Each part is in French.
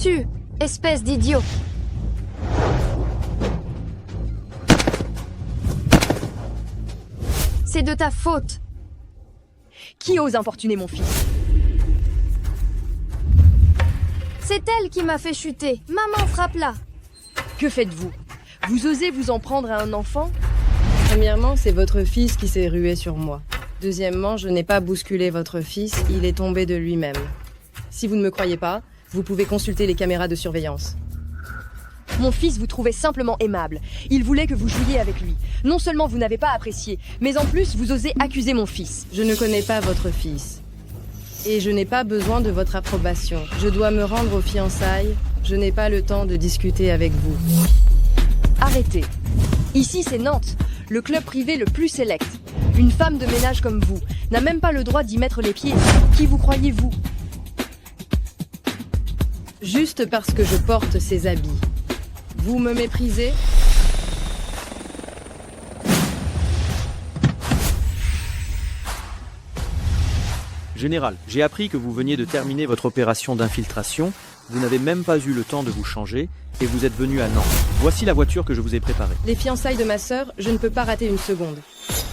fais-tu, espèce d'idiot? C'est de ta faute. Qui ose importuner mon fils? C'est elle qui m'a fait chuter. Maman, frappe-la. Que faites-vous? Vous osez vous en prendre à un enfant? Premièrement, c'est votre fils qui s'est rué sur moi. Deuxièmement, je n'ai pas bousculé votre fils, il est tombé de lui-même. Si vous ne me croyez pas, vous pouvez consulter les caméras de surveillance. Mon fils vous trouvait simplement aimable. Il voulait que vous jouiez avec lui. Non seulement vous n'avez pas apprécié, mais en plus vous osez accuser mon fils. Je ne connais pas votre fils. Et je n'ai pas besoin de votre approbation. Je dois me rendre aux fiançailles. Je n'ai pas le temps de discuter avec vous. Arrêtez. Ici c'est Nantes, le club privé le plus sélect. Une femme de ménage comme vous n'a même pas le droit d'y mettre les pieds. Qui vous croyez-vous? Juste parce que je porte ces habits. Vous me méprisez? Général, j'ai appris que vous veniez de terminer votre opération d'infiltration. Vous n'avez même pas eu le temps de vous changer et vous êtes venu à Nantes. Voici la voiture que je vous ai préparée. Les fiançailles de ma sœur, je ne peux pas rater une seconde.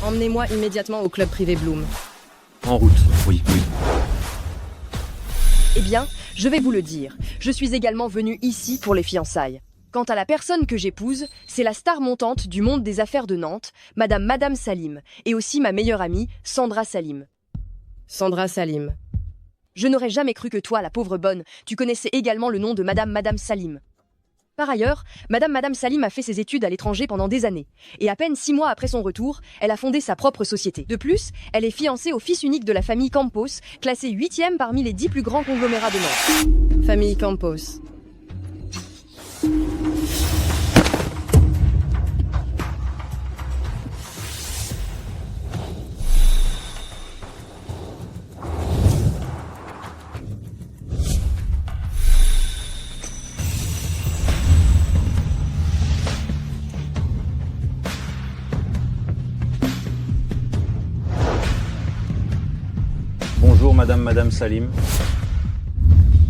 Emmenez-moi immédiatement au club privé Bloom. En route. Oui. Eh bien, je vais vous le dire. Je suis également venu ici pour les fiançailles. Quant à la personne que j'épouse, c'est la star montante du monde des affaires de Nantes, Madame Salim, et aussi ma meilleure amie, Sandra Salim. Sandra Salim. Je n'aurais jamais cru que toi, la pauvre bonne, tu connaissais également le nom de Madame Salim. Par ailleurs, Madame Salim a fait ses études à l'étranger pendant des années. Et à peine 6 mois après son retour, elle a fondé sa propre société. De plus, elle est fiancée au fils unique de la famille Campos, classé 8e parmi les 10 plus grands conglomérats de Nantes. Famille Campos. Bonjour Madame Salim.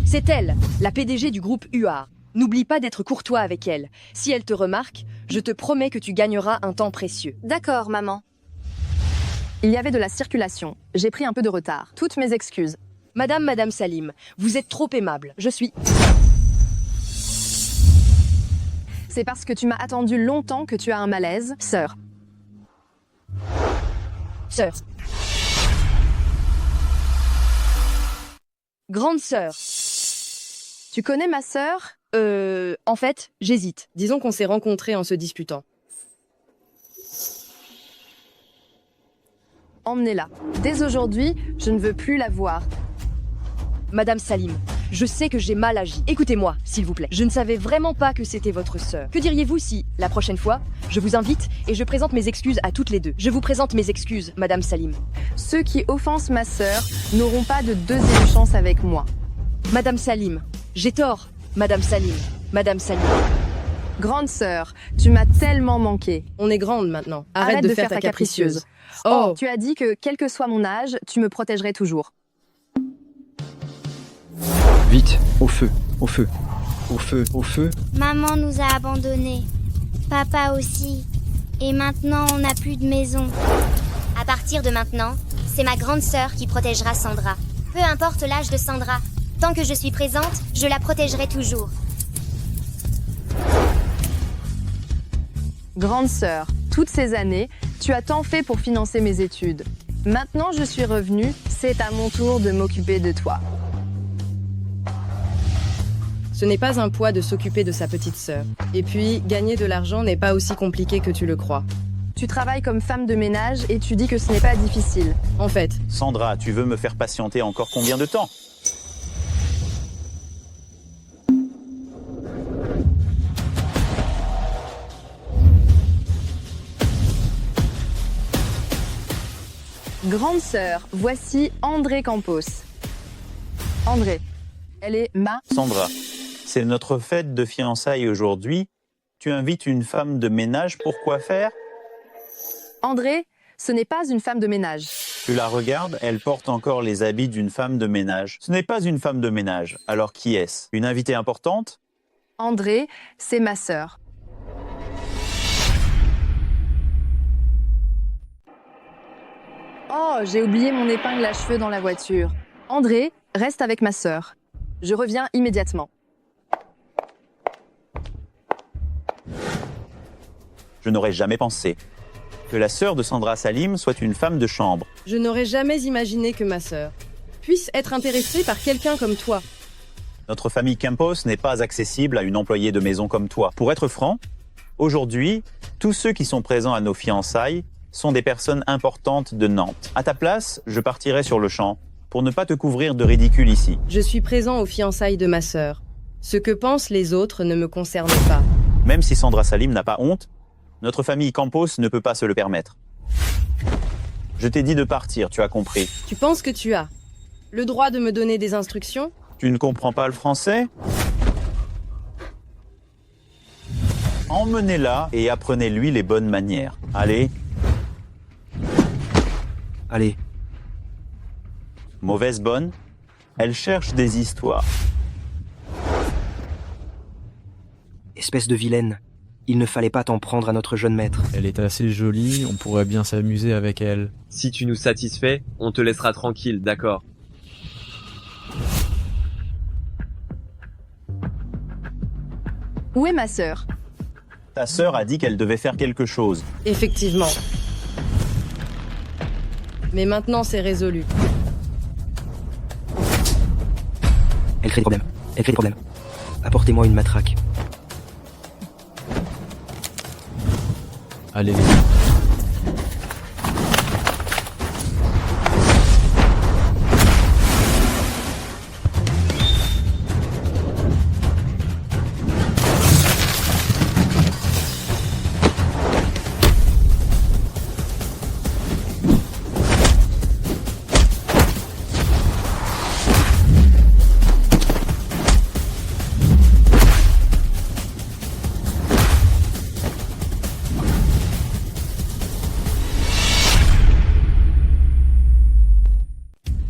C'est elle, la PDG du groupe UAR. N'oublie pas d'être courtois avec elle. Si elle te remarque, je te promets que tu gagneras un temps précieux. D'accord, maman. Il y avait de la circulation. J'ai pris un peu de retard. Toutes mes excuses. Madame Salim, vous êtes trop aimable. Je suis... C'est parce que tu m'as attendu longtemps que tu as un malaise, sœur. Sœur. Grande sœur. Tu connais ma sœur? En fait, j'hésite. Disons qu'on s'est rencontrés en se disputant. Emmenez-la. Dès aujourd'hui, je ne veux plus la voir. Madame Salim, je sais que j'ai mal agi. Écoutez-moi, s'il vous plaît. Je ne savais vraiment pas que c'était votre sœur. Que diriez-vous si, la prochaine fois, je vous invite et je présente mes excuses à toutes les deux? Je vous présente mes excuses, Madame Salim. Ceux qui offensent ma sœur n'auront pas de deuxième chance avec moi. Madame Salim, j'ai tort. Madame Salim, Madame Salim. Grande sœur, tu m'as tellement manqué. On est grande maintenant. Arrête de faire ta capricieuse. Oh, tu as dit que, quel que soit mon âge, tu me protégerais toujours. Vite, au feu, au feu, au feu, au feu. Maman nous a abandonnés. Papa aussi. Et maintenant, on n'a plus de maison. À partir de maintenant, c'est ma grande sœur qui protégera Sandra. Peu importe l'âge de Sandra, tant que je suis présente, je la protégerai toujours. Grande sœur, toutes ces années, tu as tant fait pour financer mes études. Maintenant, je suis revenue, c'est à mon tour de m'occuper de toi. Ce n'est pas un poids de s'occuper de sa petite sœur. Et puis, gagner de l'argent n'est pas aussi compliqué que tu le crois. Tu travailles comme femme de ménage et tu dis que ce n'est pas difficile. En fait, Sandra, tu veux me faire patienter encore combien de temps? Grande sœur, voici André Campos. André, elle est ma... Sandra, c'est notre fête de fiançailles aujourd'hui. Tu invites une femme de ménage pour quoi faire? André, ce n'est pas une femme de ménage. Tu la regardes, elle porte encore les habits d'une femme de ménage. Ce n'est pas une femme de ménage. Alors qui est-ce? Une invitée importante? André, c'est ma sœur. Oh, j'ai oublié mon épingle à cheveux dans la voiture. André, reste avec ma sœur. Je reviens immédiatement. Je n'aurais jamais pensé que la sœur de Sandra Salim soit une femme de chambre. Je n'aurais jamais imaginé que ma sœur puisse être intéressée par quelqu'un comme toi. Notre famille Campos n'est pas accessible à une employée de maison comme toi. Pour être franc, aujourd'hui, tous ceux qui sont présents à nos fiançailles sont des personnes importantes de Nantes. À ta place, je partirai sur le champ pour ne pas te couvrir de ridicule ici. Je suis présent aux fiançailles de ma sœur. Ce que pensent les autres ne me concerne pas. Même si Sandra Salim n'a pas honte, notre famille Campos ne peut pas se le permettre. Je t'ai dit de partir, tu as compris. Tu penses que tu as le droit de me donner des instructions? Tu ne comprends pas le français? Emmenez-la et apprenez-lui les bonnes manières. Allez. Allez. Mauvaise bonne? Elle cherche des histoires. Espèce de vilaine. Il ne fallait pas t'en prendre à notre jeune maître. Elle est assez jolie, on pourrait bien s'amuser avec elle. Si tu nous satisfais, on te laissera tranquille, d'accord? Où est ma sœur? Ta sœur a dit qu'elle devait faire quelque chose. Effectivement. Mais maintenant, c'est résolu. Elle crée des problèmes. Elle crée des problèmes. Apportez-moi une matraque. Allez les gars.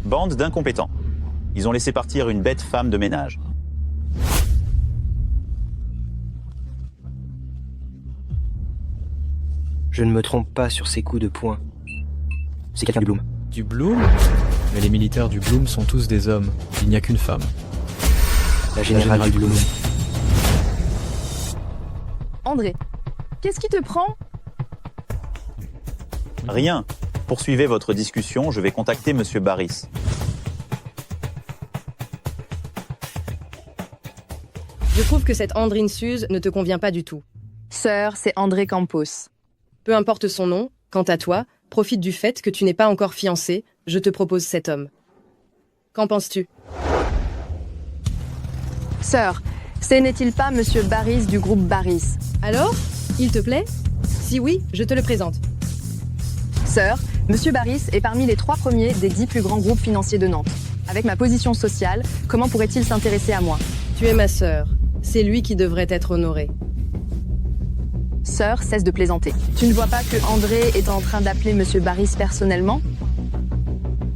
Bande d'incompétents. Ils ont laissé partir une bête femme de ménage. Je ne me trompe pas sur ces coups de poing. C'est quelqu'un du Bloom. Du Bloom? Mais les militaires du Bloom sont tous des hommes. Il n'y a qu'une femme. La générale du Bloom. André, qu'est-ce qui te prend? Rien. Poursuivez votre discussion, je vais contacter Monsieur Barris. Je trouve que cette Andrine Suze ne te convient pas du tout. Sœur, c'est André Campos. Peu importe son nom, quant à toi, profite du fait que tu n'es pas encore fiancé, je te propose cet homme. Qu'en penses-tu? Sœur, ce n'est-il pas Monsieur Barris du groupe Barris? Alors? Il te plaît? Si oui, je te le présente. Sœur, Monsieur Barris est parmi les 3 premiers des 10 plus grands groupes financiers de Nantes. Avec ma position sociale, comment pourrait-il s'intéresser à moi? Tu es ma sœur. C'est lui qui devrait être honoré. Sœur, cesse de plaisanter. Tu ne vois pas que André est en train d'appeler Monsieur Barris personnellement?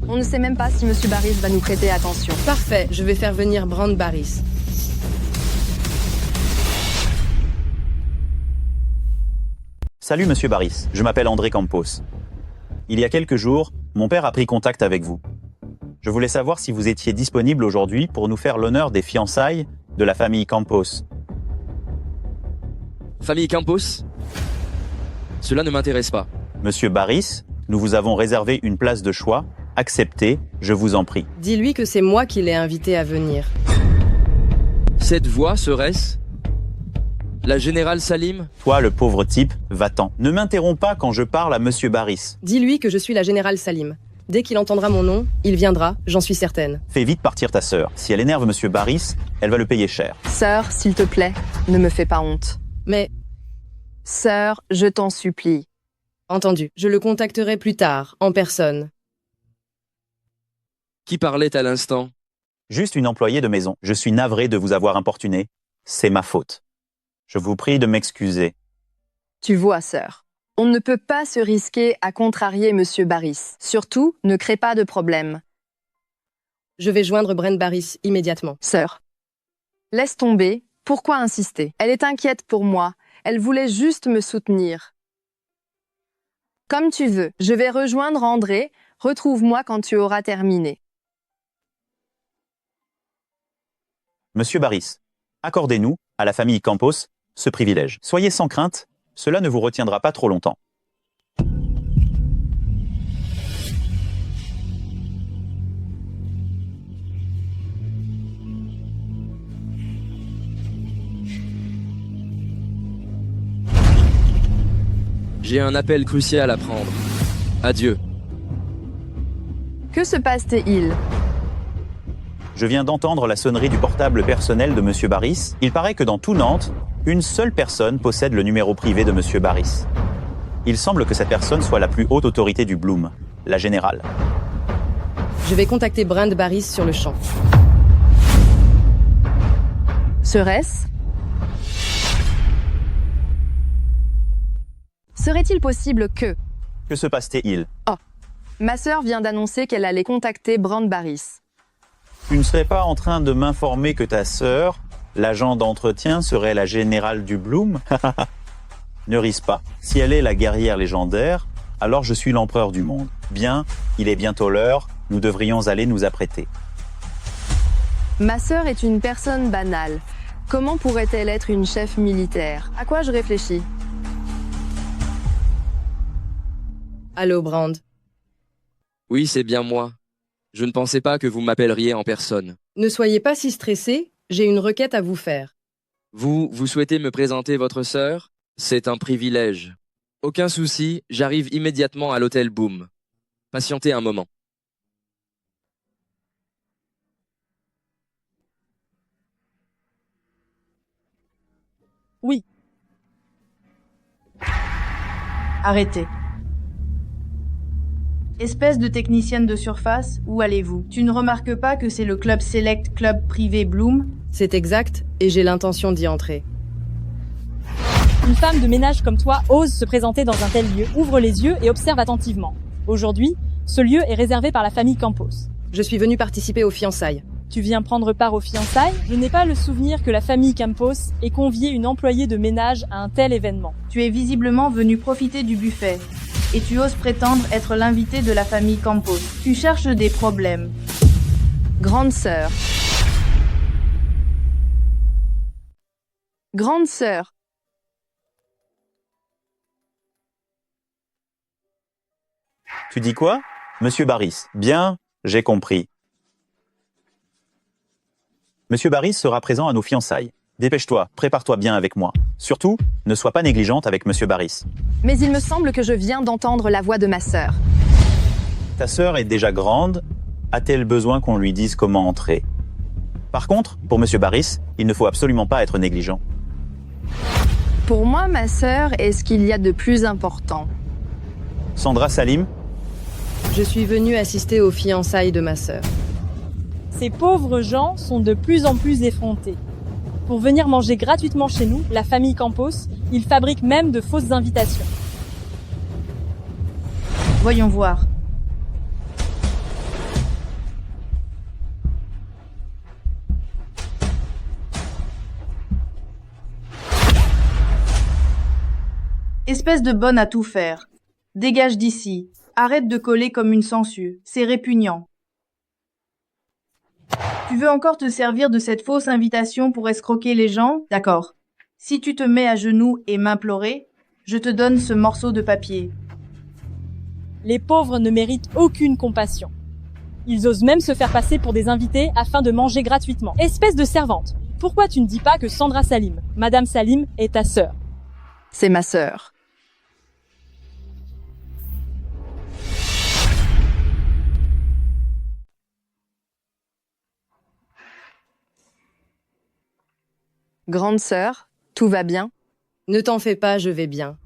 On ne sait même pas si Monsieur Barris va nous prêter attention. Parfait, je vais faire venir Brand Barris. Salut Monsieur Barris, je m'appelle André Campos. Il y a quelques jours, mon père a pris contact avec vous. Je voulais savoir si vous étiez disponible aujourd'hui pour nous faire l'honneur des fiançailles de la famille Campos. Famille Campos? Cela ne m'intéresse pas. Monsieur Barris, nous vous avons réservé une place de choix. Acceptez, je vous en prie. Dis-lui que c'est moi qui l'ai invité à venir. Cette voix serait-ce la générale Salim? Toi, le pauvre type, va-t'en. Ne m'interromps pas quand je parle à Monsieur Barris. Dis-lui que je suis la générale Salim. Dès qu'il entendra mon nom, il viendra, j'en suis certaine. Fais vite partir ta sœur. Si elle énerve Monsieur Barris, elle va le payer cher. Sœur, s'il te plaît, ne me fais pas honte. Mais, Sœur, je t'en supplie. entendu, je le contacterai plus tard, en personne. Qui parlait à l'instant? Juste une employée de maison. Je suis navré de vous avoir importuné. C'est ma faute. Je vous prie de m'excuser. Tu vois, sœur, On ne peut pas se risquer à contrarier Monsieur Barris. Surtout, ne crée pas de problème. Je vais joindre Brent Barris immédiatement. Sœur. Laisse tomber. Pourquoi insister? Elle est inquiète pour moi. Elle voulait juste me soutenir. Comme tu veux. Je vais rejoindre André. Retrouve-moi quand tu auras terminé. Monsieur Barris, accordez-nous, à la famille Campos, ce privilège. Soyez sans crainte, cela ne vous retiendra pas trop longtemps. J'ai un appel crucial à prendre. Adieu. Que se passe-t-il? Je viens d'entendre la sonnerie du portable personnel de Monsieur Barris. Il paraît que dans tout Nantes, une seule personne possède le numéro privé de Monsieur Barris. Il semble que cette personne soit la plus haute autorité du Bloom, la générale. Je vais contacter Brent Barris sur le champ. Serait-ce? Serait-il possible que... Que se passe-t-il? Ma sœur vient d'annoncer qu'elle allait contacter Brent Barris. Tu ne serais pas en train de m'informer que ta sœur, l'agent d'entretien, serait la générale du Bloom? Ne risque pas. Si elle est la guerrière légendaire, alors je suis l'empereur du monde. Bien, il est bientôt l'heure, nous devrions aller nous apprêter. Ma sœur est une personne banale. Comment pourrait-elle être une chef militaire? À quoi je réfléchis? Allô, Brand. Oui, c'est bien moi. Je ne pensais pas que vous m'appelleriez en personne. Ne soyez pas si stressé, j'ai une requête à vous faire. Vous souhaitez me présenter votre sœur? C'est un privilège. Aucun souci, j'arrive immédiatement à l'hôtel Boom. Patientez un moment. Oui. Arrêtez. Espèce de technicienne de surface, où allez-vous? Tu ne remarques pas que c'est le club Select Club privé Bloom? C'est exact, et j'ai l'intention d'y entrer. Une femme de ménage comme toi ose se présenter dans un tel lieu, ouvre les yeux et observe attentivement. Aujourd'hui, ce lieu est réservé par la famille Campos. Je suis venue participer aux fiançailles. Tu viens prendre part aux fiançailles? Je n'ai pas le souvenir que la famille Campos ait convié une employée de ménage à un tel événement. Tu es visiblement venu profiter du buffet. Et tu oses prétendre être l'invité de la famille Campos. Tu cherches des problèmes. Grande sœur. Grande sœur. Tu dis quoi? Monsieur Barris. Bien, j'ai compris. Monsieur Barris sera présent à nos fiançailles. Dépêche-toi, prépare-toi bien avec moi. Surtout, ne sois pas négligente avec Monsieur Barris. Mais il me semble que je viens d'entendre la voix de ma sœur. Ta sœur est déjà grande. A-t-elle besoin qu'on lui dise comment entrer? Par contre, pour Monsieur Barris, il ne faut absolument pas être négligent. Pour moi, ma sœur est ce qu'il y a de plus important. Sandra Salim? Je suis venue assister aux fiançailles de ma sœur. Ces pauvres gens sont de plus en plus effrontés. Pour venir manger gratuitement chez nous, la famille Campos, ils fabriquent même de fausses invitations. Voyons voir. Espèce de bonne à tout faire. Dégage d'ici. Arrête de coller comme une sangsue. C'est répugnant. Tu veux encore te servir de cette fausse invitation pour escroquer les gens? D'accord. Si tu te mets à genoux et m'implorer, je te donne ce morceau de papier. Les pauvres ne méritent aucune compassion. Ils osent même se faire passer pour des invités afin de manger gratuitement. Espèce de servante. Pourquoi tu ne dis pas que Sandra Salim, Madame Salim, est ta sœur? C'est ma sœur. Grande sœur, tout va bien? Ne t'en fais pas, je vais bien.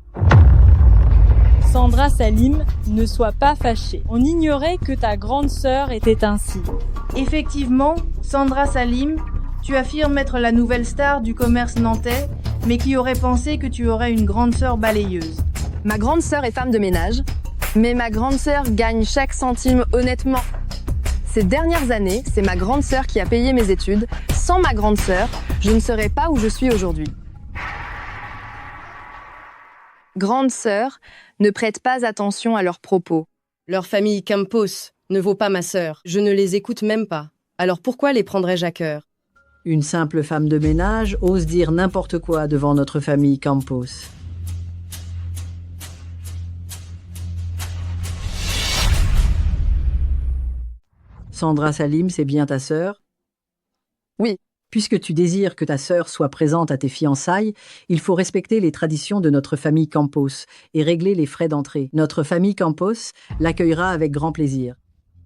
Sandra Salim, ne sois pas fâchée. On ignorait que ta grande sœur était ainsi. Effectivement, Sandra Salim, tu affirmes être la nouvelle star du commerce nantais, mais qui aurait pensé que tu aurais une grande sœur balayeuse? Ma grande sœur est femme de ménage, mais ma grande sœur gagne chaque centime honnêtement. Ces dernières années, c'est ma grande sœur qui a payé mes études. Sans ma grande sœur, je ne serais pas où je suis aujourd'hui. Grande sœur, ne prête pas attention à leurs propos. Leur famille Campos ne vaut pas ma sœur. Je ne les écoute même pas. Alors pourquoi les prendrais-je à cœur? Une simple femme de ménage ose dire n'importe quoi devant notre famille Campos. Sandra Salim, c'est bien ta sœur? Oui. Puisque tu désires que ta sœur soit présente à tes fiançailles, il faut respecter les traditions de notre famille Campos et régler les frais d'entrée. Notre famille Campos l'accueillera avec grand plaisir.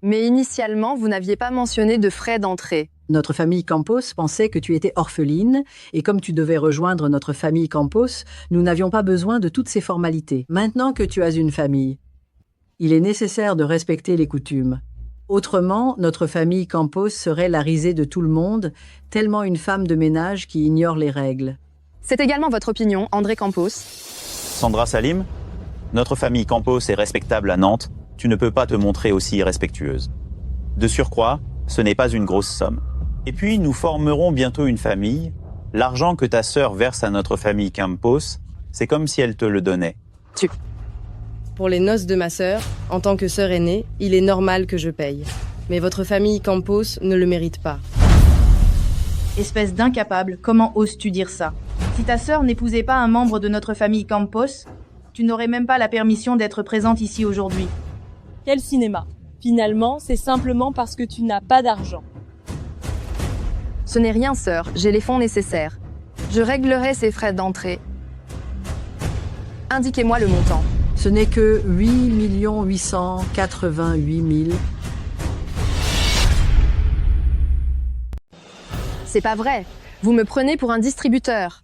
Mais initialement, vous n'aviez pas mentionné de frais d'entrée. Notre famille Campos pensait que tu étais orpheline, et comme tu devais rejoindre notre famille Campos, nous n'avions pas besoin de toutes ces formalités. Maintenant que tu as une famille, il est nécessaire de respecter les coutumes. Autrement, notre famille Campos serait la risée de tout le monde, tellement une femme de ménage qui ignore les règles. C'est également votre opinion, André Campos. Sandra Salim, notre famille Campos est respectable à Nantes. Tu ne peux pas te montrer aussi irrespectueuse. De surcroît, ce n'est pas une grosse somme. Et puis, nous formerons bientôt une famille. L'argent que ta sœur verse à notre famille Campos, c'est comme si elle te le donnait. Pour les noces de ma sœur, en tant que sœur aînée, il est normal que je paye. Mais votre famille Campos ne le mérite pas. Espèce d'incapable, comment oses-tu dire ça? Si ta sœur n'épousait pas un membre de notre famille Campos, tu n'aurais même pas la permission d'être présente ici aujourd'hui. Quel cinéma? Finalement, c'est simplement parce que tu n'as pas d'argent. Ce n'est rien, sœur, j'ai les fonds nécessaires. Je réglerai ces frais d'entrée. Indiquez-moi le montant. Ce n'est que 8 888 000. C'est pas vrai. Vous me prenez pour un distributeur.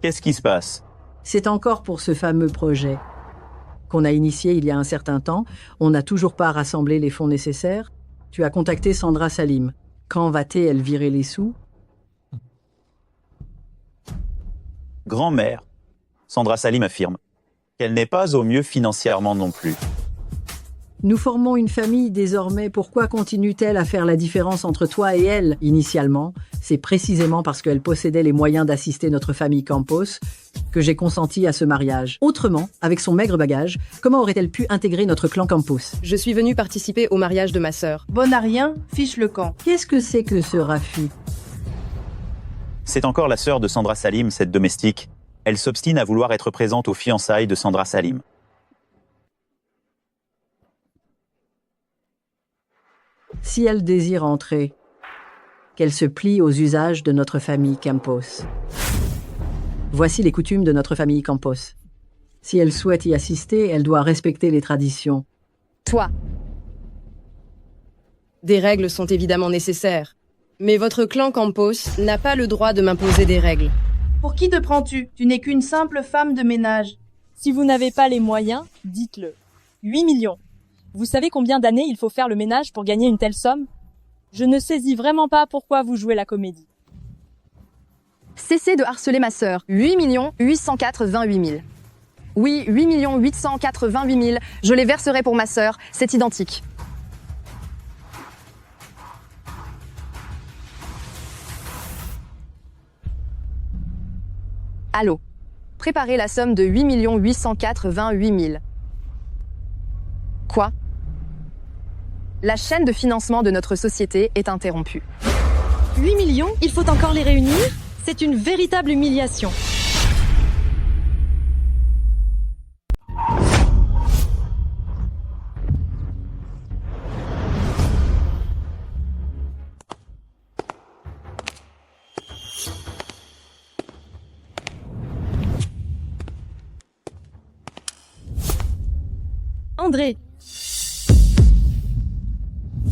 Qu'est-ce qui se passe? C'est encore pour ce fameux projet qu'on a initié il y a un certain temps. On n'a toujours pas rassemblé les fonds nécessaires. Tu as contacté Sandra Salim. Quand va-t-elle virer les sous? Grand-mère, Sandra Salim affirme qu'elle n'est pas au mieux financièrement non plus. Nous formons une famille désormais. Pourquoi continue-t-elle à faire la différence entre toi et elle? Initialement, c'est précisément parce qu'elle possédait les moyens d'assister notre famille Campos que j'ai consenti à ce mariage. Autrement, avec son maigre bagage, comment aurait-elle pu intégrer notre clan Campos? Je suis venue participer au mariage de ma sœur. Bon à rien, fiche le camp. Qu'est-ce que c'est que ce raffut? C'est encore la sœur de Sandra Salim, cette domestique. Elle s'obstine à vouloir être présente aux fiançailles de Sandra Salim. Si elle désire entrer, qu'elle se plie aux usages de notre famille Campos. Voici les coutumes de notre famille Campos. Si elle souhaite y assister, elle doit respecter les traditions. Toi. Des règles sont évidemment nécessaires. Mais votre clan Campos n'a pas le droit de m'imposer des règles. Pour qui te prends-tu? Tu n'es qu'une simple femme de ménage. Si vous n'avez pas les moyens, dites-le. 8 millions. Vous savez combien d'années il faut faire le ménage pour gagner une telle somme? Je ne saisis vraiment pas pourquoi vous jouez la comédie. Cessez de harceler ma sœur. 8 888 000. Oui, 8 888 000. Je les verserai pour ma sœur. C'est identique. Allô. Préparez la somme de 8 888 000. Quoi? La chaîne de financement de notre société est interrompue. 8 millions? Il faut encore les réunir? C'est une véritable humiliation. André.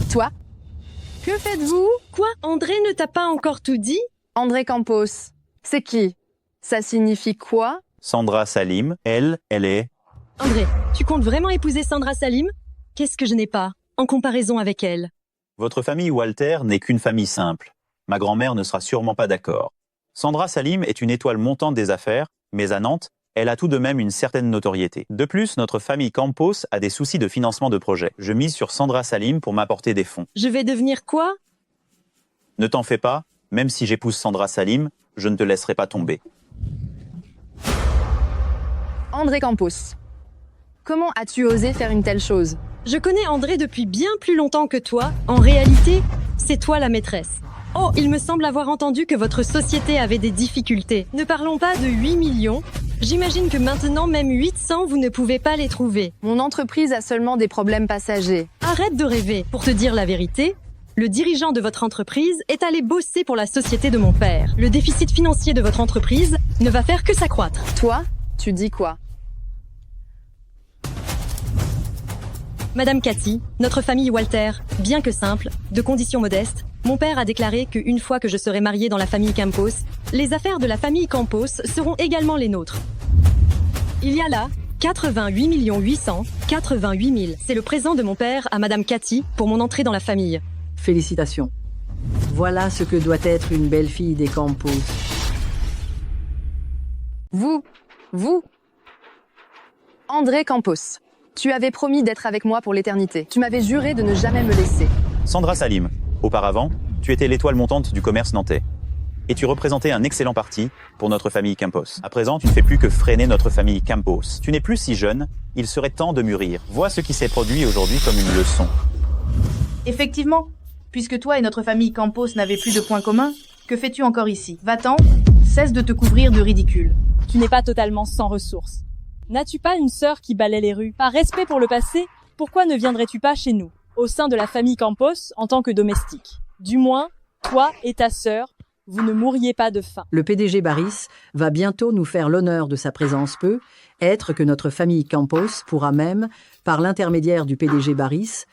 Toi? Que faites-vous? Quoi? André ne t'a pas encore tout dit? André Campos. C'est qui? Ça signifie quoi? Sandra Salim, elle est... André, tu comptes vraiment épouser Sandra Salim? Qu'est-ce que je n'ai pas, en comparaison avec elle? Votre famille Walter n'est qu'une famille simple. Ma grand-mère ne sera sûrement pas d'accord. Sandra Salim est une étoile montante des affaires, mais à Nantes, elle a tout de même une certaine notoriété. De plus, notre famille Campos a des soucis de financement de projet. Je mise sur Sandra Salim pour m'apporter des fonds. Je vais devenir quoi? Ne t'en fais pas, même si j'épouse Sandra Salim, je ne te laisserai pas tomber. André Campos. Comment as-tu osé faire une telle chose? Je connais André depuis bien plus longtemps que toi. En réalité, c'est toi la maîtresse. Oh, il me semble avoir entendu que votre société avait des difficultés. Ne parlons pas de 8 millions. J'imagine que maintenant, même 800, vous ne pouvez pas les trouver. Mon entreprise a seulement des problèmes passagers. Arrête de rêver. Pour te dire la vérité, le dirigeant de votre entreprise est allé bosser pour la société de mon père. Le déficit financier de votre entreprise ne va faire que s'accroître. Toi, tu dis quoi? Madame Cathy, notre famille Walter, bien que simple, de conditions modestes, mon père a déclaré qu'une fois que je serai mariée dans la famille Campos, les affaires de la famille Campos seront également les nôtres. Il y a là 88 888 000. C'est le présent de mon père à Madame Cathy pour mon entrée dans la famille. Félicitations. Voilà ce que doit être une belle fille des Campos. Vous, André Campos. Tu avais promis d'être avec moi pour l'éternité. Tu m'avais juré de ne jamais me laisser. Sandra Salim, auparavant, tu étais l'étoile montante du commerce nantais. Et tu représentais un excellent parti pour notre famille Campos. À présent, tu ne fais plus que freiner notre famille Campos. Tu n'es plus si jeune, il serait temps de mûrir. Vois ce qui s'est produit aujourd'hui comme une leçon. Effectivement, puisque toi et notre famille Campos n'avaient plus de points communs, que fais-tu encore ici? Va-t'en, cesse de te couvrir de ridicule. Tu n'es pas totalement sans ressources. N'as-tu pas une sœur qui balaie les rues? Par respect pour le passé, pourquoi ne viendrais-tu pas chez nous, au sein de la famille Campos, en tant que domestique? Du moins, toi et ta sœur, vous ne mourriez pas de faim. Le PDG Baris va bientôt nous faire l'honneur de sa présence peut être que notre famille Campos pourra même, par l'intermédiaire du PDG Baris,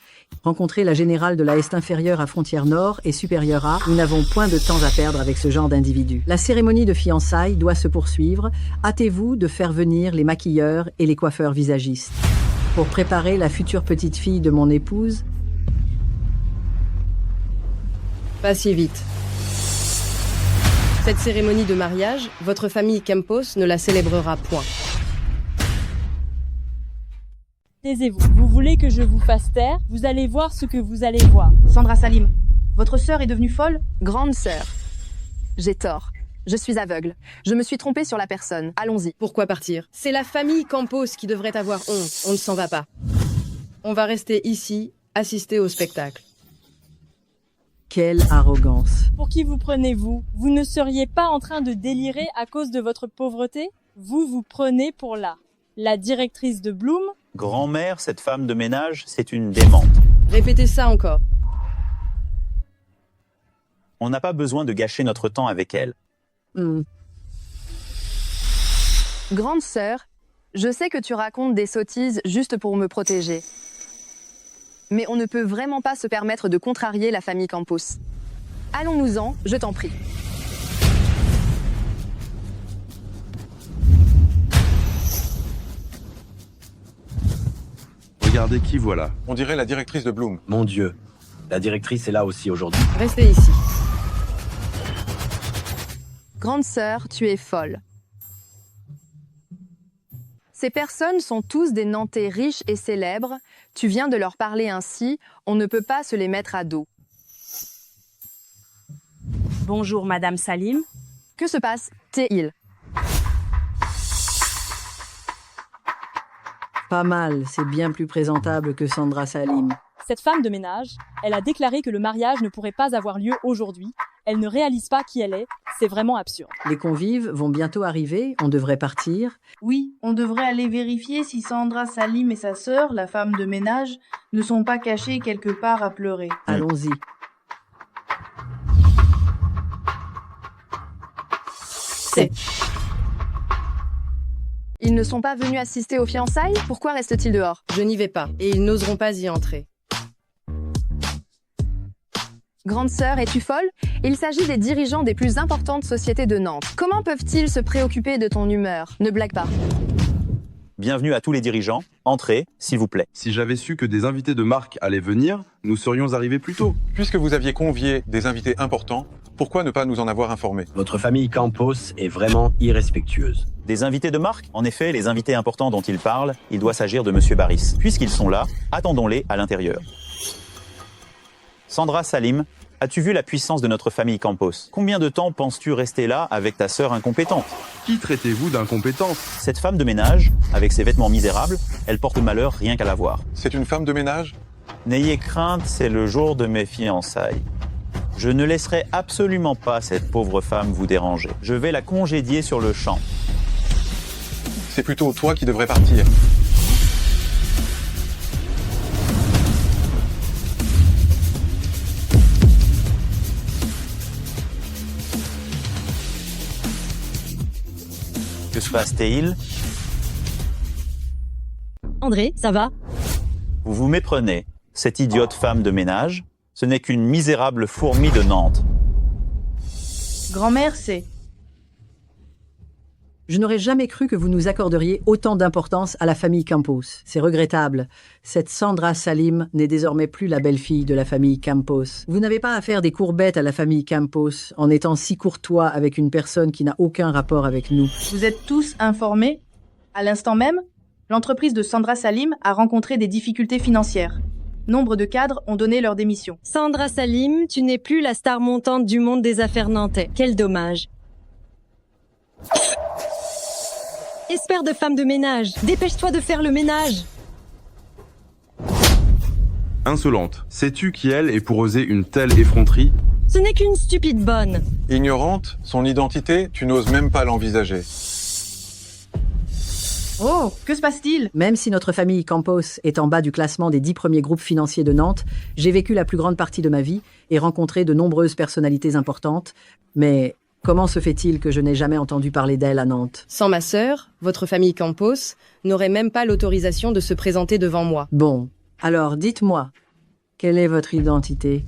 rencontrer la générale de la Est inférieure à frontière nord et supérieure à. Nous n'avons point de temps à perdre avec ce genre d'individus. La cérémonie de fiançailles doit se poursuivre. Hâtez-vous de faire venir les maquilleurs et les coiffeurs visagistes. Pour préparer la future petite fille de mon épouse. Pas si vite. Cette cérémonie de mariage, votre famille Campos ne la célébrera point. Taisez-vous. Vous voulez que je vous fasse taire? Vous allez voir ce que vous allez voir. Sandra Salim, votre sœur est devenue folle? Grande sœur. J'ai tort. Je suis aveugle. Je me suis trompée sur la personne. Allons-y. Pourquoi partir? C'est la famille Campos qui devrait avoir honte. On ne s'en va pas. On va rester ici, assister au spectacle. Quelle arrogance. Pour qui vous prenez-vous? Vous ne seriez pas en train de délirer à cause de votre pauvreté? Vous vous prenez pour la directrice de Bloom? Grand-mère, cette femme de ménage, c'est une démente. Répétez ça encore. On n'a pas besoin de gâcher notre temps avec elle. Grande sœur, je sais que tu racontes des sottises juste pour me protéger. Mais on ne peut vraiment pas se permettre de contrarier la famille Campos. Allons-nous-en, je t'en prie. Regardez qui voilà. On dirait la directrice de Bloom. Mon Dieu, la directrice est là aussi aujourd'hui. Restez ici. Grande sœur, tu es folle. Ces personnes sont tous des Nantais riches et célèbres. Tu viens de leur parler ainsi, on ne peut pas se les mettre à dos. Bonjour, Madame Salim. Que se passe-t-il? Pas mal, c'est bien plus présentable que Sandra Salim. Cette femme de ménage, elle a déclaré que le mariage ne pourrait pas avoir lieu aujourd'hui. Elle ne réalise pas qui elle est. C'est vraiment absurde. Les convives vont bientôt arriver, on devrait partir. Oui, on devrait aller vérifier si Sandra Salim et sa sœur, la femme de ménage, ne sont pas cachées quelque part à pleurer. Allons-y. Ils ne sont pas venus assister aux fiançailles? Pourquoi restent-ils dehors? Je n'y vais pas, et ils n'oseront pas y entrer. Grande sœur, es-tu folle? Il s'agit des dirigeants des plus importantes sociétés de Nantes. Comment peuvent-ils se préoccuper de ton humeur? Ne blague pas. Bienvenue à tous les dirigeants. Entrez, s'il vous plaît. Si j'avais su que des invités de marque allaient venir, nous serions arrivés plus tôt. Puisque vous aviez convié des invités importants, Pourquoi ne pas nous en avoir informé? Votre famille Campos est vraiment irrespectueuse. Des invités de marque? En effet, les invités importants dont il parle, il doit s'agir de Monsieur Barris. Puisqu'ils sont là, attendons-les à l'intérieur. Sandra Salim, as-tu vu la puissance de notre famille Campos? Combien de temps penses-tu rester là avec ta sœur incompétente? Qui traitez-vous d'incompétence? Cette femme de ménage, avec ses vêtements misérables, elle porte malheur rien qu'à la voir. C'est une femme de ménage? N'ayez crainte, c'est le jour de mes fiançailles. Je ne laisserai absolument pas cette pauvre femme vous déranger. Je vais la congédier sur le champ. C'est plutôt toi qui devrais partir. Que se passe-t-il? André, ça va? Vous vous méprenez. Cette idiote femme de ménage, ce n'est qu'une misérable fourmi de Nantes. Grand-mère, c'est... Je n'aurais jamais cru que vous nous accorderiez autant d'importance à la famille Campos. C'est regrettable. Cette Sandra Salim n'est désormais plus la belle-fille de la famille Campos. Vous n'avez pas à faire des courbettes à la famille Campos en étant si courtois avec une personne qui n'a aucun rapport avec nous. Vous êtes tous informés? À l'instant même, l'entreprise de Sandra Salim a rencontré des difficultés financières. Nombre de cadres ont donné leur démission. Sandra Salim, tu n'es plus la star montante du monde des affaires nantais. Quel dommage. Espère de femme de ménage, dépêche-toi de faire le ménage. Insolente. Sais-tu qui elle est pour oser une telle effronterie? Ce n'est qu'une stupide bonne. Ignorante, son identité, tu n'oses même pas l'envisager. Oh, que se passe-t-il? Même si notre famille Campos est en bas du classement des 10 premiers groupes financiers de Nantes, j'ai vécu la plus grande partie de ma vie et rencontré de nombreuses personnalités importantes. Mais comment se fait-il que je n'ai jamais entendu parler d'elle à Nantes? Sans ma sœur, votre famille Campos n'aurait même pas l'autorisation de se présenter devant moi. Bon, alors dites-moi, quelle est votre identité?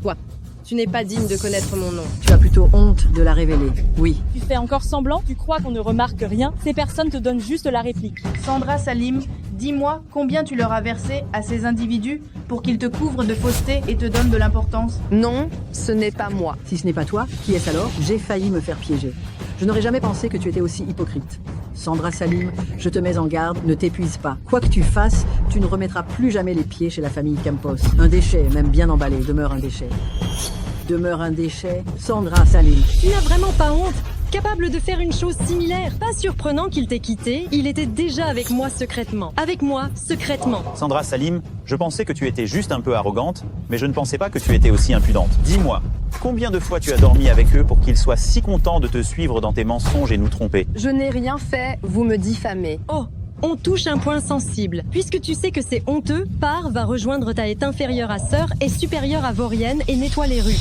Toi, tu n'es pas digne de connaître mon nom. Tu as plutôt honte de la révéler, oui. Tu fais encore semblant? Tu crois qu'on ne remarque rien? Ces personnes te donnent juste la réplique. Sandra Salim, dis-moi combien tu leur as versé à ces individus pour qu'ils te couvrent de fausseté et te donnent de l'importance? Non, ce n'est pas moi. Si ce n'est pas toi, qui est-ce alors? J'ai failli me faire piéger. Je n'aurais jamais pensé que tu étais aussi hypocrite. Sandra Salim, je te mets en garde, ne t'épuise pas. Quoi que tu fasses, tu ne remettras plus jamais les pieds chez la famille Campos. Un déchet, même bien emballé, demeure un déchet. Demeure un déchet, Sandra Salim. Tu n'as vraiment pas honte? Capable de faire une chose similaire. Pas surprenant qu'il t'ait quitté, il était déjà avec moi secrètement. Avec moi, secrètement. Sandra Salim, je pensais que tu étais juste un peu arrogante, mais je ne pensais pas que tu étais aussi impudente. Dis-moi, combien de fois tu as dormi avec eux pour qu'ils soient si contents de te suivre dans tes mensonges et nous tromper? Je n'ai rien fait, vous me diffamez. Oh, on touche un point sensible. Puisque tu sais que c'est honteux, pars, va rejoindre ta est inférieure à sœur et supérieure à vaurienne et nettoie les rues.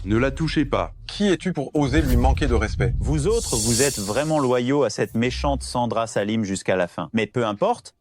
Ne la touchez pas. Qui es-tu pour oser lui manquer de respect? Vous autres, vous êtes vraiment loyaux à cette méchante Sandra Salim jusqu'à la fin. Mais peu importe,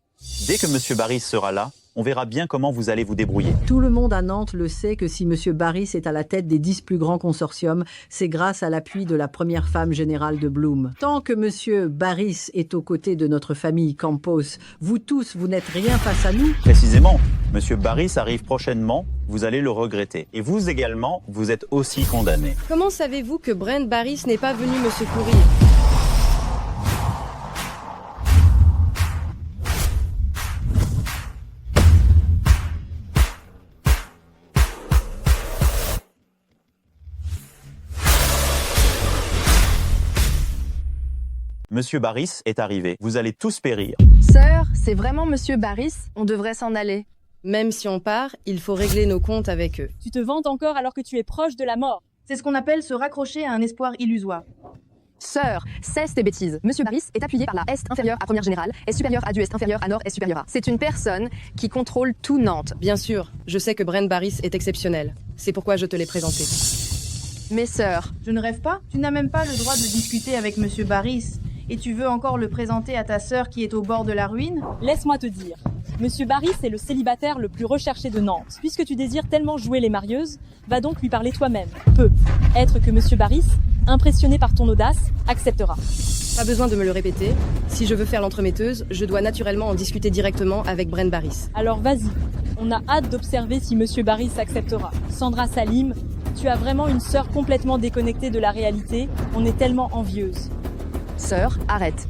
dès que Monsieur Barris sera là, on verra bien comment vous allez vous débrouiller. Tout le monde à Nantes le sait que si M. Barris est à la tête des 10 plus grands consortiums, c'est grâce à l'appui de la première femme générale de Bloom. Tant que M. Barris est aux côtés de notre famille Campos, vous tous, vous n'êtes rien face à nous. Précisément, Monsieur Barris arrive prochainement, vous allez le regretter. Et vous également, vous êtes aussi condamnés. Comment savez-vous que Brent Barris n'est pas venu me secourir? Monsieur Barris est arrivé. Vous allez tous périr. Sœur, c'est vraiment Monsieur Barris? On devrait s'en aller. Même si on part, il faut régler nos comptes avec eux. Tu te vantes encore alors que tu es proche de la mort. C'est ce qu'on appelle se raccrocher à un espoir illusoire. Sœur, cesse tes bêtises. Monsieur Barris est appuyé par la Est inférieure à première générale, Est supérieure à du Est inférieur à Nord Est supérieur à. C'est une personne qui contrôle tout Nantes. Bien sûr, je sais que Brent Barris est exceptionnel. C'est pourquoi je te l'ai présenté. Mes sœurs. Je ne rêve pas? Tu n'as même pas le droit de discuter avec Monsieur Barris. Et tu veux encore le présenter à ta sœur qui est au bord de la ruine? Laisse-moi te dire. Monsieur Barris est le célibataire le plus recherché de Nantes. Puisque tu désires tellement jouer les marieuses, va donc lui parler toi-même. Peu. Être que Monsieur Barris, impressionné par ton audace, acceptera. Pas besoin de me le répéter. Si je veux faire l'entremetteuse, je dois naturellement en discuter directement avec Brent Barris. Alors vas-y, On a hâte d'observer si Monsieur Barry acceptera. Sandra Salim, tu as vraiment une sœur complètement déconnectée de la réalité. On est tellement envieuses. Sœur, arrête.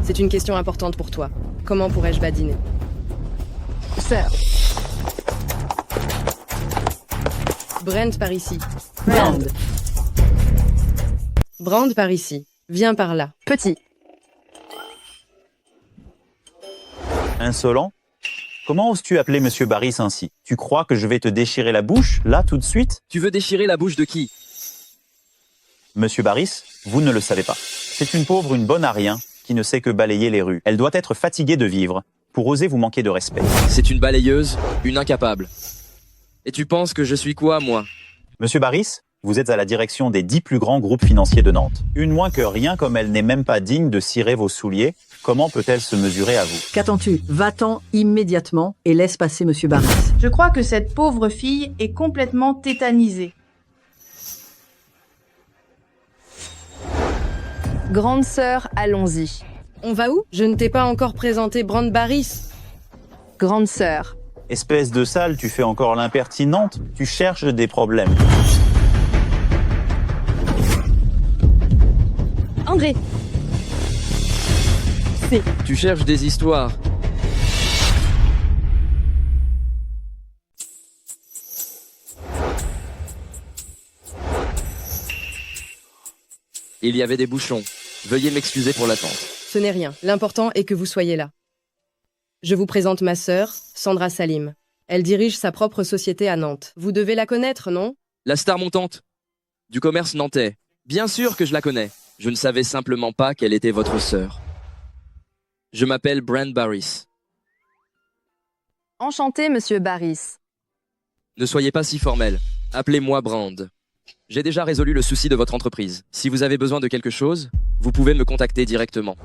C'est une question importante pour toi. Comment pourrais-je badiner? Sœur. Brent par ici. Brand. Brand par ici. Viens par là. Petit. Insolent? Comment oses-tu appeler Monsieur Barris ainsi? Tu crois que je vais te déchirer la bouche, là, tout de suite? Tu veux déchirer la bouche de qui? Monsieur Barris, vous ne le savez pas. C'est une pauvre, une bonne à rien, qui ne sait que balayer les rues. Elle doit être fatiguée de vivre, pour oser vous manquer de respect. C'est une balayeuse, une incapable. Et tu penses que je suis quoi, moi? Monsieur Barris, vous êtes à la direction des 10 plus grands groupes financiers de Nantes. Une moins que rien, comme elle n'est même pas digne de cirer vos souliers, comment peut-elle se mesurer à vous? Qu'attends-tu? Va-t'en immédiatement et laisse passer Monsieur Barris. Je crois que cette pauvre fille est complètement tétanisée. Grande sœur, allons-y. On va où? Je ne t'ai pas encore présenté Brand Barris. Grande sœur. Espèce de sale, tu fais encore l'impertinente, tu cherches des problèmes. André. Tu cherches des histoires. Il y avait des bouchons. Veuillez m'excuser pour l'attente. Ce n'est rien. L'important est que vous soyez là. Je vous présente ma sœur, Sandra Salim. Elle dirige sa propre société à Nantes. Vous devez la connaître, non? La star montante du commerce nantais. Bien sûr que je la connais. Je ne savais simplement pas qu'elle était votre sœur. Je m'appelle Brand Barris. Enchanté, Monsieur Barris. Ne soyez pas si formel. Appelez-moi Brand. J'ai déjà résolu le souci de votre entreprise. Si vous avez besoin de quelque chose, vous pouvez me contacter directement.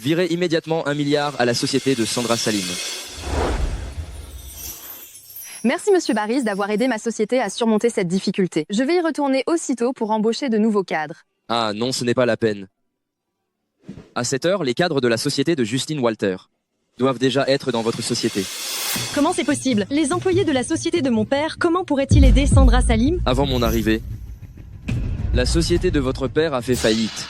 Virez immédiatement 1 milliard à la société de Sandra Salim. Merci Monsieur Barris d'avoir aidé ma société à surmonter cette difficulté. Je vais y retourner aussitôt pour embaucher de nouveaux cadres. Ah non, ce n'est pas la peine. À cette heure, les cadres de la société de Justine Walter doivent déjà être dans votre société. Comment c'est possible? Les employés de la société de mon père, comment pourraient-ils aider Sandra Salim? Avant mon arrivée, la société de votre père a fait faillite.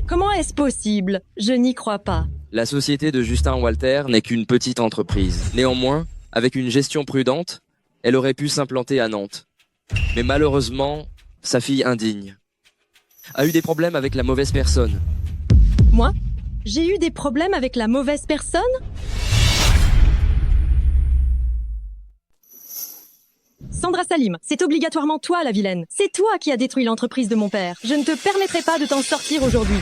Comment est-ce possible? Je n'y crois pas. La société de Justin Walter n'est qu'une petite entreprise. Néanmoins, avec une gestion prudente, elle aurait pu s'implanter à Nantes. Mais malheureusement, sa fille indigne a eu des problèmes avec la mauvaise personne. Moi? J'ai eu des problèmes avec la mauvaise personne? Sandra Salim, c'est obligatoirement toi la vilaine. C'est toi qui as détruit l'entreprise de mon père. Je ne te permettrai pas de t'en sortir aujourd'hui.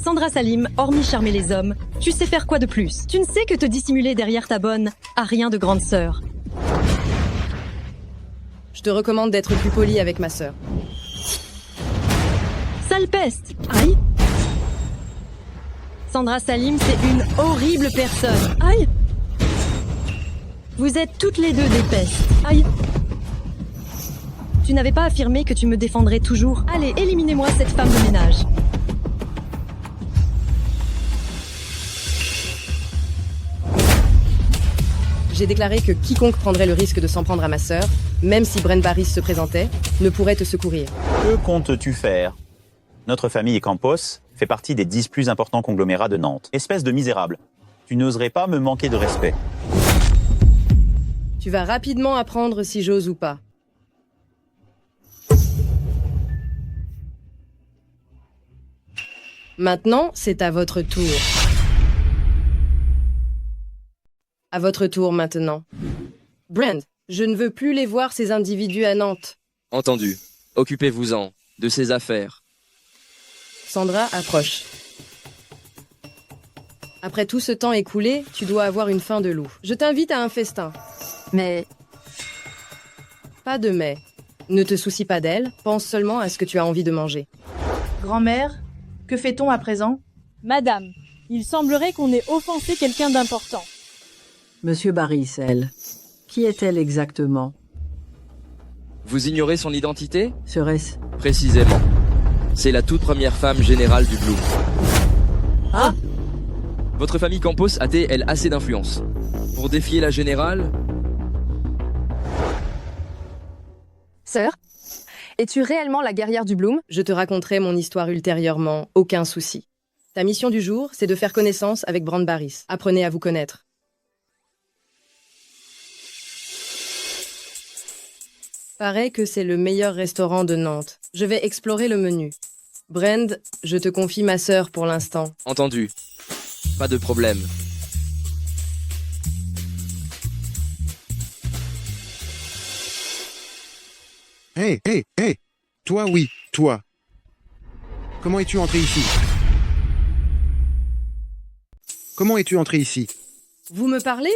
Sandra Salim, hormis charmer les hommes, tu sais faire quoi de plus? Tu ne sais que te dissimuler derrière ta bonne à rien de grande sœur. Je te recommande d'être plus poli avec ma sœur. Sale peste! Aïe! Sandra Salim, c'est une horrible personne. Aïe! Vous êtes toutes les deux des pestes. Aïe! Tu n'avais pas affirmé que tu me défendrais toujours. Allez, éliminez-moi cette femme de ménage. J'ai déclaré que quiconque prendrait le risque de s'en prendre à ma sœur, même si Brent Barris se présentait, ne pourrait te secourir. Que comptes-tu faire? Notre famille Campos fait partie des 10 plus importants conglomérats de Nantes. Espèce de misérable, tu n'oserais pas me manquer de respect. Tu vas rapidement apprendre si j'ose ou pas. Maintenant, c'est à votre tour. À votre tour maintenant. Brand, je ne veux plus les voir ces individus à Nantes. Entendu. Occupez-vous-en de ces affaires. Sandra, approche. Après tout ce temps écoulé, tu dois avoir une faim de loup. Je t'invite à un festin. Mais... Pas de mais. Ne te soucie pas d'elle, pense seulement à ce que tu as envie de manger. Grand-mère, que fait-on à présent? Madame, il semblerait qu'on ait offensé quelqu'un d'important. Monsieur Barricel, qui est-elle exactement? Vous ignorez son identité? Serait-ce... Précisément. C'est la toute première femme générale du Bloom. Ah! Votre famille Campos a-t-elle, elle, assez d'influence pour défier la générale? Sœur, es-tu réellement la guerrière du Bloom? Je te raconterai mon histoire ultérieurement, aucun souci. Ta mission du jour, c'est de faire connaissance avec Brand Barris. Apprenez à vous connaître. Paraît que c'est le meilleur restaurant de Nantes. Je vais explorer le menu. Brand, je te confie ma sœur pour l'instant. Entendu. Pas de problème. Hé, hé, hé! Toi, oui, toi. Comment es-tu entré ici? Comment es-tu entré ici? Vous me parlez?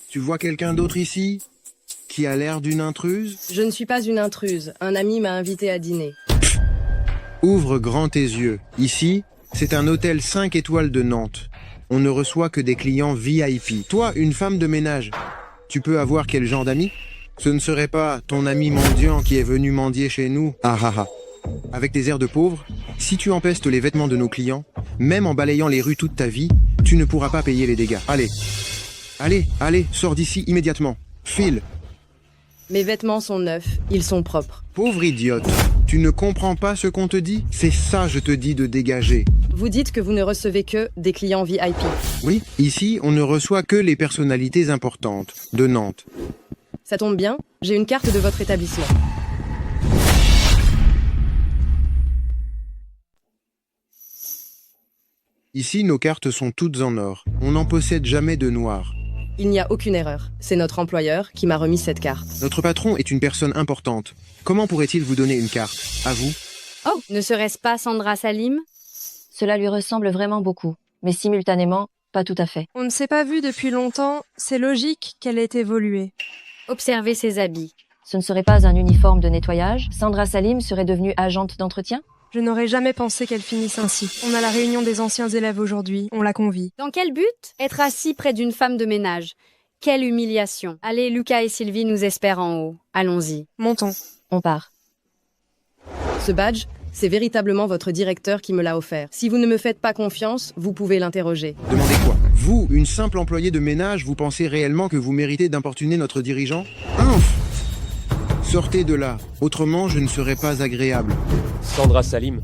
Tu vois quelqu'un d'autre ici? Qui a l'air d'une intruse? Je ne suis pas une intruse. Un ami m'a invité à dîner. Ouvre grand tes yeux. Ici, c'est un hôtel 5 étoiles de Nantes. On ne reçoit que des clients VIP. Toi, une femme de ménage, tu peux avoir quel genre d'amis? Ce ne serait pas ton ami mendiant qui est venu mendier chez nous. Ah ah ah. Avec tes airs de pauvre, si tu empestes les vêtements de nos clients, même en balayant les rues toute ta vie, tu ne pourras pas payer les dégâts. Allez. Allez, allez, sors d'ici immédiatement. File. Mes vêtements sont neufs, ils sont propres. Pauvre idiote, tu ne comprends pas ce qu'on te dit? C'est ça, je te dis de dégager. Vous dites que vous ne recevez que des clients VIP. Oui, ici, on ne reçoit que les personnalités importantes de Nantes. Ça tombe bien, j'ai une carte de votre établissement. Ici, nos cartes sont toutes en or. On n'en possède jamais de noir. Il n'y a aucune erreur. C'est notre employeur qui m'a remis cette carte. Notre patron est une personne importante. Comment pourrait-il vous donner une carte? À vous? Oh, ne serait-ce pas Sandra Salim? Cela lui ressemble vraiment beaucoup, mais simultanément, pas tout à fait. On ne s'est pas vu depuis longtemps, c'est logique qu'elle ait évolué. Observez ses habits. Ce ne serait pas un uniforme de nettoyage? Sandra Salim serait devenue agente d'entretien? Je n'aurais jamais pensé qu'elle finisse ainsi. On a la réunion des anciens élèves aujourd'hui, on la convie. Dans quel but? Être assis près d'une femme de ménage. Quelle humiliation. Allez, Lucas et Sylvie nous espèrent en haut. Allons-y. Montons. On part. Ce badge, c'est véritablement votre directeur qui me l'a offert. Si vous ne me faites pas confiance, vous pouvez l'interroger. Demandez quoi? Vous, une simple employée de ménage, vous pensez réellement que vous méritez d'importuner notre dirigeant? Sortez de là, autrement je ne serai pas agréable. Sandra Salim.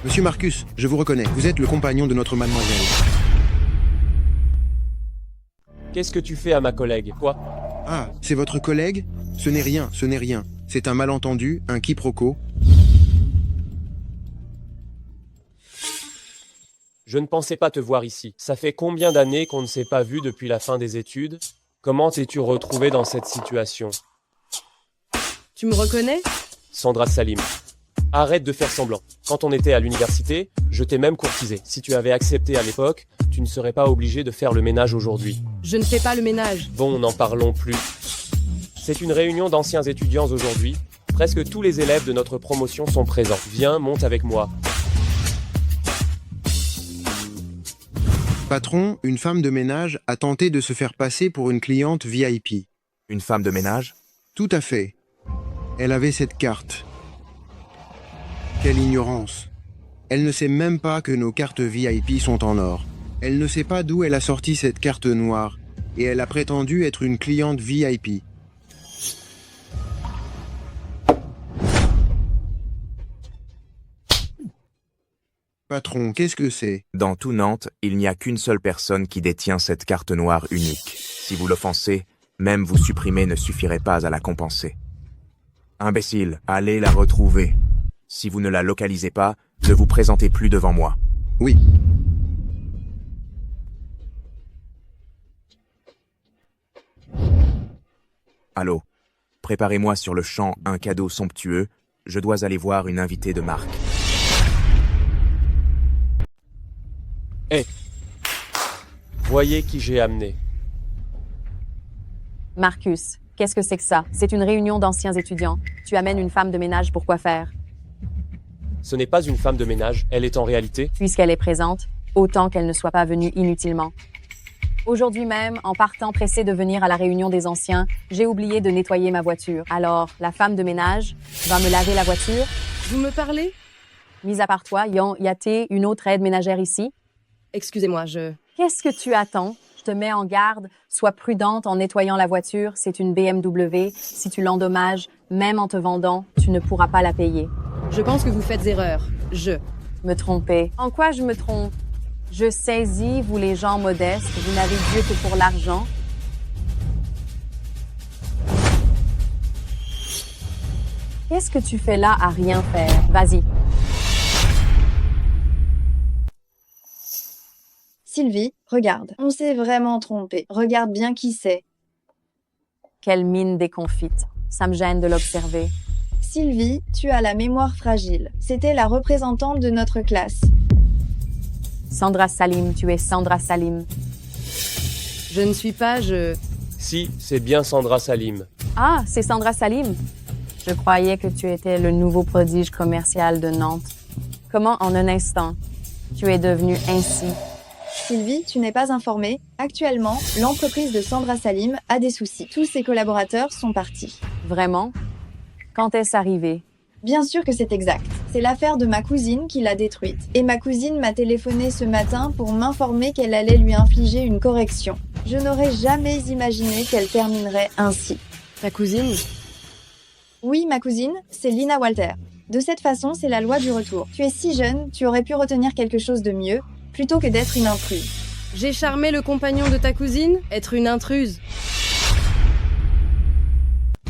Monsieur Marcus, je vous reconnais, vous êtes le compagnon de notre mademoiselle. Qu'est-ce que tu fais à ma collègue? Quoi? Ah, c'est votre collègue? Ce n'est rien, ce n'est rien. C'est un malentendu, un quiproquo. Je ne pensais pas te voir ici. Ça fait combien d'années qu'on ne s'est pas vu depuis la fin des études? Comment t'es-tu retrouvé dans cette situation? Tu me reconnais? Sandra Salim. Arrête de faire semblant. Quand on était à l'université, je t'ai même courtisé. Si tu avais accepté à l'époque, tu ne serais pas obligé de faire le ménage aujourd'hui. Je ne fais pas le ménage. Bon, n'en parlons plus. C'est une réunion d'anciens étudiants aujourd'hui. Presque tous les élèves de notre promotion sont présents. Viens, monte avec moi. Patron, une femme de ménage a tenté de se faire passer pour une cliente VIP. Une femme de ménage? Tout à fait. Elle avait cette carte. Quelle ignorance. Elle ne sait même pas que nos cartes VIP sont en or. Elle ne sait pas d'où elle a sorti cette carte noire. Et elle a prétendu être une cliente VIP. Patron, qu'est-ce que c'est? Dans tout Nantes, il n'y a qu'une seule personne qui détient cette carte noire unique. Si vous l'offensez, même vous supprimer ne suffirait pas à la compenser. Imbécile, allez la retrouver. Si vous ne la localisez pas, ne vous présentez plus devant moi. Oui. Allô, préparez-moi sur le champ un cadeau somptueux. Je dois aller voir une invitée de marque. Hé, voyez qui j'ai amené. Marcus, qu'est-ce que c'est que ça? C'est une réunion d'anciens étudiants. Tu amènes une femme de ménage pour quoi faire? Ce n'est pas une femme de ménage, elle est en réalité... Puisqu'elle est présente, autant qu'elle ne soit pas venue inutilement. Aujourd'hui même, en partant pressée de venir à la réunion des anciens, j'ai oublié de nettoyer ma voiture. Alors, la femme de ménage va me laver la voiture. Vous me parlez? Mis à part toi, y a-t-il une autre aide ménagère ici? Excusez-moi, Qu'est-ce que tu attends? Je te mets en garde. Sois prudente en nettoyant la voiture. C'est une BMW. Si tu l'endommages, même en te vendant, tu ne pourras pas la payer. Je pense que vous faites erreur. Me tromper. En quoi je me trompe? Je saisis, vous les gens modestes, vous n'avez Dieu que pour l'argent. Qu'est-ce que tu fais là à rien faire? Vas-y. Sylvie, regarde. On s'est vraiment trompé. Regarde bien qui c'est. Quelle mine déconfite. Ça me gêne de l'observer. Sylvie, tu as la mémoire fragile. C'était la représentante de notre classe. Sandra Salim, tu es Sandra Salim. Je ne suis pas, Si, c'est bien Sandra Salim. Ah, c'est Sandra Salim. Je croyais que tu étais le nouveau prodige commercial de Nantes. Comment en un instant, tu es devenu ainsi? Sylvie, tu n'es pas informée. Actuellement, l'entreprise de Sandra Salim a des soucis. Tous ses collaborateurs sont partis. Vraiment? Quand est-ce arrivé? Bien sûr que c'est exact. C'est l'affaire de ma cousine qui l'a détruite. Et ma cousine m'a téléphoné ce matin pour m'informer qu'elle allait lui infliger une correction. Je n'aurais jamais imaginé qu'elle terminerait ainsi. Ta cousine? Oui, ma cousine, c'est Lina Walter. De cette façon, c'est la loi du retour. Tu es si jeune, tu aurais pu retenir quelque chose de mieux, plutôt que d'être une intruse. J'ai charmé le compagnon de ta cousine? Être une intruse?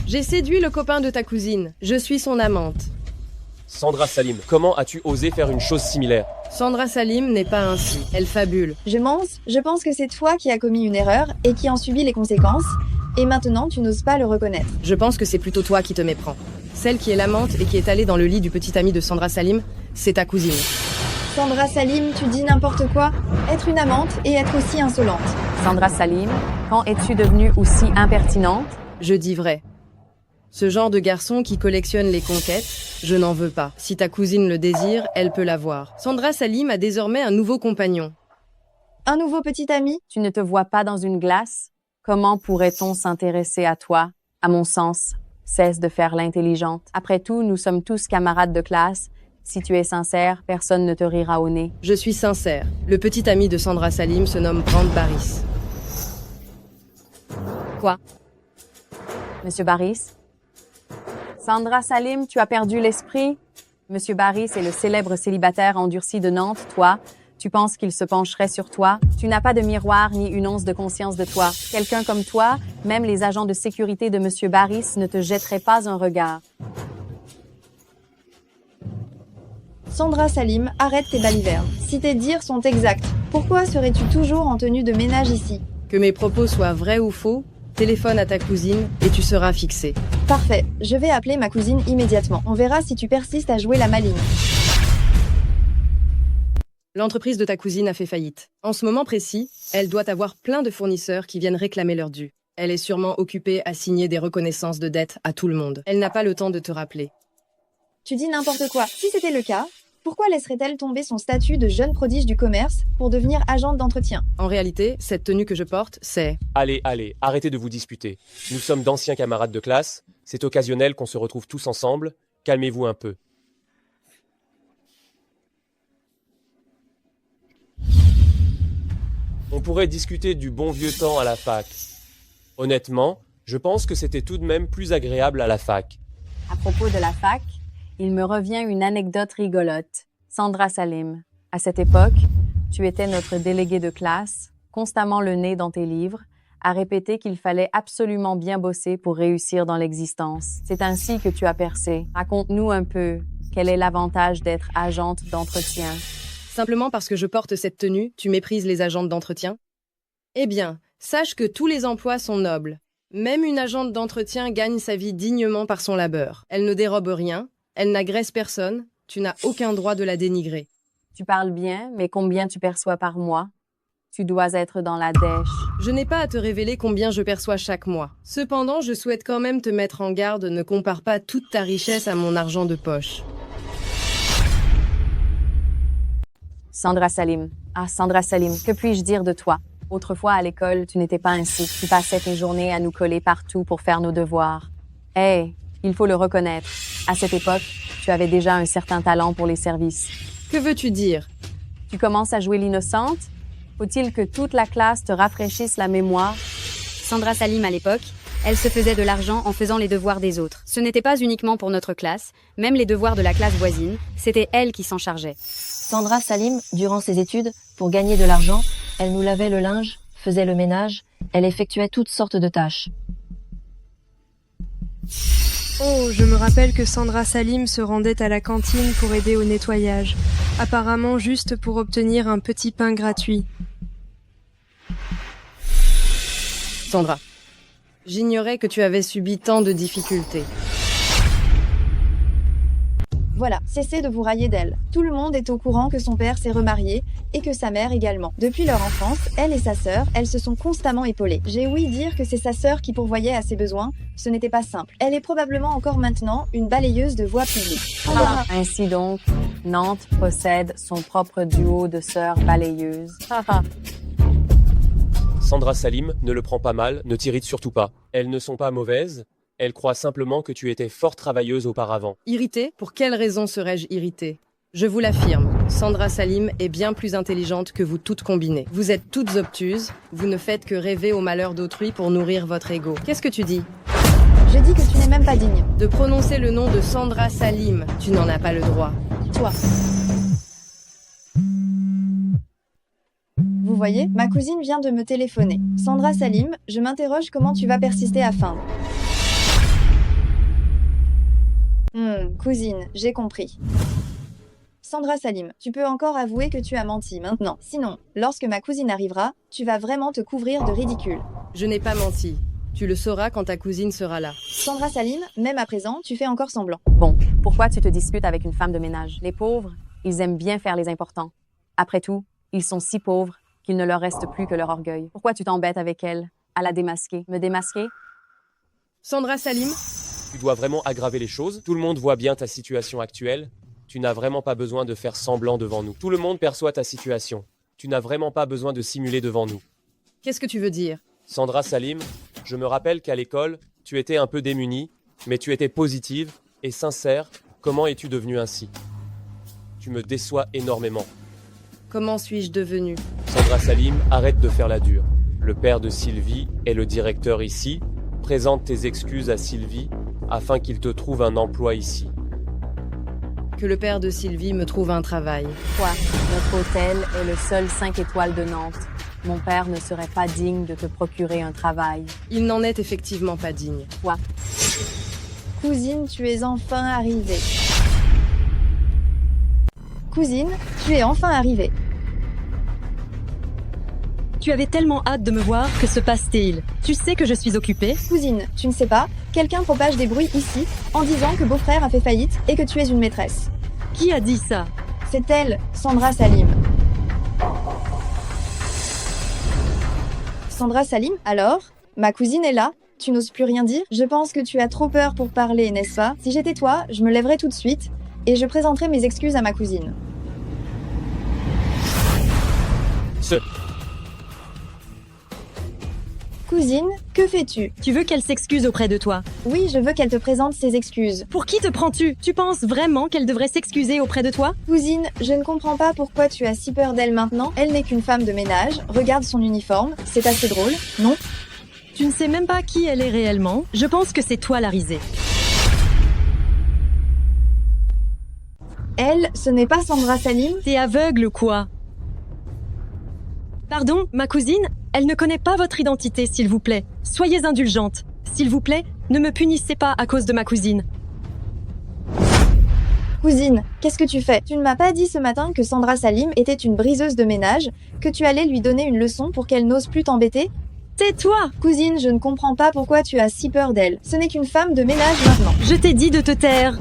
J'ai séduit le copain de ta cousine. Je suis son amante. Sandra Salim, comment as-tu osé faire une chose similaire? Sandra Salim n'est pas ainsi. Elle fabule. Je pense que c'est toi qui as commis une erreur et qui en subis les conséquences. Et maintenant, tu n'oses pas le reconnaître. Je pense que c'est plutôt toi qui te méprends. Celle qui est l'amante et qui est allée dans le lit du petit ami de Sandra Salim, c'est ta cousine. Sandra Salim, tu dis n'importe quoi. Être une amante et être aussi insolente. Sandra Salim, quand es-tu devenue aussi impertinente? Je dis vrai. Ce genre de garçon qui collectionne les conquêtes, je n'en veux pas. Si ta cousine le désire, elle peut l'avoir. Sandra Salim a désormais un nouveau compagnon. Un nouveau petit ami? Tu ne te vois pas dans une glace? Comment pourrait-on s'intéresser à toi? À mon sens, cesse de faire l'intelligente. Après tout, nous sommes tous camarades de classe. Si tu es sincère, personne ne te rira au nez. Je suis sincère. Le petit ami de Sandra Salim se nomme Brand Barris. Quoi? Monsieur Barris? Sandra Salim, tu as perdu l'esprit? Monsieur Barris est le célèbre célibataire endurci de Nantes. Toi, tu penses qu'il se pencherait sur toi? Tu n'as pas de miroir ni une once de conscience de toi. Quelqu'un comme toi, même les agents de sécurité de Monsieur Barris ne te jetteraient pas un regard. Sandra Salim, arrête tes balivernes. Si tes dires sont exacts, pourquoi serais-tu toujours en tenue de ménage ici? Que mes propos soient vrais ou faux, téléphone à ta cousine et tu seras fixé. Parfait, je vais appeler ma cousine immédiatement. On verra si tu persistes à jouer la maligne. L'entreprise de ta cousine a fait faillite. En ce moment précis, elle doit avoir plein de fournisseurs qui viennent réclamer leur dû. Elle est sûrement occupée à signer des reconnaissances de dettes à tout le monde. Elle n'a pas le temps de te rappeler. Tu dis n'importe quoi. Si c'était le cas, pourquoi laisserait-elle tomber son statut de jeune prodige du commerce pour devenir agente d'entretien? En réalité, cette tenue que je porte, c'est... Allez, arrêtez de vous disputer. Nous sommes d'anciens camarades de classe. C'est occasionnel qu'on se retrouve tous ensemble. Calmez-vous un peu. On pourrait discuter du bon vieux temps à la fac. Honnêtement, je pense que c'était tout de même plus agréable à la fac. À propos de la fac, il me revient une anecdote rigolote. Sandra Salim, à cette époque, tu étais notre délégué de classe, constamment le nez dans tes livres, à répéter qu'il fallait absolument bien bosser pour réussir dans l'existence. C'est ainsi que tu as percé. Raconte-nous un peu, quel est l'avantage d'être agente d'entretien? Simplement parce que je porte cette tenue, tu méprises les agentes d'entretien? Eh bien, sache que tous les emplois sont nobles. Même une agente d'entretien gagne sa vie dignement par son labeur. Elle ne dérobe rien, elle n'agresse personne, tu n'as aucun droit de la dénigrer. Tu parles bien, mais combien tu perçois par mois? Tu dois être dans la dèche. Je n'ai pas à te révéler combien je perçois chaque mois. Cependant, je souhaite quand même te mettre en garde, ne compare pas toute ta richesse à mon argent de poche. Sandra Salim. Ah, Sandra Salim, que puis-je dire de toi? Autrefois à l'école, tu n'étais pas ainsi. Tu passais tes journées à nous coller partout pour faire nos devoirs. Hey, il faut le reconnaître. À cette époque, tu avais déjà un certain talent pour les services. Que veux-tu dire? Tu commences à jouer l'innocente? Faut-il que toute la classe te rafraîchisse la mémoire? Sandra Salim à l'époque, elle se faisait de l'argent en faisant les devoirs des autres. Ce n'était pas uniquement pour notre classe, même les devoirs de la classe voisine, c'était elle qui s'en chargeait. Sandra Salim, durant ses études, pour gagner de l'argent, elle nous lavait le linge, faisait le ménage, elle effectuait toutes sortes de tâches. Oh, je me rappelle que Sandra Salim se rendait à la cantine pour aider au nettoyage, apparemment juste pour obtenir un petit pain gratuit. Sandra, j'ignorais que tu avais subi tant de difficultés. Voilà, cessez de vous railler d'elle. Tout le monde est au courant que son père s'est remarié et que sa mère également. Depuis leur enfance, elle et sa sœur, elles se sont constamment épaulées. J'ai ouï dire que c'est sa sœur qui pourvoyait à ses besoins. Ce n'était pas simple. Elle est probablement encore maintenant une balayeuse de voies publiques. Ainsi donc, Nantes possède son propre duo de sœurs balayeuses. Sandra Salim, ne le prends pas mal, ne t'irrite surtout pas. Elles ne sont pas mauvaises. Elle croit simplement que tu étais fort travailleuse auparavant. Irritée? Pour quelle raison serais-je irritée? Je vous l'affirme, Sandra Salim est bien plus intelligente que vous toutes combinées. Vous êtes toutes obtuses, vous ne faites que rêver au malheur d'autrui pour nourrir votre ego. Qu'est-ce que tu dis? Je dis que tu n'es même pas digne. De prononcer le nom de Sandra Salim, tu n'en as pas le droit. Toi. Vous voyez, ma cousine vient de me téléphoner. Sandra Salim, je m'interroge comment tu vas persister à feindre. Cousine, j'ai compris. Sandra Salim, tu peux encore avouer que tu as menti maintenant. Sinon, lorsque ma cousine arrivera, tu vas vraiment te couvrir de ridicule. Je n'ai pas menti. Tu le sauras quand ta cousine sera là. Sandra Salim, même à présent, tu fais encore semblant. Bon, pourquoi tu te disputes avec une femme de ménage? Les pauvres, ils aiment bien faire les importants. Après tout, ils sont si pauvres qu'il ne leur reste plus que leur orgueil. Pourquoi tu t'embêtes avec elle? À la démasquer? Me démasquer? Sandra Salim? Tu dois vraiment aggraver les choses. Tout le monde voit bien ta situation actuelle. Tu n'as vraiment pas besoin de faire semblant devant nous. Tout le monde perçoit ta situation. Tu n'as vraiment pas besoin de simuler devant nous. Qu'est-ce que tu veux dire? Sandra Salim, je me rappelle qu'à l'école, tu étais un peu démunie, mais tu étais positive et sincère. Comment es-tu devenue ainsi? Tu me déçois énormément. Comment suis-je devenue? Sandra Salim, arrête de faire la dure. Le père de Sylvie est le directeur ici. Présente tes excuses à Sylvie afin qu'il te trouve un emploi ici. Que le père de Sylvie me trouve un travail. Quoi? Notre hôtel est le seul 5 étoiles de Nantes. Mon père ne serait pas digne de te procurer un travail. Il n'en est effectivement pas digne. Quoi? Cousine, tu es enfin arrivée. Cousine, tu es enfin arrivée. Tu avais tellement hâte de me voir, que se passe-t-il? Tu sais que je suis occupée? Cousine, tu ne sais pas, quelqu'un propage des bruits ici en disant que beau-frère a fait faillite et que tu es une maîtresse. Qui a dit ça? C'est elle, Sandra Salim. Sandra Salim, alors? Ma cousine est là? Tu n'oses plus rien dire? Je pense que tu as trop peur pour parler, n'est-ce pas? Si j'étais toi, je me lèverais tout de suite et je présenterais mes excuses à ma cousine. Cousine, que fais-tu? Tu veux qu'elle s'excuse auprès de toi? Oui, je veux qu'elle te présente ses excuses. Pour qui te prends-tu? Tu penses vraiment qu'elle devrait s'excuser auprès de toi? Cousine, je ne comprends pas pourquoi tu as si peur d'elle maintenant. Elle n'est qu'une femme de ménage. Regarde son uniforme, c'est assez drôle, non? Tu ne sais même pas qui elle est réellement. Je pense que c'est toi la risée. Elle, ce n'est pas Sandra Salim? T'es aveugle ou quoi? Pardon, ma cousine? Elle ne connaît pas votre identité, s'il vous plaît. Soyez indulgente. S'il vous plaît, ne me punissez pas à cause de ma cousine. Cousine, qu'est-ce que tu fais? Tu ne m'as pas dit ce matin que Sandra Salim était une briseuse de ménage, que tu allais lui donner une leçon pour qu'elle n'ose plus t'embêter? Tais-toi! Cousine, je ne comprends pas pourquoi tu as si peur d'elle. Ce n'est qu'une femme de ménage maintenant. Je t'ai dit de te taire.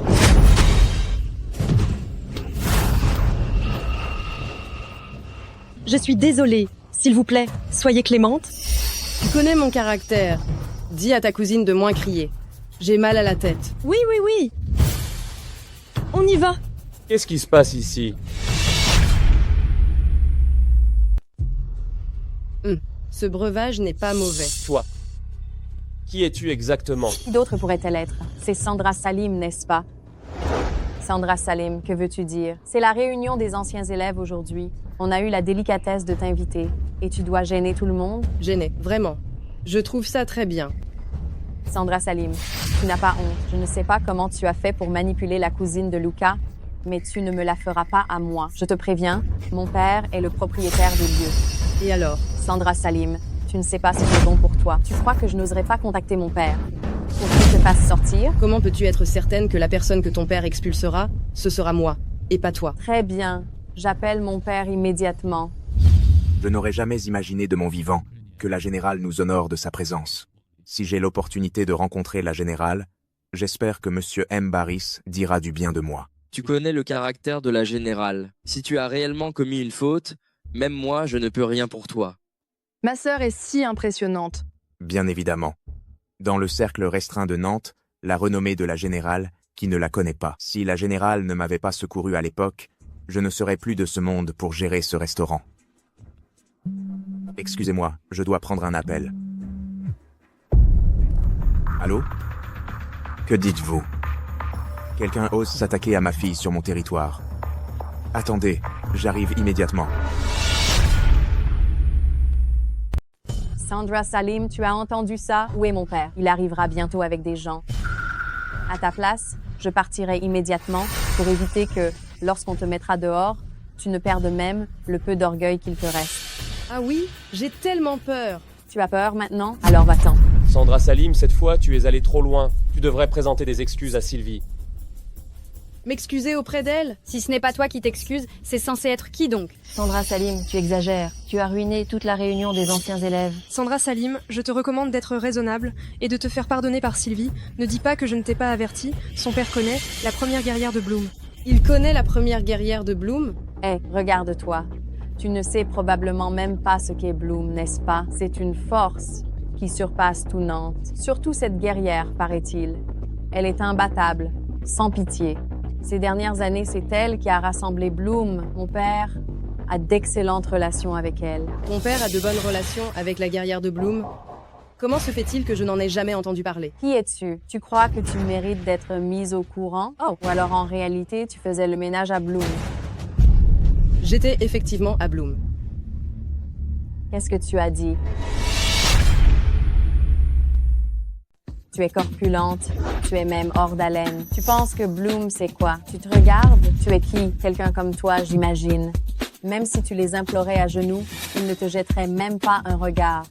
Je suis désolée. S'il vous plaît, soyez clémente. Tu connais mon caractère. Dis à ta cousine de moins crier. J'ai mal à la tête. Oui, oui, oui. On y va. Qu'est-ce qui se passe ici? Ce breuvage n'est pas mauvais. Toi. Qui es-tu exactement? Qui d'autre pourrait-elle être? C'est Sandra Salim, n'est-ce pas? Sandra Salim, que veux-tu dire? C'est la réunion des anciens élèves aujourd'hui. On a eu la délicatesse de t'inviter. Et tu dois gêner tout le monde? Gêner, vraiment. Je trouve ça très bien. Sandra Salim, tu n'as pas honte. Je ne sais pas comment tu as fait pour manipuler la cousine de Luca, mais tu ne me la feras pas à moi. Je te préviens, mon père est le propriétaire des lieux. Et alors? Sandra Salim, tu ne sais pas si c'est bon pour toi. Tu crois que je n'oserais pas contacter mon père pour qu'il te fasse sortir? Comment peux-tu être certaine que la personne que ton père expulsera, ce sera moi, et pas toi? Très bien. J'appelle mon père immédiatement. Je n'aurais jamais imaginé de mon vivant que la générale nous honore de sa présence. Si j'ai l'opportunité de rencontrer la générale, j'espère que Monsieur M. Barris dira du bien de moi. Tu connais le caractère de la générale. Si tu as réellement commis une faute, même moi, je ne peux rien pour toi. Ma sœur est si impressionnante. Bien évidemment. Dans le cercle restreint de Nantes, la renommée de la générale, qui ne la connaît pas. Si la générale ne m'avait pas secouru à l'époque, je ne serais plus de ce monde pour gérer ce restaurant. Excusez-moi, je dois prendre un appel. Allô? Que dites-vous? Quelqu'un ose s'attaquer à ma fille sur mon territoire. Attendez, j'arrive immédiatement. Sandra Salim, tu as entendu ça? Où est mon père? Il arrivera bientôt avec des gens. À ta place, je partirai immédiatement pour éviter que, lorsqu'on te mettra dehors, tu ne perdes même le peu d'orgueil qu'il te reste. Ah oui? J'ai tellement peur. Tu as peur maintenant? Alors va-t'en. Sandra Salim, cette fois, tu es allée trop loin. Tu devrais présenter des excuses à Sylvie. M'excuser auprès d'elle? Si ce n'est pas toi qui t'excuses, c'est censé être qui donc? Sandra Salim, tu exagères. Tu as ruiné toute la réunion des anciens élèves. Sandra Salim, je te recommande d'être raisonnable et de te faire pardonner par Sylvie. Ne dis pas que je ne t'ai pas averti. Son père connaît la première guerrière de Bloom. Il connaît la première guerrière de Bloom? Hé, regarde-toi. Tu ne sais probablement même pas ce qu'est Bloom, n'est-ce pas? C'est une force qui surpasse tout Nantes. Surtout cette guerrière, paraît-il. Elle est imbattable, sans pitié. Ces dernières années, c'est elle qui a rassemblé Bloom. Mon père a d'excellentes relations avec elle. Mon père a de bonnes relations avec la guerrière de Bloom. Comment se fait-il que je n'en ai jamais entendu parler? Qui es-tu? Tu crois que tu mérites d'être mise au courant? Oh, ou alors en réalité, tu faisais le ménage à Bloom? J'étais effectivement à Bloom. Qu'est-ce que tu as dit? Tu es corpulente, tu es même hors d'haleine. Tu penses que Bloom, c'est quoi? Tu te regardes? Tu es qui? Quelqu'un comme toi, j'imagine. Même si tu les implorais à genoux, ils ne te jetteraient même pas un regard.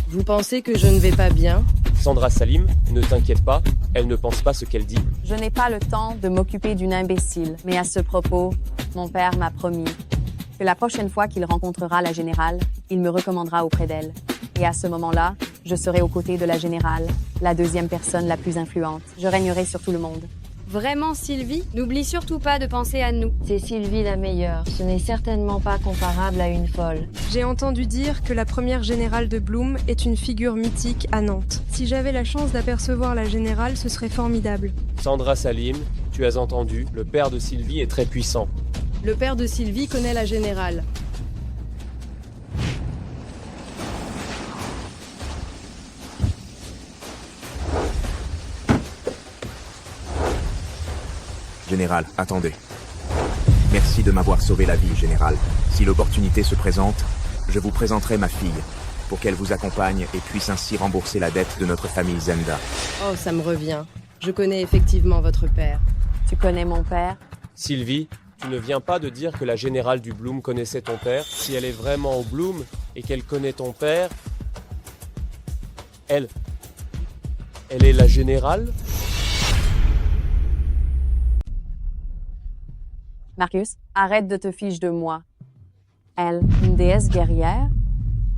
Vous pensez que je ne vais pas bien? Sandra Salim, ne t'inquiète pas, elle ne pense pas ce qu'elle dit. Je n'ai pas le temps de m'occuper d'une imbécile. Mais à ce propos, mon père m'a promis que la prochaine fois qu'il rencontrera la générale, il me recommandera auprès d'elle. Et à ce moment-là, je serai aux côtés de la générale, la deuxième personne la plus influente. Je régnerai sur tout le monde. Vraiment, Sylvie? N'oublie surtout pas de penser à nous. C'est Sylvie la meilleure. Ce n'est certainement pas comparable à une folle. J'ai entendu dire que la première générale de Bloom est une figure mythique à Nantes. Si j'avais la chance d'apercevoir la générale, ce serait formidable. Sandra Salim, tu as entendu, le père de Sylvie est très puissant. Le père de Sylvie connaît la générale. Général, attendez. Merci de m'avoir sauvé la vie, Général. Si l'opportunité se présente, je vous présenterai ma fille, pour qu'elle vous accompagne et puisse ainsi rembourser la dette de notre famille Zenda. Oh, ça me revient. Je connais effectivement votre père. Tu connais mon père? Sylvie, tu ne viens pas de dire que la générale du Bloom connaissait ton père. Si elle est vraiment au Bloom et qu'elle connaît ton père, elle est la générale? Marcus, arrête de te ficher de moi. Elle, une déesse guerrière?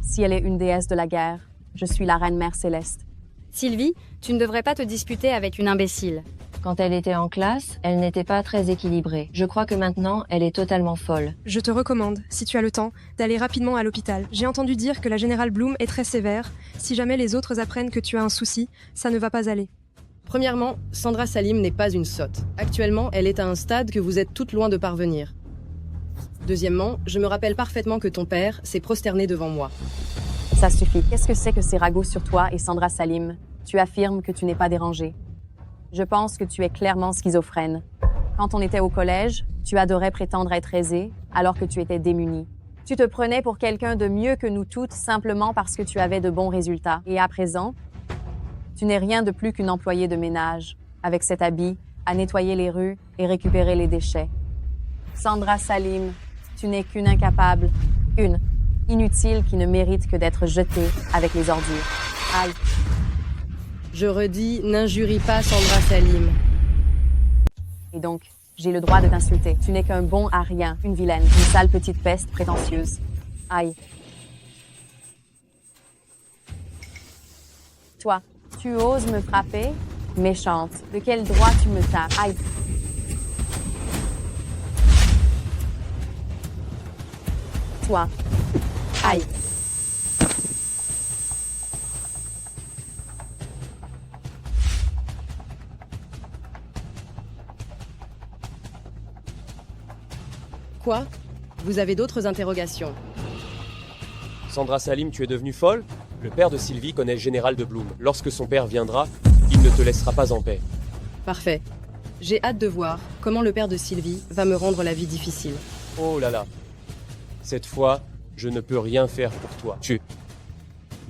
Si elle est une déesse de la guerre, je suis la reine mère céleste. Sylvie, tu ne devrais pas te disputer avec une imbécile. Quand elle était en classe, elle n'était pas très équilibrée. Je crois que maintenant, elle est totalement folle. Je te recommande, si tu as le temps, d'aller rapidement à l'hôpital. J'ai entendu dire que la générale Bloom est très sévère. Si jamais les autres apprennent que tu as un souci, ça ne va pas aller. Premièrement, Sandra Salim n'est pas une sotte. Actuellement, elle est à un stade que vous êtes toutes loin de parvenir. Deuxièmement, je me rappelle parfaitement que ton père s'est prosterné devant moi. Ça suffit. Qu'est-ce que c'est que ces ragots sur toi et Sandra Salim? Tu affirmes que tu n'es pas dérangée. Je pense que tu es clairement schizophrène. Quand on était au collège, tu adorais prétendre être aisée, alors que tu étais démunie. Tu te prenais pour quelqu'un de mieux que nous toutes simplement parce que tu avais de bons résultats. Et à présent, tu n'es rien de plus qu'une employée de ménage, avec cet habit, à nettoyer les rues et récupérer les déchets. Sandra Salim, tu n'es qu'une incapable, une inutile qui ne mérite que d'être jetée avec les ordures. Aïe. Je redis, n'injurie pas Sandra Salim. Et donc, j'ai le droit de t'insulter. Tu n'es qu'un bon à rien, une vilaine, une sale petite peste prétentieuse. Aïe. Toi, tu oses me frapper? Méchante. De quel droit tu me tapes? Aïe. Toi. Aïe. Quoi? Vous avez d'autres interrogations? Sandra Salim, tu es devenue folle? Le père de Sylvie connaît le général de Bloom. Lorsque son père viendra, il ne te laissera pas en paix. Parfait. J'ai hâte de voir comment le père de Sylvie va me rendre la vie difficile. Oh là là. Cette fois, je ne peux rien faire pour toi. Tu...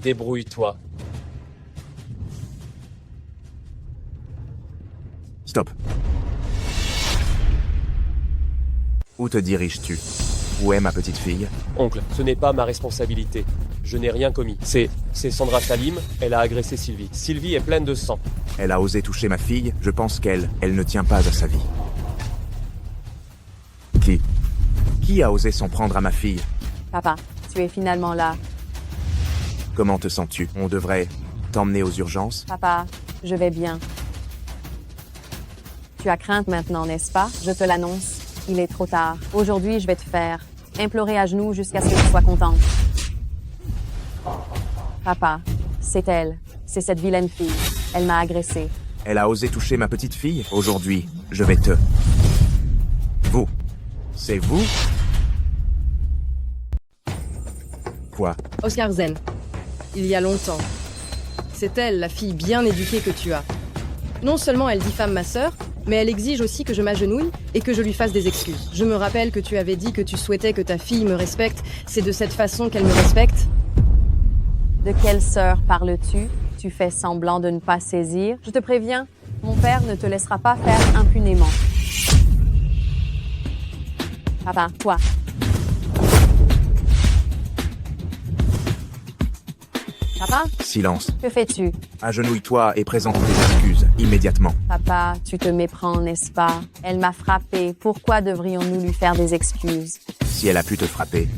Débrouille-toi. Stop. Où te diriges-tu? Où est ma petite fille? Oncle, ce n'est pas ma responsabilité. Je n'ai rien commis. C'est Sandra Salim, elle a agressé Sylvie. Sylvie est pleine de sang. Elle a osé toucher ma fille, je pense qu'elle ne tient pas à sa vie. Qui a osé s'en prendre à ma fille? Papa, tu es finalement là. Comment te sens-tu? On devrait t'emmener aux urgences? Papa, je vais bien. Tu as crainte maintenant, n'est-ce pas? Je te l'annonce. Il est trop tard. Aujourd'hui, je vais te faire implorer à genoux jusqu'à ce que tu sois contente. Papa, c'est elle. C'est cette vilaine fille. Elle m'a agressée. Elle a osé toucher ma petite fille? Aujourd'hui, je vais te... Vous? C'est vous? Quoi? Oscar Zen. Il y a longtemps. C'est elle, la fille bien éduquée que tu as. Non seulement elle diffame ma sœur, mais elle exige aussi que je m'agenouille et que je lui fasse des excuses. Je me rappelle que tu avais dit que tu souhaitais que ta fille me respecte. C'est de cette façon qu'elle me respecte? De quelle sœur parles-tu? Tu fais semblant de ne pas saisir? Je te préviens, mon père ne te laissera pas faire impunément. Papa, toi. Papa? Silence. Que fais-tu? Agenouille-toi et présente tes excuses, immédiatement. Papa, tu te méprends, n'est-ce pas? Elle m'a frappé. Pourquoi devrions-nous lui faire des excuses? Si elle a pu te frapper,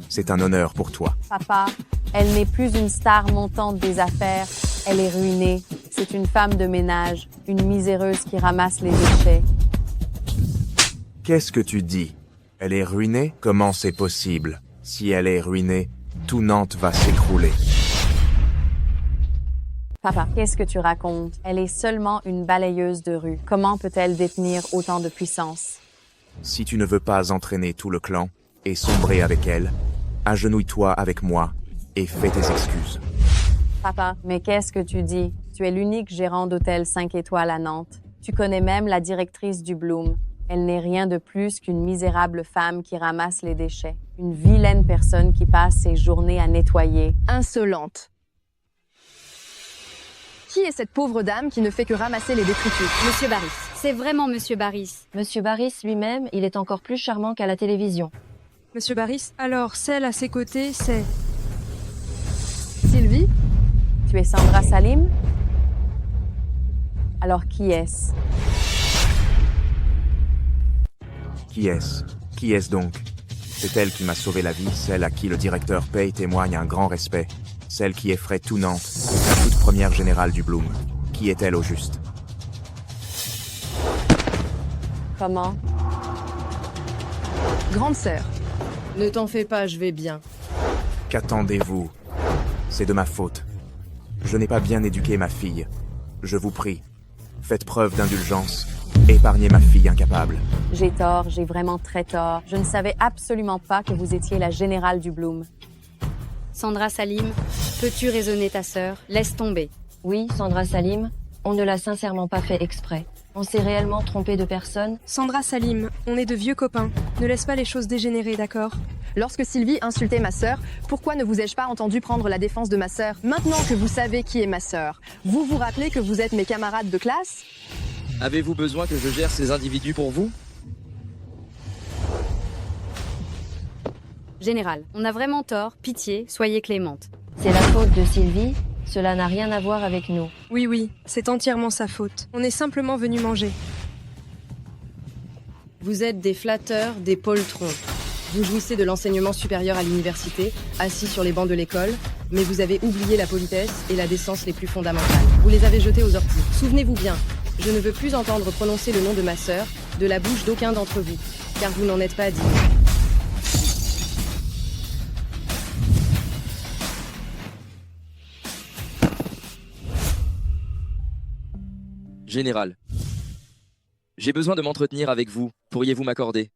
c'est un honneur pour toi. Papa, elle n'est plus une star montante des affaires. Elle est ruinée. C'est une femme de ménage, une miséreuse qui ramasse les déchets. Qu'est-ce que tu dis? Elle est ruinée? Comment c'est possible? Si elle est ruinée, tout Nantes va s'écrouler. Papa, qu'est-ce que tu racontes? Elle est seulement une balayeuse de rue. Comment peut-elle détenir autant de puissance? Si tu ne veux pas entraîner tout le clan et sombrer avec elle, agenouille-toi avec moi et fais tes excuses. Papa, mais qu'est-ce que tu dis? Tu es l'unique gérant d'hôtel 5 étoiles à Nantes. Tu connais même la directrice du Bloom. Elle n'est rien de plus qu'une misérable femme qui ramasse les déchets. Une vilaine personne qui passe ses journées à nettoyer. Insolente. Qui est cette pauvre dame qui ne fait que ramasser les détritus? Monsieur Barris. C'est vraiment Monsieur Barris. Monsieur Barris lui-même, il est encore plus charmant qu'à la télévision. Monsieur Barris, alors celle à ses côtés, c'est... Sylvie? Tu es Sandra Salim? Alors qui est-ce? Qui est-ce? Qui est-ce donc? C'est elle qui m'a sauvé la vie, celle à qui le directeur Pay témoigne un grand respect, celle qui effraie tout Nantes, la toute première générale du Bloom. Qui est-elle au juste? Comment? Grande sœur. Ne t'en fais pas, je vais bien. Qu'attendez-vous? C'est de ma faute. Je n'ai pas bien éduqué ma fille. Je vous prie, faites preuve d'indulgence Épargnez ma fille incapable. J'ai tort, j'ai vraiment très tort. Je ne savais absolument pas que vous étiez la générale du Bloom. Sandra Salim, peux-tu raisonner ta sœur? Laisse tomber. Oui, Sandra Salim, on ne l'a sincèrement pas fait exprès. On s'est réellement trompé de personne. Sandra Salim, on est de vieux copains. Ne laisse pas les choses dégénérer, d'accord? Lorsque Sylvie insultait ma sœur, pourquoi ne vous ai-je pas entendu prendre la défense de ma sœur? Maintenant que vous savez qui est ma sœur, vous vous rappelez que vous êtes mes camarades de classe? Avez-vous besoin que je gère ces individus pour vous? Général, on a vraiment tort, pitié, soyez clémente. C'est la faute de Sylvie, cela n'a rien à voir avec nous. Oui, c'est entièrement sa faute. On est simplement venus manger. Vous êtes des flatteurs, des poltrons. Vous jouissez de l'enseignement supérieur à l'université, assis sur les bancs de l'école, mais vous avez oublié la politesse et la décence les plus fondamentales. Vous les avez jetés aux orties. Souvenez-vous bien, je ne veux plus entendre prononcer le nom de ma sœur de la bouche d'aucun d'entre vous, car vous n'en êtes pas digne. Général, j'ai besoin de m'entretenir avec vous. Pourriez-vous m'accorder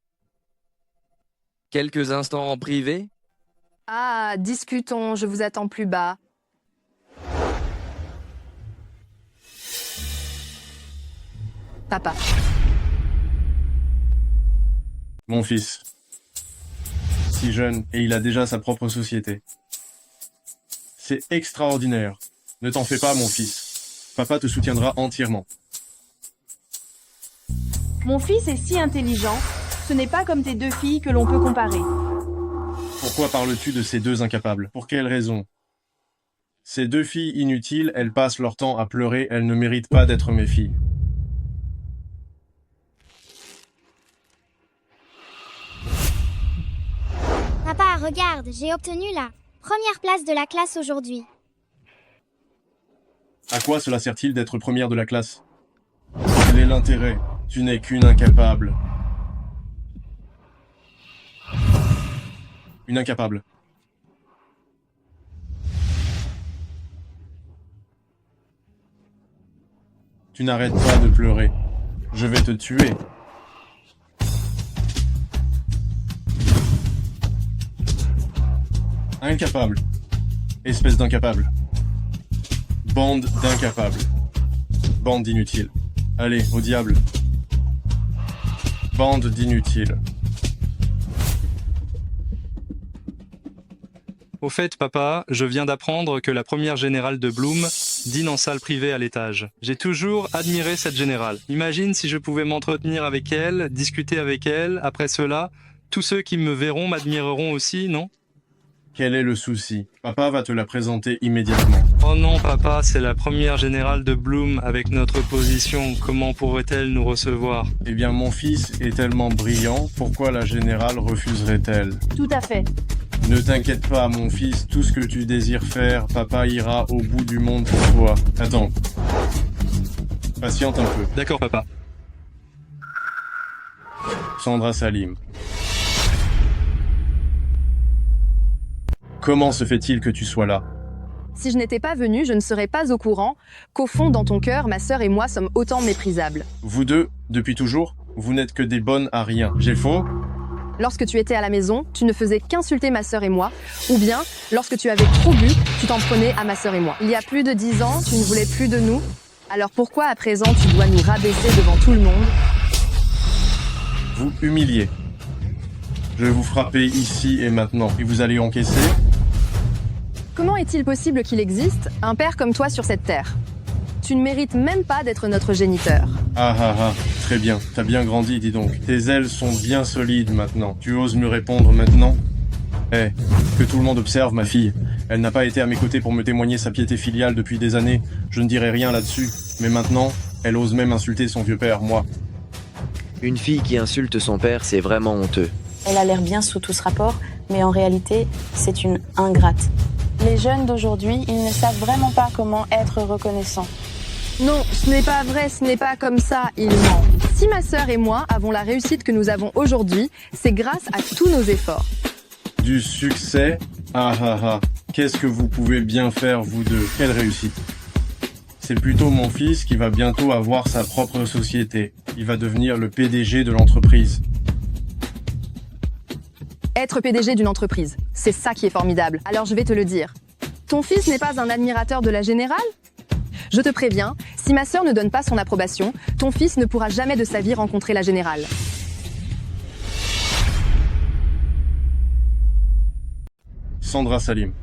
quelques instants en privé? Ah, discutons, je vous attends plus bas. Papa. Mon fils. Si jeune, et il a déjà sa propre société. C'est extraordinaire. Ne t'en fais pas, mon fils. Papa te soutiendra entièrement. Mon fils est si intelligent, ce n'est pas comme tes deux filles que l'on peut comparer. Pourquoi parles-tu de ces deux incapables? Pour quelle raison? Ces deux filles inutiles, elles passent leur temps à pleurer, elles ne méritent pas d'être mes filles. Papa, regarde, j'ai obtenu la première place de la classe aujourd'hui. À quoi cela sert-il d'être première de la classe? Quel est l'intérêt? Tu n'es qu'une incapable. Une incapable. Tu n'arrêtes pas de pleurer. Je vais te tuer. Incapable. Espèce d'incapable. Bande d'incapables. Bande d'inutiles. Allez, au diable. Bande d'inutiles. Au fait, papa, je viens d'apprendre que la première générale de Bloom dîne en salle privée à l'étage. J'ai toujours admiré cette générale. Imagine si je pouvais m'entretenir avec elle, discuter avec elle. Après cela, tous ceux qui me verront m'admireront aussi, non? Quel est le souci? Papa va te la présenter immédiatement. Oh non, papa, c'est la première générale de Bloom avec notre position. Comment pourrait-elle nous recevoir? Eh bien, mon fils est tellement brillant, pourquoi la générale refuserait-elle? Tout à fait. Ne t'inquiète pas, mon fils, tout ce que tu désires faire, papa ira au bout du monde pour toi. Attends. Patiente un peu. D'accord, papa. Sandra Salim. Comment se fait-il que tu sois là? Si je n'étais pas venue, je ne serais pas au courant qu'au fond, dans ton cœur, ma sœur et moi sommes autant méprisables. Vous deux, depuis toujours, vous n'êtes que des bonnes à rien. J'ai faux? Lorsque tu étais à la maison, tu ne faisais qu'insulter ma sœur et moi, ou bien, lorsque tu avais trop bu, tu t'en prenais à ma sœur et moi. Il y a plus de 10 ans, tu ne voulais plus de nous. Alors pourquoi à présent tu dois nous rabaisser devant tout le monde? Vous humiliez. Je vais vous frapper ici et maintenant, et vous allez encaisser? Comment est-il possible qu'il existe un père comme toi sur cette terre? Tu ne mérites même pas d'être notre géniteur. Ah ah ah, très bien, t'as bien grandi, dis donc. Tes ailes sont bien solides maintenant. Tu oses me répondre maintenant? Eh, que tout le monde observe, ma fille. Elle n'a pas été à mes côtés pour me témoigner sa piété filiale depuis des années. Je ne dirai rien là-dessus. Mais maintenant, elle ose même insulter son vieux père, moi. Une fille qui insulte son père, c'est vraiment honteux. Elle a l'air bien sous tout ce rapport, mais en réalité, c'est une ingrate. Les jeunes d'aujourd'hui, ils ne savent vraiment pas comment être reconnaissants. Non, ce n'est pas vrai, ce n'est pas comme ça, ils mentent. Si ma sœur et moi avons la réussite que nous avons aujourd'hui, c'est grâce à tous nos efforts. Du succès? Ah ah ah, qu'est-ce que vous pouvez bien faire, vous deux? Quelle réussite! C'est plutôt mon fils qui va bientôt avoir sa propre société. Il va devenir le PDG de l'entreprise. Être PDG d'une entreprise, c'est ça qui est formidable. Alors je vais te le dire. Ton fils n'est pas un admirateur de la générale ? Je te préviens, si ma sœur ne donne pas son approbation, ton fils ne pourra jamais de sa vie rencontrer la générale. Sandra Salim.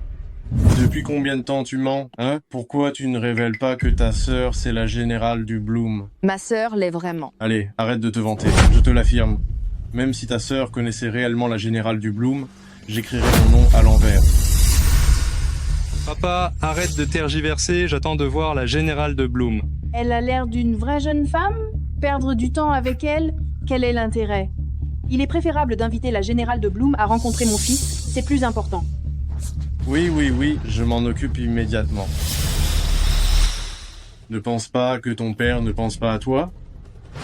Depuis combien de temps tu mens, hein? Pourquoi tu ne révèles pas que ta sœur, c'est la générale du Bloom? Ma sœur l'est vraiment. Allez, arrête de te vanter, je te l'affirme. Même si ta sœur connaissait réellement la générale du Bloom, j'écrirai mon nom à l'envers. Papa, arrête de tergiverser, j'attends de voir la générale de Bloom. Elle a l'air d'une vraie jeune femme. Perdre du temps avec elle, quel est l'intérêt? Il est préférable d'inviter la générale de Bloom à rencontrer mon fils, c'est plus important. Oui, je m'en occupe immédiatement. Ne pense pas que ton père ne pense pas à toi.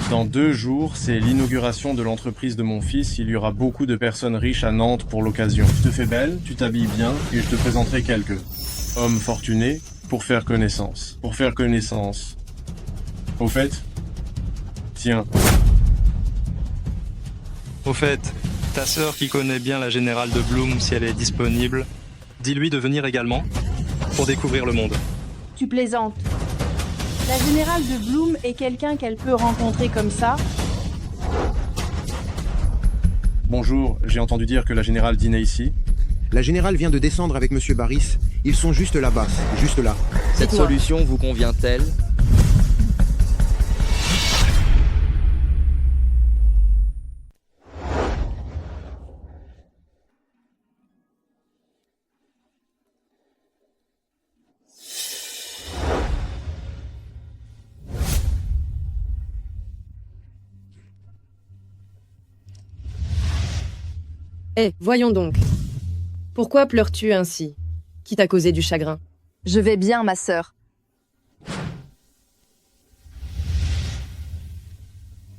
Dans 2 jours, c'est l'inauguration de l'entreprise de mon fils. Il y aura beaucoup de personnes riches à Nantes pour l'occasion. Tu te fais belle, tu t'habilles bien, et je te présenterai quelques hommes fortunés pour faire connaissance. Au fait, tiens. Au fait, ta sœur qui connaît bien la générale de Bloom, si elle est disponible, dis-lui de venir également pour découvrir le monde. Tu plaisantes. La générale de Bloom est quelqu'un qu'elle peut rencontrer comme ça. Bonjour, j'ai entendu dire que la générale dînait ici. La générale vient de descendre avec Monsieur Barris. Ils sont juste là-bas, juste là. Cette solution vous convient-elle? Voyons donc. Pourquoi pleures-tu ainsi? Qui t'a causé du chagrin? Je vais bien, ma sœur.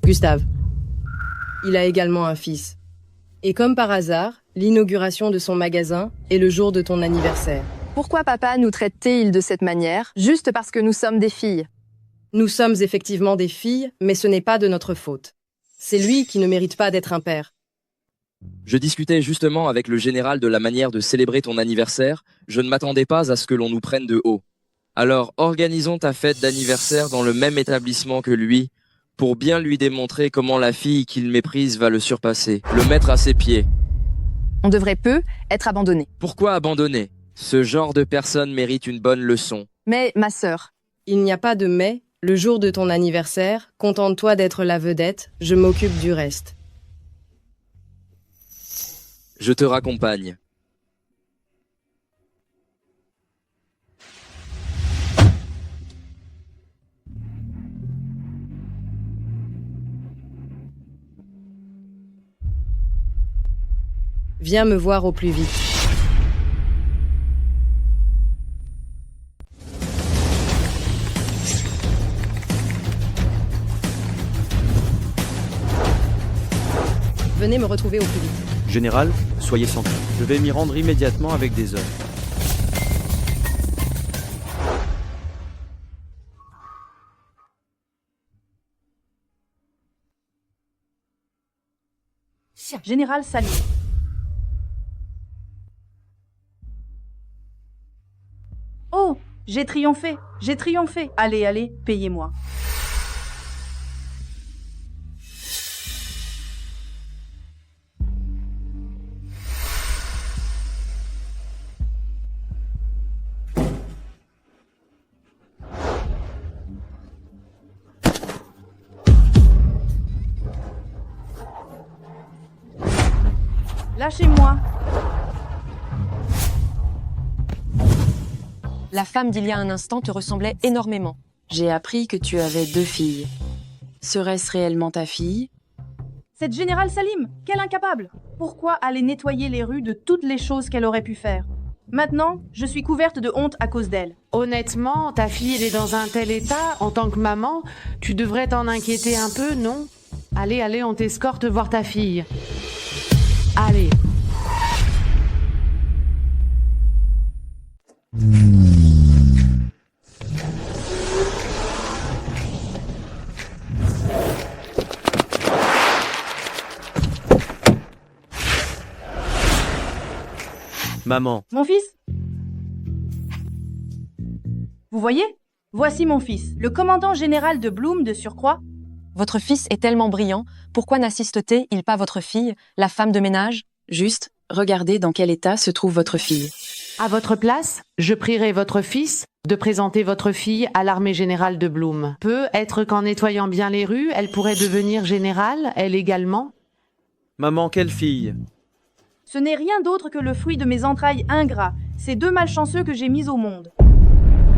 Gustave. Il a également un fils. Et comme par hasard, l'inauguration de son magasin est le jour de ton anniversaire. Pourquoi papa nous traite-t-il de cette manière, juste parce que nous sommes des filles? Nous sommes effectivement des filles, mais ce n'est pas de notre faute. C'est lui qui ne mérite pas d'être un père. Je discutais justement avec le général de la manière de célébrer ton anniversaire. Je ne m'attendais pas à ce que l'on nous prenne de haut. Alors, organisons ta fête d'anniversaire dans le même établissement que lui, pour bien lui démontrer comment la fille qu'il méprise va le surpasser, le mettre à ses pieds. On devrait peu être abandonné. Pourquoi abandonner? Ce genre de personne mérite une bonne leçon. Mais, ma sœur... Il n'y a pas de mais. Le jour de ton anniversaire, contente-toi d'être la vedette, je m'occupe du reste. Je te raccompagne. Viens me voir au plus vite. Venez me retrouver au plus vite. Général, soyez sans crainte. Je vais m'y rendre immédiatement avec des hommes. Général Salim. Oh, j'ai triomphé. Allez, payez-moi. Lâchez-moi. La femme d'il y a un instant te ressemblait énormément. J'ai appris que tu avais 2 filles. Serait-ce réellement ta fille? Cette générale Salim, quelle incapable! Pourquoi aller nettoyer les rues de toutes les choses qu'elle aurait pu faire? Maintenant, je suis couverte de honte à cause d'elle. Honnêtement, ta fille elle est dans un tel état, en tant que maman, tu devrais t'en inquiéter un peu, non? Allez, on t'escorte voir ta fille. Allez. Maman, Mon fils? Vous voyez? Voici mon fils, le commandant général de Bloom de surcroît. Votre fils est tellement brillant, pourquoi n'assiste-t-il pas votre fille, la femme de ménage? Juste, regardez dans quel état se trouve votre fille. À votre place, je prierai votre fils de présenter votre fille à l'armée générale de Bloom. Peut-être qu'en nettoyant bien les rues, elle pourrait devenir générale, elle également. maman, quelle fille? Ce n'est rien d'autre que le fruit de mes entrailles ingrats, ces deux malchanceux que j'ai mis au monde.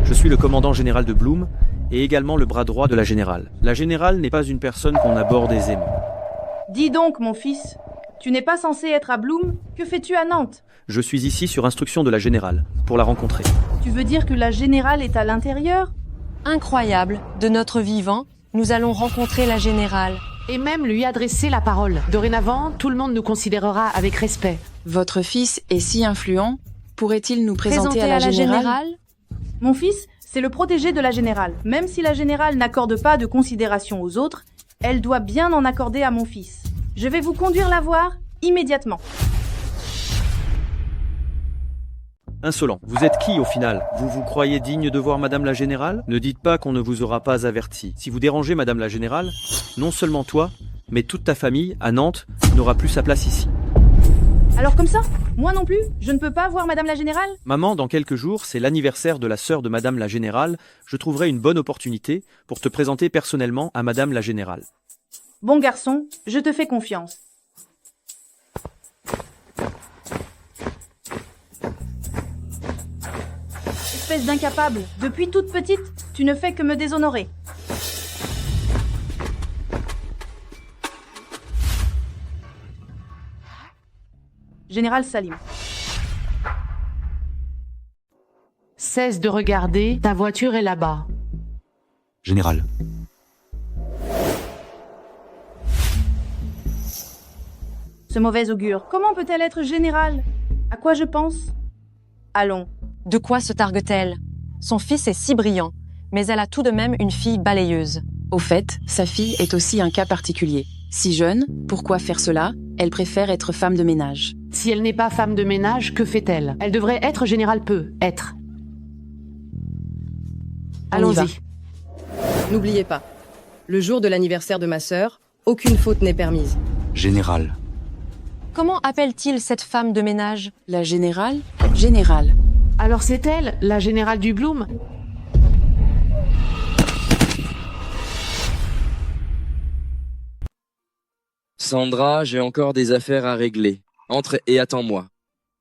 Je suis le commandant général de Bloom et également le bras droit de la générale. La générale n'est pas une personne qu'on aborde aisément. Dis donc, mon fils, tu n'es pas censé être à Bloom, que fais-tu à Nantes? Je suis ici sur instruction de la générale, pour la rencontrer. Tu veux dire que la générale est à l'intérieur? Incroyable, de notre vivant, nous allons rencontrer la générale. Et même lui adresser la parole. Dorénavant, tout le monde nous considérera avec respect. Votre fils est si influent, pourrait-il nous présenter à la générale? Mon fils, c'est le protégé de la générale. Même si la générale n'accorde pas de considération aux autres, elle doit bien en accorder à mon fils. Je vais vous conduire la voir immédiatement. Insolent, vous êtes qui au final? Vous vous croyez digne de voir Madame la Générale? Ne dites pas qu'on ne vous aura pas averti. Si vous dérangez Madame la Générale, non seulement toi, mais toute ta famille, à Nantes, n'aura plus sa place ici. Alors comme ça? Moi non plus? Je ne peux pas voir Madame la Générale? Maman, dans quelques jours, c'est l'anniversaire de la sœur de Madame la Générale. Je trouverai une bonne opportunité pour te présenter personnellement à Madame la Générale. Bon garçon, je te fais confiance. Espèce d'incapable, depuis toute petite, tu ne fais que me déshonorer. Général Salim. Cesse de regarder, ta voiture est là-bas. Général. Ce mauvais augure, comment peut-elle être générale? À quoi je pense? Allons. De quoi se targue-t-elle? Son fils est si brillant, mais elle a tout de même une fille balayeuse. Au fait, sa fille est aussi un cas particulier. Si jeune, pourquoi faire cela? Elle préfère être femme de ménage. Si elle n'est pas femme de ménage, que fait-elle? Elle devrait être générale être. Allons-y. N'oubliez pas, le jour de l'anniversaire de ma sœur, aucune faute n'est permise. Général. Comment appelle-t-il cette femme de ménage? La générale? Générale. Alors c'est elle, la générale du Bloom? Sandra, j'ai encore des affaires à régler. Entre et attends-moi.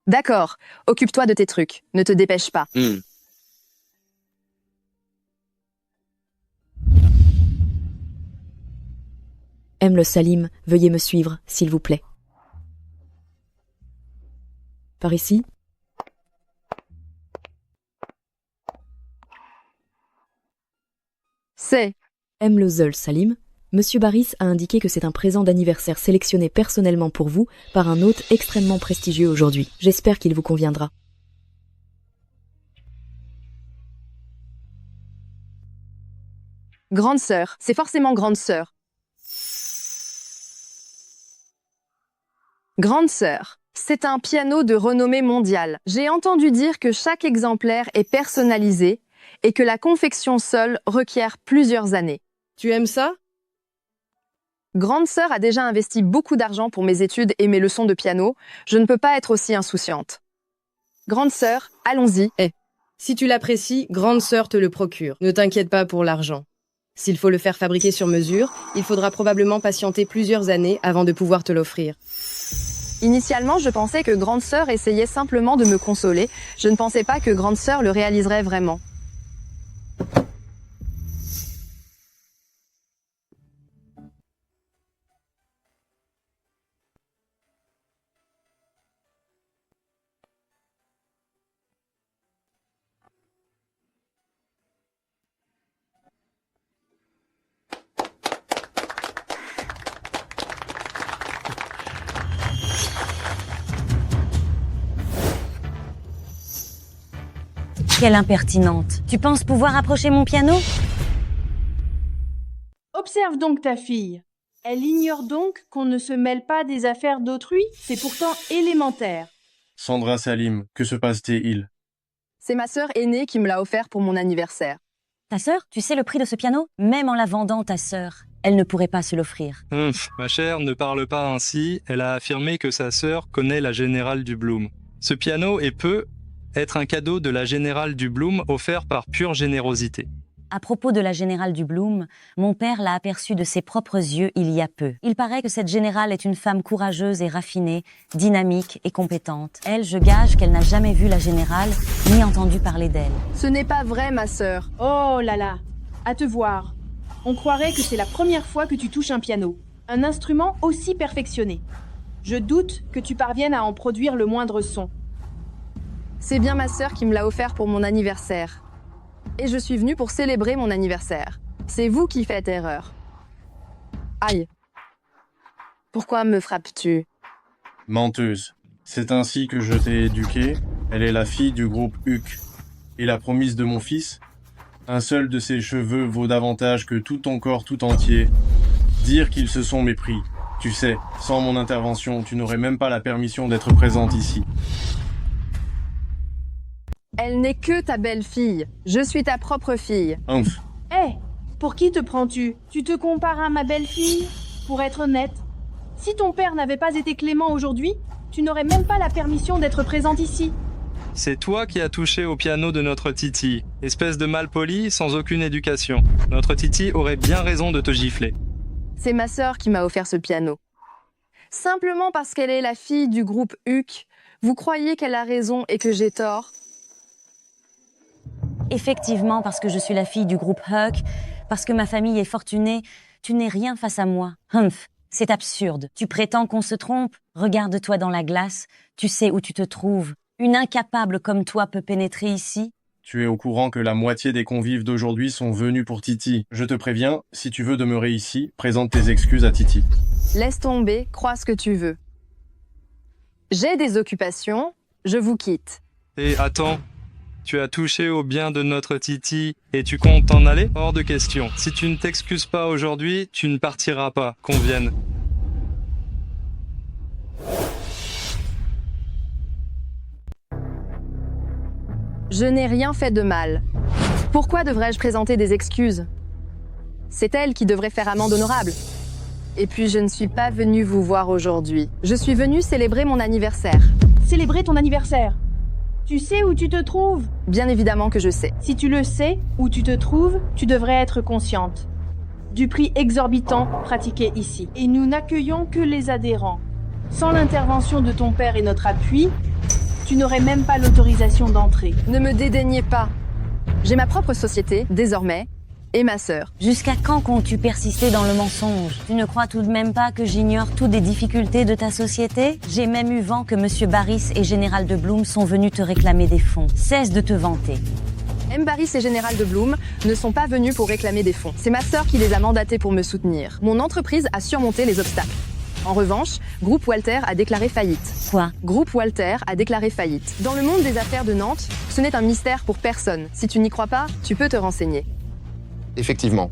D'accord, occupe-toi de tes trucs, ne te dépêche pas. Aime le Salim, veuillez me suivre, s'il vous plaît. Par ici? C'est Aime le Zeul Salim. Monsieur Baris a indiqué que c'est un présent d'anniversaire sélectionné personnellement pour vous par un hôte extrêmement prestigieux aujourd'hui. J'espère qu'il vous conviendra. grande sœur, c'est forcément grande sœur. Grande sœur, c'est un piano de renommée mondiale. J'ai entendu dire que chaque exemplaire est personnalisé et que la confection seule requiert plusieurs années. Tu aimes ça? Grande sœur a déjà investi beaucoup d'argent pour mes études et mes leçons de piano. Je ne peux pas être aussi insouciante. Grande sœur, allons-y. Si tu l'apprécies, grande sœur te le procure. Ne t'inquiète pas pour l'argent. S'il faut le faire fabriquer sur mesure, il faudra probablement patienter plusieurs années avant de pouvoir te l'offrir. Initialement, je pensais que grande sœur essayait simplement de me consoler. Je ne pensais pas que grande sœur le réaliserait vraiment. Quelle impertinente. Tu penses pouvoir approcher mon piano? Observe donc ta fille. Elle ignore donc qu'on ne se mêle pas des affaires d'autrui, c'est pourtant élémentaire. Sandra Salim, que se passe-t-il? C'est ma sœur aînée qui me l'a offert pour mon anniversaire. Ta sœur, tu sais le prix de ce piano? Même en la vendant, ta sœur, elle ne pourrait pas se l'offrir. Ma chère, ne parle pas ainsi. Elle a affirmé que sa sœur connaît la générale du Bloom. Ce piano peut être un cadeau de la générale du Bloom offert par pure générosité. À propos de la générale du Bloom, mon père l'a aperçue de ses propres yeux il y a peu. Il paraît que cette générale est une femme courageuse et raffinée, dynamique et compétente. Elle, je gage qu'elle n'a jamais vu la générale, ni entendu parler d'elle. Ce n'est pas vrai, ma sœur. Oh là là, à te voir. On croirait que c'est la première fois que tu touches un piano. Un instrument aussi perfectionné. Je doute que tu parviennes à en produire le moindre son. C'est bien ma sœur qui me l'a offert pour mon anniversaire. Et je suis venue pour célébrer mon anniversaire. C'est vous qui faites erreur. Aïe. Pourquoi me frappes-tu? Menteuse. C'est ainsi que je t'ai éduquée. Elle est la fille du groupe HUC. Et la promise de mon fils? Un seul de ses cheveux vaut davantage que tout ton corps tout entier. Dire qu'ils se sont mépris. Tu sais, sans mon intervention, tu n'aurais même pas la permission d'être présente ici. Elle n'est que ta belle-fille. Je suis ta propre fille. Hé, pour qui te prends-tu? Tu te compares à ma belle-fille? Pour être honnête, si ton père n'avait pas été clément aujourd'hui, tu n'aurais même pas la permission d'être présente ici. C'est toi qui as touché au piano de notre Titi. Espèce de malpoli sans aucune éducation. Notre Titi aurait bien raison de te gifler. C'est ma sœur qui m'a offert ce piano. Simplement parce qu'elle est la fille du groupe HUC, vous croyez qu'elle a raison et que j'ai tort? Effectivement, parce que je suis la fille du groupe HUC, parce que ma famille est fortunée, tu n'es rien face à moi. C'est absurde. Tu prétends qu'on se trompe? Regarde-toi dans la glace, tu sais où tu te trouves. Une incapable comme toi peut pénétrer ici? Tu es au courant que la moitié des convives d'aujourd'hui sont venus pour Titi. Je te préviens, si tu veux demeurer ici, présente tes excuses à Titi. Laisse tomber, crois ce que tu veux. J'ai des occupations, je vous quitte. Et attends, tu as touché au bien de notre Titi et tu comptes t'en aller? Hors de question. Si tu ne t'excuses pas aujourd'hui, tu ne partiras pas, convienne. Je n'ai rien fait de mal. Pourquoi devrais-je présenter des excuses? C'est elle qui devrait faire amende honorable. Et puis je ne suis pas venue vous voir aujourd'hui. Je suis venue célébrer mon anniversaire. Célébrer ton anniversaire? Tu sais où tu te trouves? Bien évidemment que je sais. Si tu le sais, où tu te trouves, tu devrais être consciente du prix exorbitant pratiqué ici. Et nous n'accueillons que les adhérents. Sans l'intervention de ton père et notre appui, tu n'aurais même pas l'autorisation d'entrer. Ne me dédaignez pas. J'ai ma propre société, désormais, et ma sœur. Jusqu'à quand comptes-tu persister dans le mensonge? Tu ne crois tout de même pas que j'ignore toutes les difficultés de ta société? J'ai même eu vent que M. Barris et Général de Bloom sont venus te réclamer des fonds. Cesse de te vanter. M. Barris et Général de Bloom ne sont pas venus pour réclamer des fonds. C'est ma sœur qui les a mandatés pour me soutenir. Mon entreprise a surmonté les obstacles. En revanche, Groupe Walter a déclaré faillite. Quoi? Groupe Walter a déclaré faillite. Dans le monde des affaires de Nantes, ce n'est un mystère pour personne. Si tu n'y crois pas, tu peux te renseigner. Effectivement,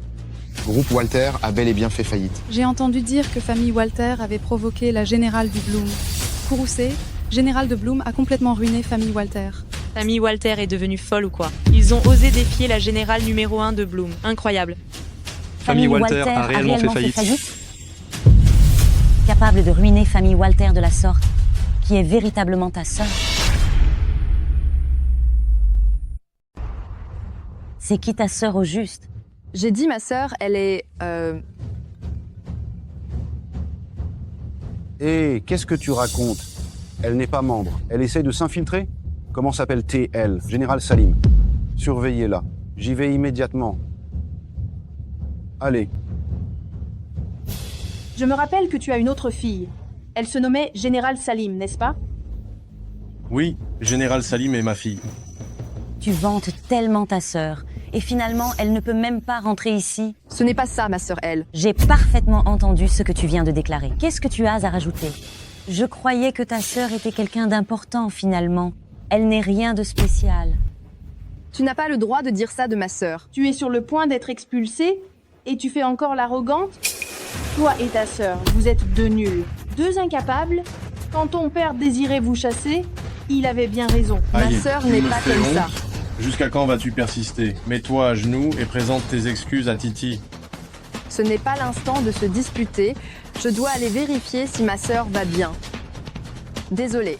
Groupe Walter a bel et bien fait faillite. J'ai entendu dire que famille Walter avait provoqué la générale du Bloom. Courroucé, Général de Bloom a complètement ruiné famille Walter. Famille Walter est devenue folle ou quoi? Ils ont osé défier la générale numéro 1 de Bloom. Incroyable. Famille Walter a réellement fait faillite. Capable de ruiner famille Walter de la sorte, qui est véritablement ta sœur. C'est qui ta sœur au juste? J'ai dit ma sœur, elle est... Hé, qu'est-ce que tu racontes? Elle n'est pas membre. Elle essaie de s'infiltrer? Comment s'appelle-t-elle, elle? Général Salim. Surveillez-la. J'y vais immédiatement. Allez. Je me rappelle que tu as une autre fille. Elle se nommait Général Salim, n'est-ce pas? Oui, Général Salim est ma fille. Tu vantes tellement ta sœur. Et finalement, elle ne peut même pas rentrer ici. Ce n'est pas ça, ma sœur, elle. J'ai parfaitement entendu ce que tu viens de déclarer. Qu'est-ce que tu as à rajouter? Je croyais que ta sœur était quelqu'un d'important, finalement. Elle n'est rien de spécial. Tu n'as pas le droit de dire ça de ma sœur. Tu es sur le point d'être expulsée et tu fais encore l'arrogante? Toi et ta sœur, vous êtes deux nuls, deux incapables. Quand ton père désirait vous chasser, Il avait bien raison. Aïe, Ma sœur tu n'est me pas fais comme honte. ça. Jusqu'à quand vas-tu persister? Mets-toi à genoux et présente tes excuses à Titi. Ce n'est pas l'instant de se disputer. Je dois aller vérifier si ma sœur va bien. Désolée.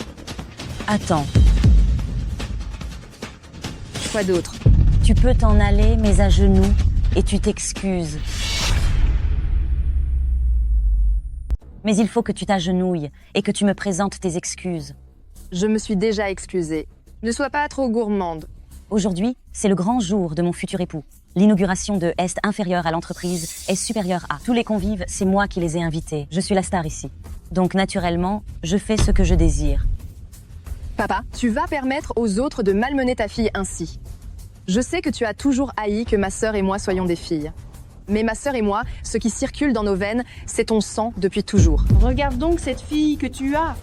Attends, Quoi d'autre? tu peux t'en aller, mais à genoux, et tu t'excuses. Mais il faut que tu t'agenouilles et que tu me présentes tes excuses. Je me suis déjà excusée. Ne sois pas trop gourmande. Aujourd'hui, c'est le grand jour de mon futur époux. L'inauguration de Est inférieure à l'entreprise, Est supérieure à. Tous les convives, c'est moi qui les ai invités. Je suis la star ici. Donc naturellement, je fais ce que je désire. Papa, tu vas permettre aux autres de malmener ta fille ainsi. Je sais que tu as toujours haï que ma sœur et moi soyons des filles. Mais ma sœur et moi, ce qui circule dans nos veines, c'est ton sang depuis toujours. Regarde donc cette fille que tu as.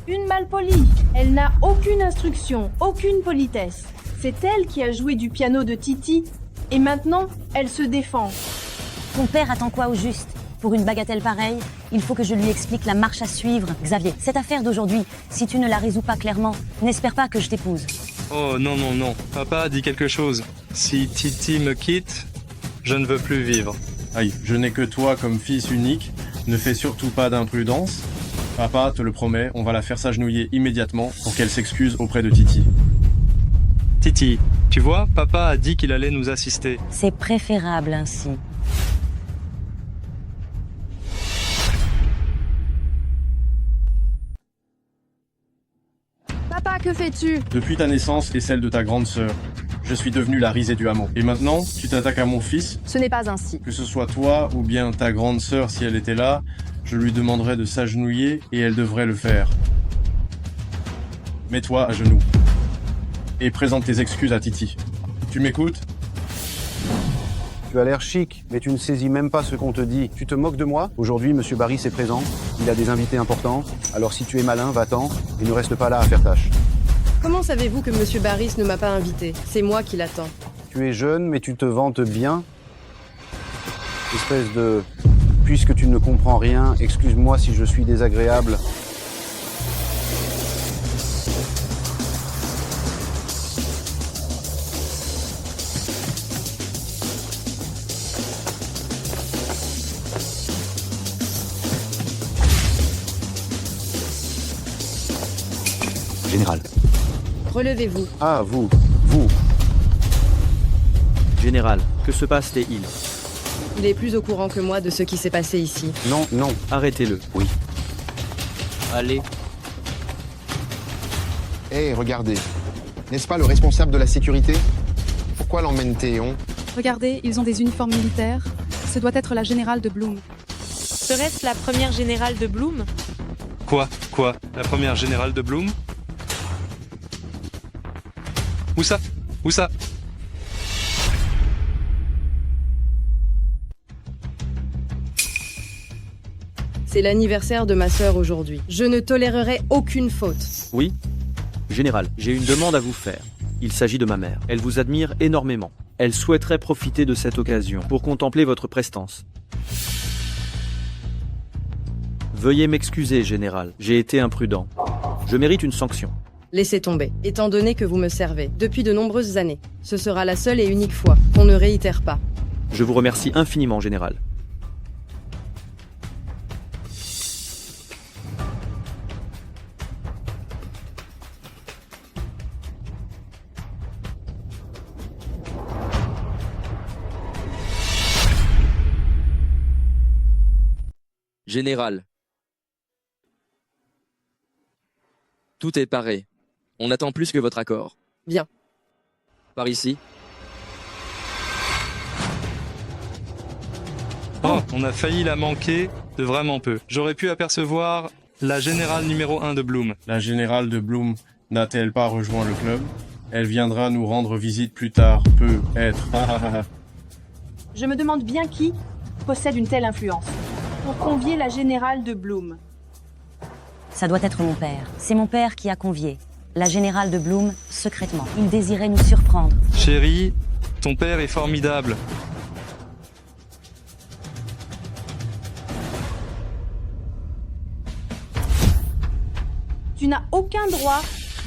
Une malpolie. Elle n'a aucune instruction, aucune politesse. C'est elle qui a joué du piano de Titi. Et maintenant, elle se défend. Ton père attend quoi au juste? Pour une bagatelle pareille, il faut que je lui explique la marche à suivre. Xavier, cette affaire d'aujourd'hui, si tu ne la résous pas clairement, n'espère pas que je t'épouse. Oh non, non, non. Papa a dit quelque chose. Si Titi me quitte, je ne veux plus vivre. Aïe, je n'ai que toi comme fils unique. Ne fais surtout pas d'imprudence. Papa, te le promets, on va la faire s'agenouiller immédiatement pour qu'elle s'excuse auprès de Titi. Titi, tu vois, papa a dit qu'il allait nous assister. C'est préférable ainsi. Papa, que fais-tu? Depuis ta naissance et celle de ta grande sœur, je suis devenu la risée du hameau. Et maintenant, tu t'attaques à mon fils? Ce n'est pas ainsi. Que ce soit toi ou bien ta grande sœur si elle était là, je lui demanderais de s'agenouiller et elle devrait le faire. Mets-toi à genoux. Et présente tes excuses à Titi. Tu m'écoutes? Tu as l'air chic, mais tu ne saisis même pas ce qu'on te dit. Tu te moques de moi? Aujourd'hui, Monsieur Barris est présent. Il a des invités importants. Alors si tu es malin, va-t'en et ne reste pas là à faire tâche. Comment savez-vous que Monsieur Barris ne m'a pas invité? C'est moi qui l'attends. Tu es jeune, mais tu te vantes bien. Espèce de... Puisque tu ne comprends rien, excuse-moi si je suis désagréable. Général. Relevez-vous. Ah, vous. Général, que se passe-t-il? Il est plus au courant que moi de ce qui s'est passé ici. Non. Arrêtez-le. Oui. Allez. Hé, regardez. N'est-ce pas le responsable de la sécurité? Pourquoi l'emmène Théon? Regardez, ils ont des uniformes militaires. Ce doit être la générale de Bloom. Serait-ce la première générale de Bloom? Quoi? La première générale de Bloom? Où ça? C'est l'anniversaire de ma sœur aujourd'hui. Je ne tolérerai aucune faute. Oui. Général, j'ai une demande à vous faire. Il s'agit de ma mère. Elle vous admire énormément. Elle souhaiterait profiter de cette occasion pour contempler votre prestance. Veuillez m'excuser, Général. J'ai été imprudent. Je mérite une sanction. Laissez tomber, étant donné que vous me servez depuis de nombreuses années. Ce sera la seule et unique fois qu'on ne réitère pas. Je vous remercie infiniment, Général. Général. Tout est paré. On attend plus que votre accord. Bien. Par ici. Oh, on a failli la manquer de vraiment peu. J'aurais pu apercevoir la générale numéro 1 de Bloom. La générale de Bloom n'a-t-elle pas rejoint le club? Elle viendra nous rendre visite plus tard, peut-être. Je me demande bien qui possède une telle influence pour convier la générale de Bloom. Ça doit être mon père. C'est mon père qui a convié la générale de Bloom secrètement. Il désirait nous surprendre. Chérie, ton père est formidable. Tu n'as aucun droit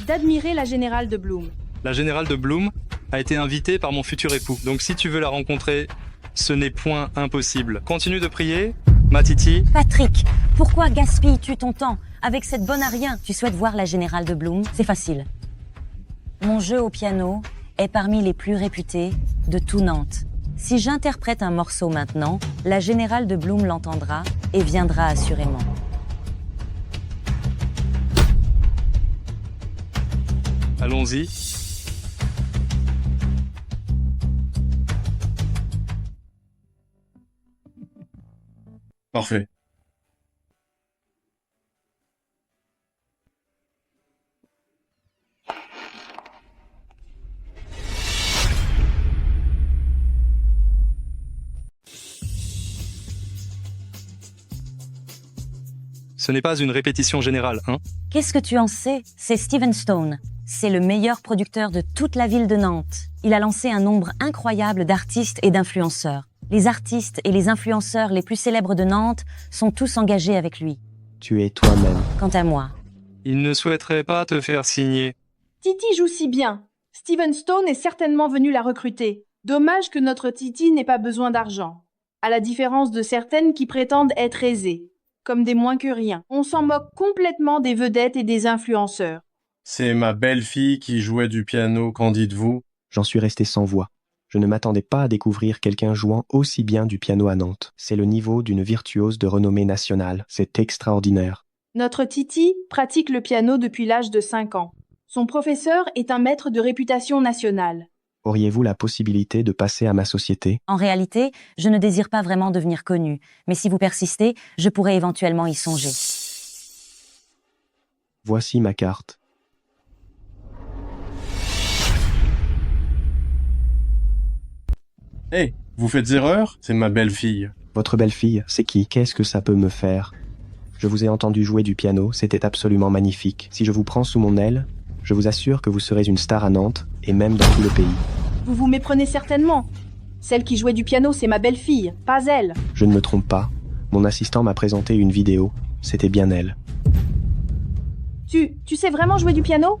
d'admirer la générale de Bloom. La générale de Bloom a été invitée par mon futur époux. Donc si tu veux la rencontrer, ce n'est point impossible. Continue de prier, ma Titi. Patrick, pourquoi gaspilles-tu ton temps avec cette bonne à rien? Tu souhaites voir la générale de Bloom? C'est facile. Mon jeu au piano est parmi les plus réputés de tout Nantes. Si j'interprète un morceau maintenant, la générale de Bloom l'entendra et viendra assurément. Allons-y. Parfait. Ce n'est pas une répétition générale, hein? Qu'est-ce que tu en sais? C'est Steven Stone. C'est le meilleur producteur de toute la ville de Nantes. Il a lancé un nombre incroyable d'artistes et d'influenceurs. Les artistes et les influenceurs les plus célèbres de Nantes sont tous engagés avec lui. Tu es toi-même. Quant à moi, Il ne souhaiterait pas te faire signer. Titi joue si bien. Steven Stone est certainement venu la recruter. Dommage que notre Titi n'ait pas besoin d'argent. À la différence de certaines qui prétendent être aisées. Comme des moins que rien. On s'en moque complètement des vedettes et des influenceurs. C'est ma belle-fille qui jouait du piano, qu'en dites-vous? J'en suis resté sans voix. Je ne m'attendais pas à découvrir quelqu'un jouant aussi bien du piano à Nantes. C'est le niveau d'une virtuose de renommée nationale. C'est extraordinaire. Notre Titi pratique le piano depuis l'âge de 5 ans. Son professeur est un maître de réputation nationale. Auriez-vous la possibilité de passer à ma société? en réalité, je ne désire pas vraiment devenir connu. Mais si vous persistez, je pourrais éventuellement y songer. Voici ma carte. Hé, vous faites erreur? C'est ma belle-fille. Votre belle-fille, c'est qui? Qu'est-ce que ça peut me faire? Je vous ai entendu jouer du piano, c'était absolument magnifique. Si je vous prends sous mon aile, je vous assure que vous serez une star à Nantes, et même dans tout le pays. Vous vous méprenez certainement. Celle qui jouait du piano, c'est ma belle-fille, pas elle. Je ne me trompe pas. Mon assistant m'a présenté une vidéo. C'était bien elle. Tu sais vraiment jouer du piano?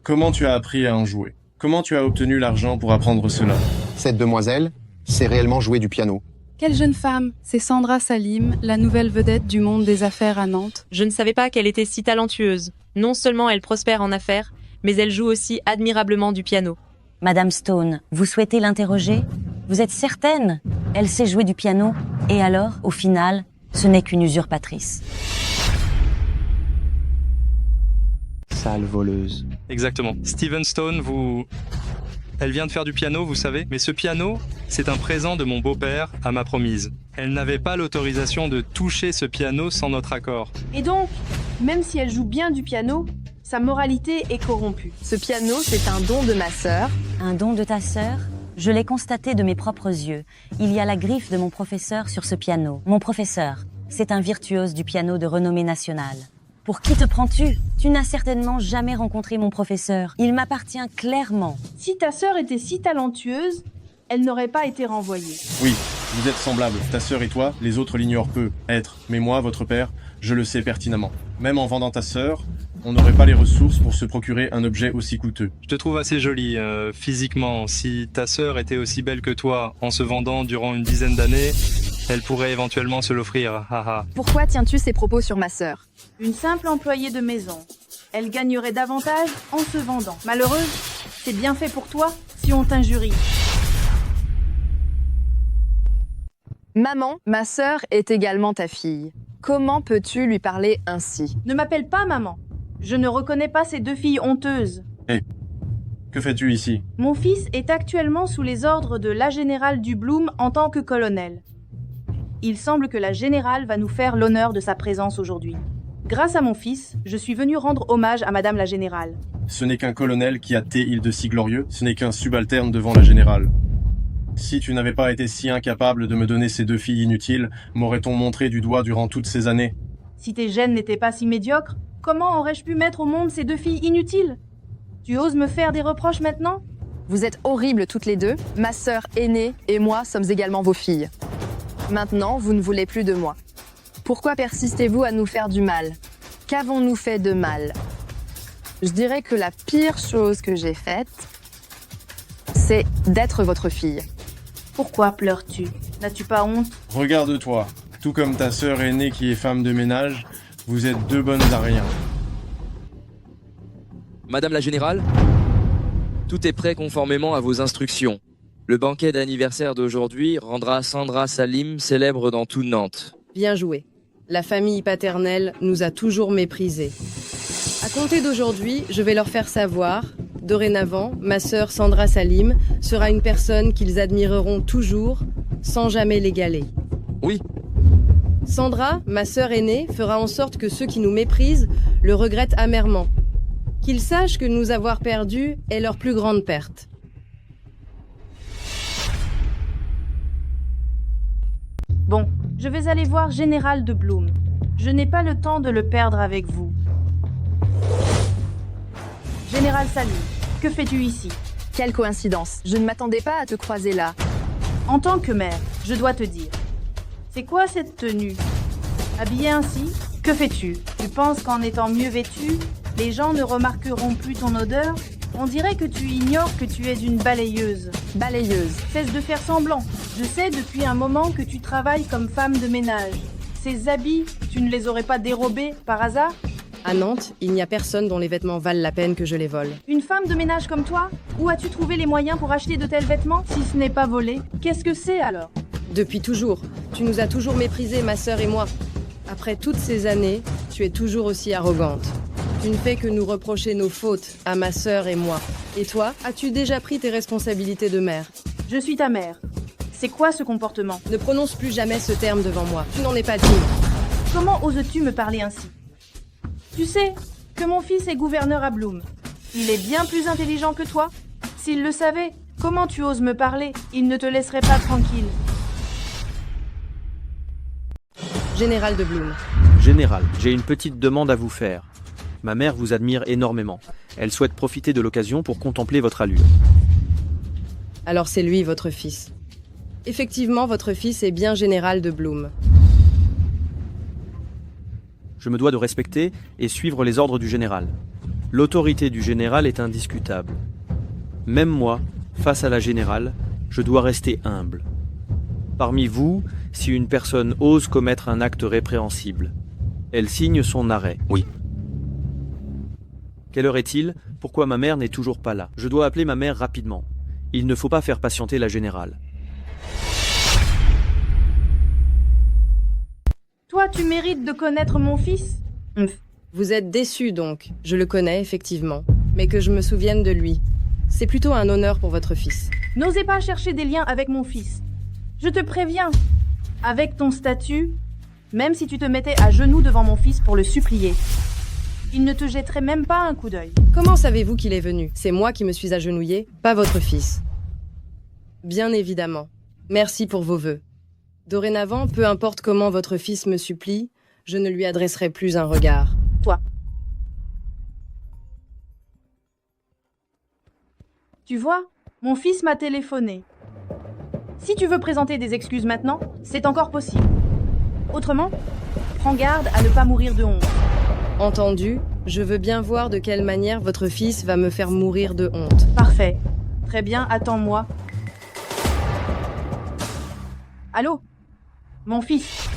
Comment tu as appris à en jouer? Comment tu as obtenu l'argent pour apprendre cela? Cette demoiselle sait réellement jouer du piano. Quelle jeune femme? C'est Sandra Salim, la nouvelle vedette du monde des affaires à Nantes. Je ne savais pas qu'elle était si talentueuse. Non seulement elle prospère en affaires, mais elle joue aussi admirablement du piano. Madame Stone, vous souhaitez l'interroger? Vous êtes certaine? Elle sait jouer du piano. Et alors, au final, ce n'est qu'une usurpatrice. Sale voleuse. Exactement. Steven Stone, Elle vient de faire du piano, vous savez, mais ce piano, c'est un présent de mon beau-père à ma promise. Elle n'avait pas l'autorisation de toucher ce piano sans notre accord. Et donc, même si elle joue bien du piano, sa moralité est corrompue. Ce piano, c'est un don de ma sœur. Un don de ta sœur? Je l'ai constaté de mes propres yeux. Il y a la griffe de mon professeur sur ce piano. Mon professeur, c'est un virtuose du piano de renommée nationale. Pour qui te prends-tu? Tu n'as certainement jamais rencontré mon professeur. Il m'appartient clairement. Si ta sœur était si talentueuse, elle n'aurait pas été renvoyée. Oui, vous êtes semblables. Ta sœur et toi, les autres l'ignorent peu. Être. Mais moi, votre père, je le sais pertinemment. Même en vendant ta sœur, on n'aurait pas les ressources pour se procurer un objet aussi coûteux. Je te trouve assez jolie, physiquement. Si ta sœur était aussi belle que toi, en se vendant durant une dizaine d'années, elle pourrait éventuellement se l'offrir. Haha. Pourquoi tiens-tu ces propos sur ma sœur? Une simple employée de maison. Elle gagnerait davantage en se vendant. Malheureuse, c'est bien fait pour toi si on t'injurie. Maman, ma sœur est également ta fille. Comment peux-tu lui parler ainsi? Ne m'appelle pas maman. Je ne reconnais pas ces deux filles honteuses. Hé, que fais-tu ici? Mon fils est actuellement sous les ordres de la générale du Bloom en tant que colonel. Il semble que la générale va nous faire l'honneur de sa présence aujourd'hui. Grâce à mon fils, je suis venu rendre hommage à Madame la Générale. Ce n'est qu'un colonel qui a il de si glorieux, ce n'est qu'un subalterne devant la générale. Si tu n'avais pas été si incapable de me donner ces deux filles inutiles, m'aurait-on montré du doigt durant toutes ces années? Si tes gènes n'étaient pas si médiocres, comment aurais-je pu mettre au monde ces deux filles inutiles? Tu oses me faire des reproches maintenant? Vous êtes horribles toutes les deux. Ma sœur aînée et moi sommes également vos filles. Maintenant, vous ne voulez plus de moi. Pourquoi persistez-vous à nous faire du mal? Qu'avons-nous fait de mal? Je dirais que la pire chose que j'ai faite, c'est d'être votre fille. Pourquoi pleures-tu? N'as-tu pas honte? Regarde-toi. Tout comme ta sœur aînée qui est femme de ménage, vous êtes deux bonnes à rien. Madame la Générale, tout est prêt conformément à vos instructions. Le banquet d'anniversaire d'aujourd'hui rendra Sandra Salim célèbre dans toute Nantes. Bien joué. La famille paternelle nous a toujours méprisés. À compter d'aujourd'hui, je vais leur faire savoir, dorénavant, ma sœur Sandra Salim sera une personne qu'ils admireront toujours, sans jamais l'égaler. Oui. Sandra, ma sœur aînée, fera en sorte que ceux qui nous méprisent le regrettent amèrement. Qu'ils sachent que nous avoir perdus est leur plus grande perte. Bon, je vais aller voir Général de Bloom. Je n'ai pas le temps de le perdre avec vous. Général Salim, que fais-tu ici? Quelle coïncidence, je ne m'attendais pas à te croiser là. En tant que mère, je dois te dire. C'est quoi cette tenue? Habillée ainsi, que fais-tu? Tu penses qu'en étant mieux vêtue, les gens ne remarqueront plus ton odeur? On dirait que tu ignores que tu es une balayeuse. Balayeuse. Cesse de faire semblant. Je sais depuis un moment que tu travailles comme femme de ménage. Ces habits, tu ne les aurais pas dérobés par hasard? À Nantes, il n'y a personne dont les vêtements valent la peine que je les vole. Une femme de ménage comme toi? Où as-tu trouvé les moyens pour acheter de tels vêtements? Si ce n'est pas volé, qu'est-ce que c'est alors? Depuis toujours. Tu nous as toujours méprisés, ma sœur et moi. Après toutes ces années, tu es toujours aussi arrogante. Tu ne fais que nous reprocher nos fautes à ma sœur et moi. Et toi, as-tu déjà pris tes responsabilités de mère? Je suis ta mère. C'est quoi ce comportement? Ne prononce plus jamais ce terme devant moi. Tu n'en es pas digne. Comment oses-tu me parler ainsi? Tu sais que mon fils est gouverneur à Bloom. Il est bien plus intelligent que toi. S'il le savait, comment tu oses me parler? Il ne te laisserait pas tranquille. Général de Bloom. Général, j'ai une petite demande à vous faire. Ma mère vous admire énormément. Elle souhaite profiter de l'occasion pour contempler votre allure. Alors c'est lui, votre fils. Effectivement, votre fils est bien général de Bloom. Je me dois de respecter et suivre les ordres du général. L'autorité du général est indiscutable. Même moi, face à la générale, je dois rester humble. Parmi vous, si une personne ose commettre un acte répréhensible, elle signe son arrêt. Oui. Quelle heure est-il? Pourquoi ma mère n'est toujours pas là? Je dois appeler ma mère rapidement. Il ne faut pas faire patienter la générale. Toi, tu mérites de connaître mon fils? Vous êtes déçu donc. Je le connais, effectivement. Mais que je me souvienne de lui. C'est plutôt un honneur pour votre fils. N'osez pas chercher des liens avec mon fils. Je te préviens. Avec ton statut, même si tu te mettais à genoux devant mon fils pour le supplier, il ne te jetterait même pas un coup d'œil. Comment savez-vous qu'il est venu? C'est moi qui me suis agenouillée, pas votre fils. Bien évidemment. Merci pour vos vœux. Dorénavant, peu importe comment votre fils me supplie, je ne lui adresserai plus un regard. Toi. Tu vois, mon fils m'a téléphoné. Si tu veux présenter des excuses maintenant, c'est encore possible. Autrement, prends garde à ne pas mourir de honte. Entendu, je veux bien voir de quelle manière votre fils va me faire mourir de honte. Parfait. Très bien, attends-moi. Allô? Mon fils.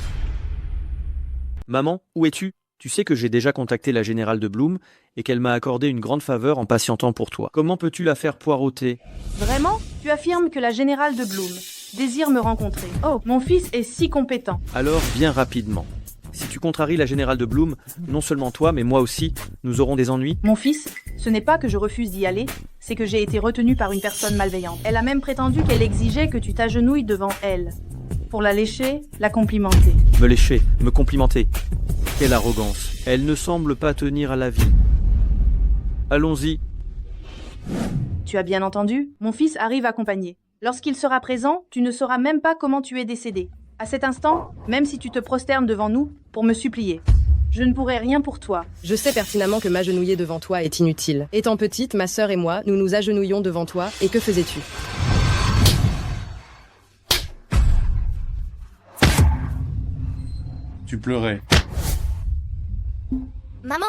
Maman, où es-tu? Tu sais que j'ai déjà contacté la générale de Bloom et qu'elle m'a accordé une grande faveur en patientant pour toi. Comment peux-tu la faire poireauter? Vraiment? Tu affirmes que la générale de Bloom désire me rencontrer. Oh, mon fils est si compétent. Alors, viens rapidement. Si tu contraries la générale de Bloom, non seulement toi, mais moi aussi, nous aurons des ennuis. Mon fils, ce n'est pas que je refuse d'y aller, c'est que j'ai été retenue par une personne malveillante. Elle a même prétendu qu'elle exigeait que tu t'agenouilles devant elle. Pour la lécher, la complimenter. Me lécher, me complimenter. Quelle arrogance. Elle ne semble pas tenir à la vie. Allons-y. Tu as bien entendu? Mon fils arrive accompagné. Lorsqu'il sera présent, tu ne sauras même pas comment tu es décédé. À cet instant, même si tu te prosternes devant nous pour me supplier, je ne pourrai rien pour toi. Je sais pertinemment que m'agenouiller devant toi est inutile. Étant petite, ma sœur et moi, nous nous agenouillions devant toi, et que faisais-tu? Tu pleurais. Maman,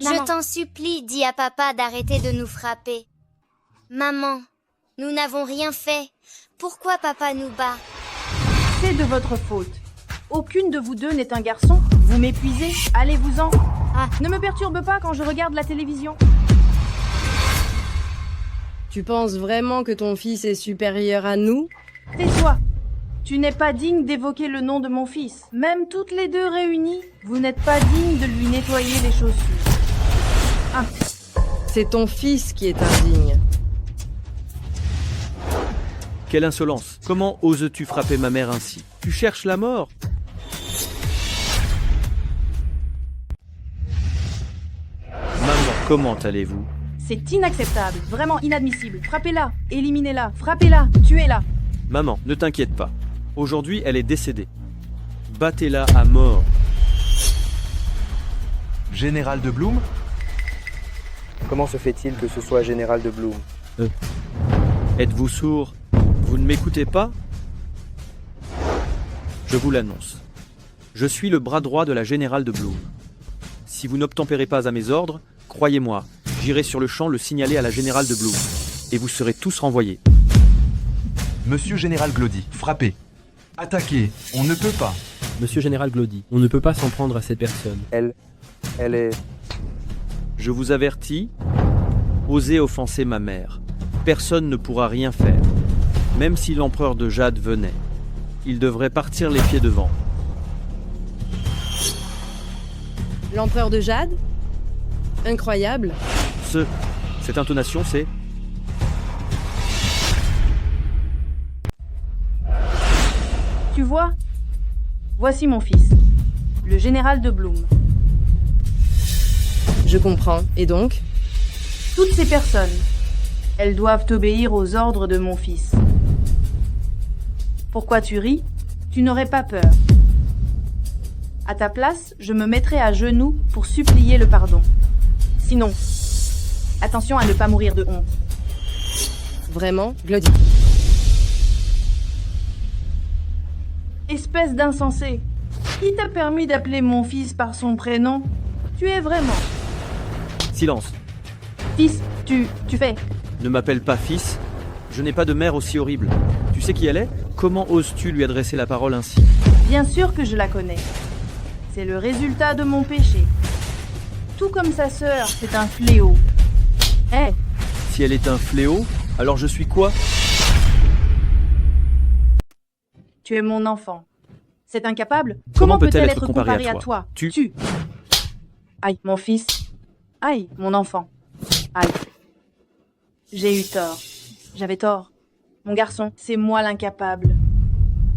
Maman. Je t'en supplie, dis à papa d'arrêter de nous frapper. Maman, nous n'avons rien fait. Pourquoi papa nous bat? C'est de votre faute. Aucune de vous deux n'est un garçon. Vous m'épuisez. Allez-vous-en. Ah, ne me perturbe pas quand je regarde la télévision. Tu penses vraiment que ton fils est supérieur à nous? Tais-toi. Tu n'es pas digne d'évoquer le nom de mon fils. Même toutes les deux réunies, vous n'êtes pas digne de lui nettoyer les chaussures. Ah. C'est ton fils qui est indigne. Quelle insolence! Comment oses-tu frapper ma mère ainsi? Tu cherches la mort? Maman, comment allez-vous? C'est inacceptable, vraiment inadmissible. Frappez-la, éliminez-la, frappez-la, tuez-la. Maman, ne t'inquiète pas. Aujourd'hui, elle est décédée. Battez-la à mort. Général de Bloom? Comment se fait-il que ce soit Général de Bloom? Êtes-vous sourd? Vous ne m'écoutez pas? Je vous l'annonce. Je suis le bras droit de la Générale de Bloom. Si vous n'obtempérez pas à mes ordres, croyez-moi, j'irai sur le champ le signaler à la Générale de Bloom. Et vous serez tous renvoyés. Monsieur Général Glody, frappez. Attaquez, on ne peut pas. Monsieur Général Glody, on ne peut pas s'en prendre à cette personne. Elle est... Je vous avertis, osez offenser ma mère. Personne ne pourra rien faire. Même si l'empereur de Jade venait, il devrait partir les pieds devant. L'empereur de Jade? Incroyable. Cette intonation, c'est... Tu vois? Voici mon fils, le général de Bloom. Je comprends. Et donc? Toutes ces personnes, elles doivent obéir aux ordres de mon fils. Pourquoi tu ris? Tu n'aurais pas peur. À ta place, je me mettrai à genoux pour supplier le pardon. Sinon, attention à ne pas mourir de honte. Vraiment, Glody? Espèce d'insensé. Qui t'a permis d'appeler mon fils par son prénom? Tu es vraiment... Silence. Fils, tu fais... Ne m'appelle pas fils. Je n'ai pas de mère aussi horrible. Tu sais qui elle est? Comment oses-tu lui adresser la parole ainsi? Bien sûr que je la connais. C'est le résultat de mon péché. Tout comme sa sœur, c'est un fléau. Hé! Si elle est un fléau, alors je suis quoi? Tu es mon enfant. C'est incapable? Comment peut-elle être comparée à toi? Tu... Aïe, mon fils. Aïe, mon enfant. Aïe. J'ai eu tort. J'avais tort. Mon garçon, c'est moi l'incapable.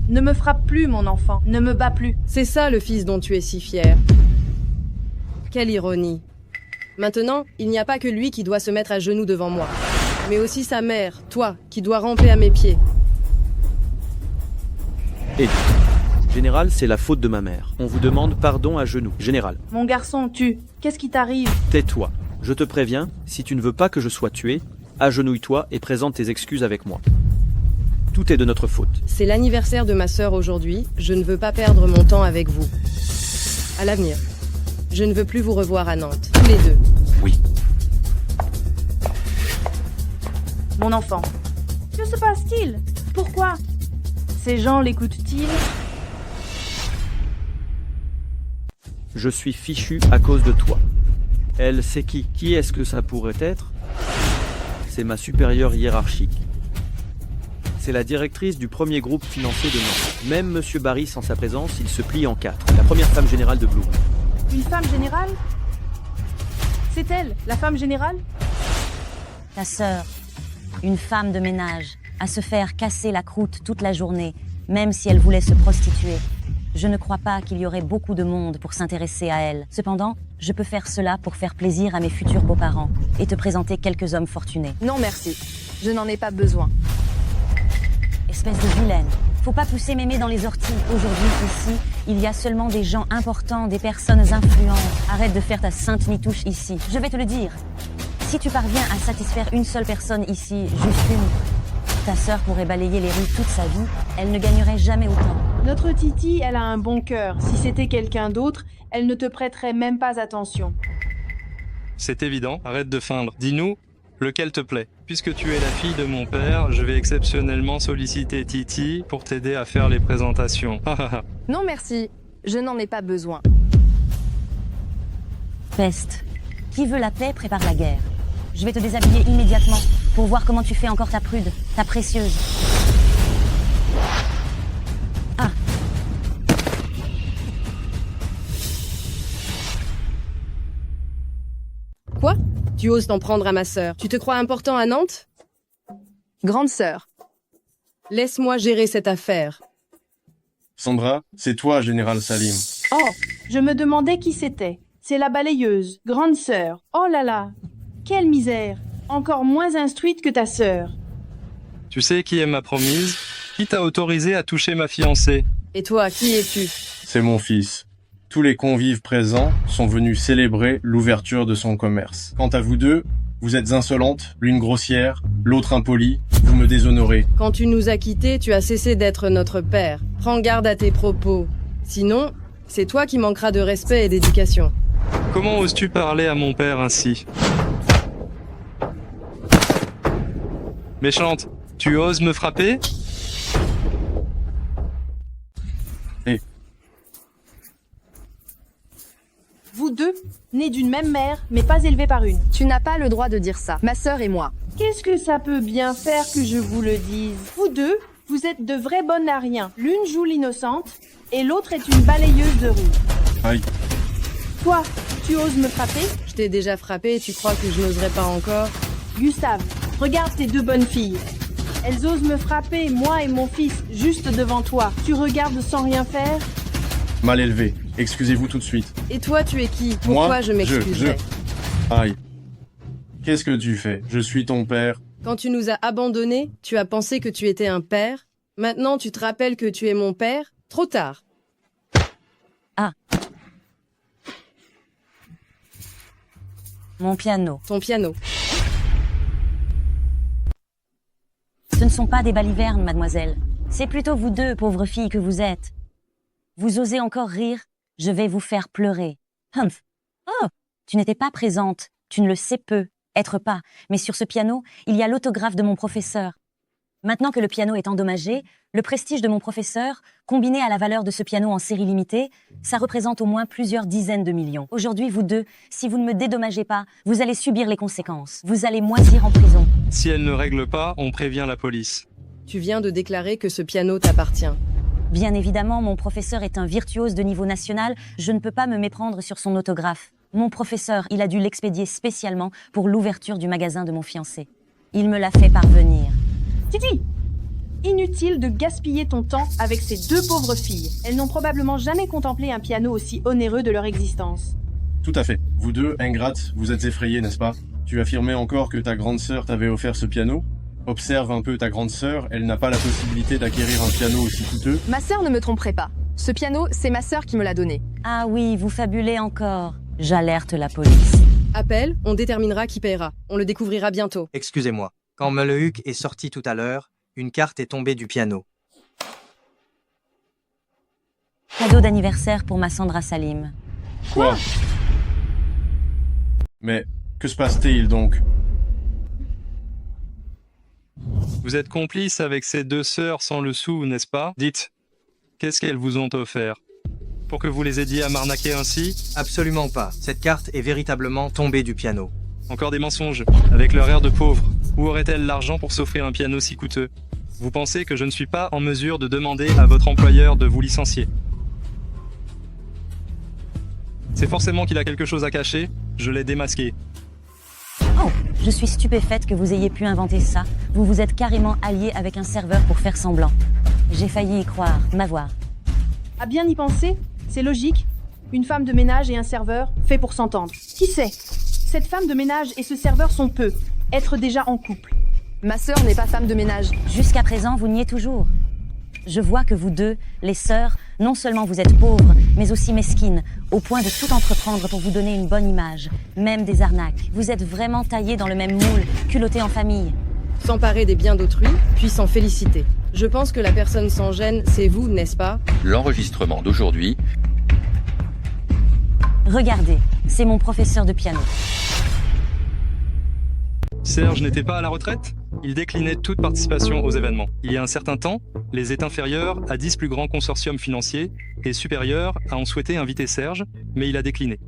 Ne me frappe plus, mon enfant. Ne me bats plus. C'est ça le fils dont tu es si fier. Quelle ironie. Maintenant, il n'y a pas que lui qui doit se mettre à genoux devant moi, mais aussi sa mère, toi, qui dois ramper à mes pieds. Et Général, c'est la faute de ma mère. On vous demande pardon à genoux. Général. Mon garçon, qu'est-ce qui t'arrive? Tais-toi. Je te préviens, si tu ne veux pas que je sois tué, agenouille-toi et présente tes excuses avec moi. Tout est de notre faute. C'est l'anniversaire de ma sœur aujourd'hui, je ne veux pas perdre mon temps avec vous. À l'avenir. Je ne veux plus vous revoir à Nantes, tous les deux. Oui. Mon enfant. Que se passe-t-il? Pourquoi? Ces gens l'écoutent-ils? Je suis fichu à cause de toi. Elle, c'est qui? Qui est-ce que ça pourrait être? C'est ma supérieure hiérarchique. C'est la directrice du premier groupe financier de Nantes. Même Monsieur Barris, en sa présence, il se plie en quatre. La première femme générale de Bloom. Une femme générale? C'est elle, la femme générale? Ta sœur, une femme de ménage, à se faire casser la croûte toute la journée, même si elle voulait se prostituer. Je ne crois pas qu'il y aurait beaucoup de monde pour s'intéresser à elle. Cependant, je peux faire cela pour faire plaisir à mes futurs beaux-parents et te présenter quelques hommes fortunés. Non merci, je n'en ai pas besoin. Espèce de vilaine. Faut pas pousser mémé dans les orties. Aujourd'hui, ici, il y a seulement des gens importants, des personnes influentes. Arrête de faire ta sainte nitouche ici. Je vais te le dire. Si tu parviens à satisfaire une seule personne ici, juste une, ta sœur pourrait balayer les rues toute sa vie, elle ne gagnerait jamais autant. Notre Titi, elle a un bon cœur. Si c'était quelqu'un d'autre, elle ne te prêterait même pas attention. C'est évident, arrête de feindre. Dis-nous, lequel te plaît. Puisque tu es la fille de mon père, je vais exceptionnellement solliciter Titi pour t'aider à faire les présentations. Non merci, je n'en ai pas besoin. Peste. Qui veut la paix prépare la guerre. Je vais te déshabiller immédiatement pour voir comment tu fais encore ta prude, ta précieuse. Ah. Quoi? Tu oses t'en prendre à ma sœur? Tu te crois important à Nantes? Grande sœur. Laisse-moi gérer cette affaire. Sandra, c'est toi, Général Salim. Oh, je me demandais qui c'était. C'est la balayeuse, grande sœur. Oh là là, quelle misère. Encore moins instruite que ta sœur. Tu sais qui est ma promise? Qui t'a autorisé à toucher ma fiancée? Et toi, qui es-tu? C'est mon fils. Tous les convives présents sont venus célébrer l'ouverture de son commerce. Quant à vous deux, vous êtes insolentes, l'une grossière, l'autre impolie, vous me déshonorez. Quand tu nous as quittés, tu as cessé d'être notre père. Prends garde à tes propos. Sinon, c'est toi qui manqueras de respect et d'éducation. Comment oses-tu parler à mon père ainsi? Méchante, tu oses me frapper? Vous deux, nés d'une même mère, mais pas élevés par une. Tu n'as pas le droit de dire ça, ma sœur et moi. Qu'est-ce que ça peut bien faire que je vous le dise? Vous deux, vous êtes de vrais bonnes à rien. L'une joue l'innocente, et l'autre est une balayeuse de rue. Aïe. Toi, tu oses me frapper? Je t'ai déjà frappé et tu crois que je n'oserais pas encore? Gustave, regarde tes deux bonnes filles. Elles osent me frapper, moi et mon fils, juste devant toi. Tu regardes sans rien faire? Mal élevé. Excusez-vous tout de suite. Et toi, tu es qui? Pourquoi Moi, je m'excuserais? Aïe. Qu'est-ce que tu fais? Je suis ton père. Quand tu nous as abandonnés, tu as pensé que tu étais un père. Maintenant, tu te rappelles que tu es mon père? Trop tard. Ah. Mon piano. Ton piano. Ce ne sont pas des balivernes, mademoiselle. C'est plutôt vous deux, pauvres filles, que vous êtes. Vous osez encore rire? Je vais vous faire pleurer. Humph. Oh, tu n'étais pas présente. Tu ne le sais peu. Être pas. Mais sur ce piano, il y a l'autographe de mon professeur. Maintenant que le piano est endommagé, le prestige de mon professeur, combiné à la valeur de ce piano en série limitée, ça représente au moins plusieurs dizaines de millions. Aujourd'hui, vous deux, si vous ne me dédommagez pas, vous allez subir les conséquences. Vous allez moisir en prison. Si elle ne règle pas, on prévient la police. Tu viens de déclarer que ce piano t'appartient. Bien évidemment, mon professeur est un virtuose de niveau national, je ne peux pas me méprendre sur son autographe. Mon professeur, il a dû l'expédier spécialement pour l'ouverture du magasin de mon fiancé. Il me l'a fait parvenir. Titi! Inutile de gaspiller ton temps avec ces deux pauvres filles. Elles n'ont probablement jamais contemplé un piano aussi onéreux de leur existence. Tout à fait. Vous deux, ingrates, vous êtes effrayés, n'est-ce pas? Tu affirmais encore que ta grande sœur t'avait offert ce piano? Observe un peu ta grande sœur, elle n'a pas la possibilité d'acquérir un piano aussi coûteux. Ma sœur ne me tromperait pas. Ce piano, c'est ma sœur qui me l'a donné. Ah oui, vous fabulez encore. J'alerte la police. Appelle, on déterminera qui paiera. On le découvrira bientôt. Excusez-moi. Quand Melehuc est sorti tout à l'heure, une carte est tombée du piano. Cadeau d'anniversaire pour ma Sandra Salim. Quoi? Mais que se passe-t-il donc? Vous êtes complice avec ces deux sœurs sans le sou, n'est-ce pas? Dites, qu'est-ce qu'elles vous ont offert? Pour que vous les aidiez à m'arnaquer ainsi? Absolument pas. Cette carte est véritablement tombée du piano. Encore des mensonges. Avec leur air de pauvre, où aurait-elle l'argent pour s'offrir un piano si coûteux? Vous pensez que je ne suis pas en mesure de demander à votre employeur de vous licencier? C'est forcément qu'il a quelque chose à cacher, je l'ai démasqué. Oh, je suis stupéfaite que vous ayez pu inventer ça. Vous vous êtes carrément allié avec un serveur pour faire semblant. J'ai failli y croire, m'avoir. À bien y penser, c'est logique. Une femme de ménage et un serveur, fait pour s'entendre. Qui sait? Cette femme de ménage et ce serveur sont peu. Être déjà en couple. Ma sœur n'est pas femme de ménage. Jusqu'à présent, vous niez toujours. Je vois que vous deux, les sœurs, non seulement vous êtes pauvres, mais aussi mesquines, au point de tout entreprendre pour vous donner une bonne image, même des arnaques. Vous êtes vraiment taillés dans le même moule, culottés en famille. S'emparer des biens d'autrui, puis s'en féliciter. Je pense que la personne sans gêne, c'est vous, n'est-ce pas? L'enregistrement d'aujourd'hui. Regardez, c'est mon professeur de piano. Serge n'était pas à la retraite? Il déclinait toute participation aux événements. Il y a un certain temps, les est inférieurs à 10 plus grands consortiums financiers et supérieurs ont souhaité inviter Serge, mais il a décliné.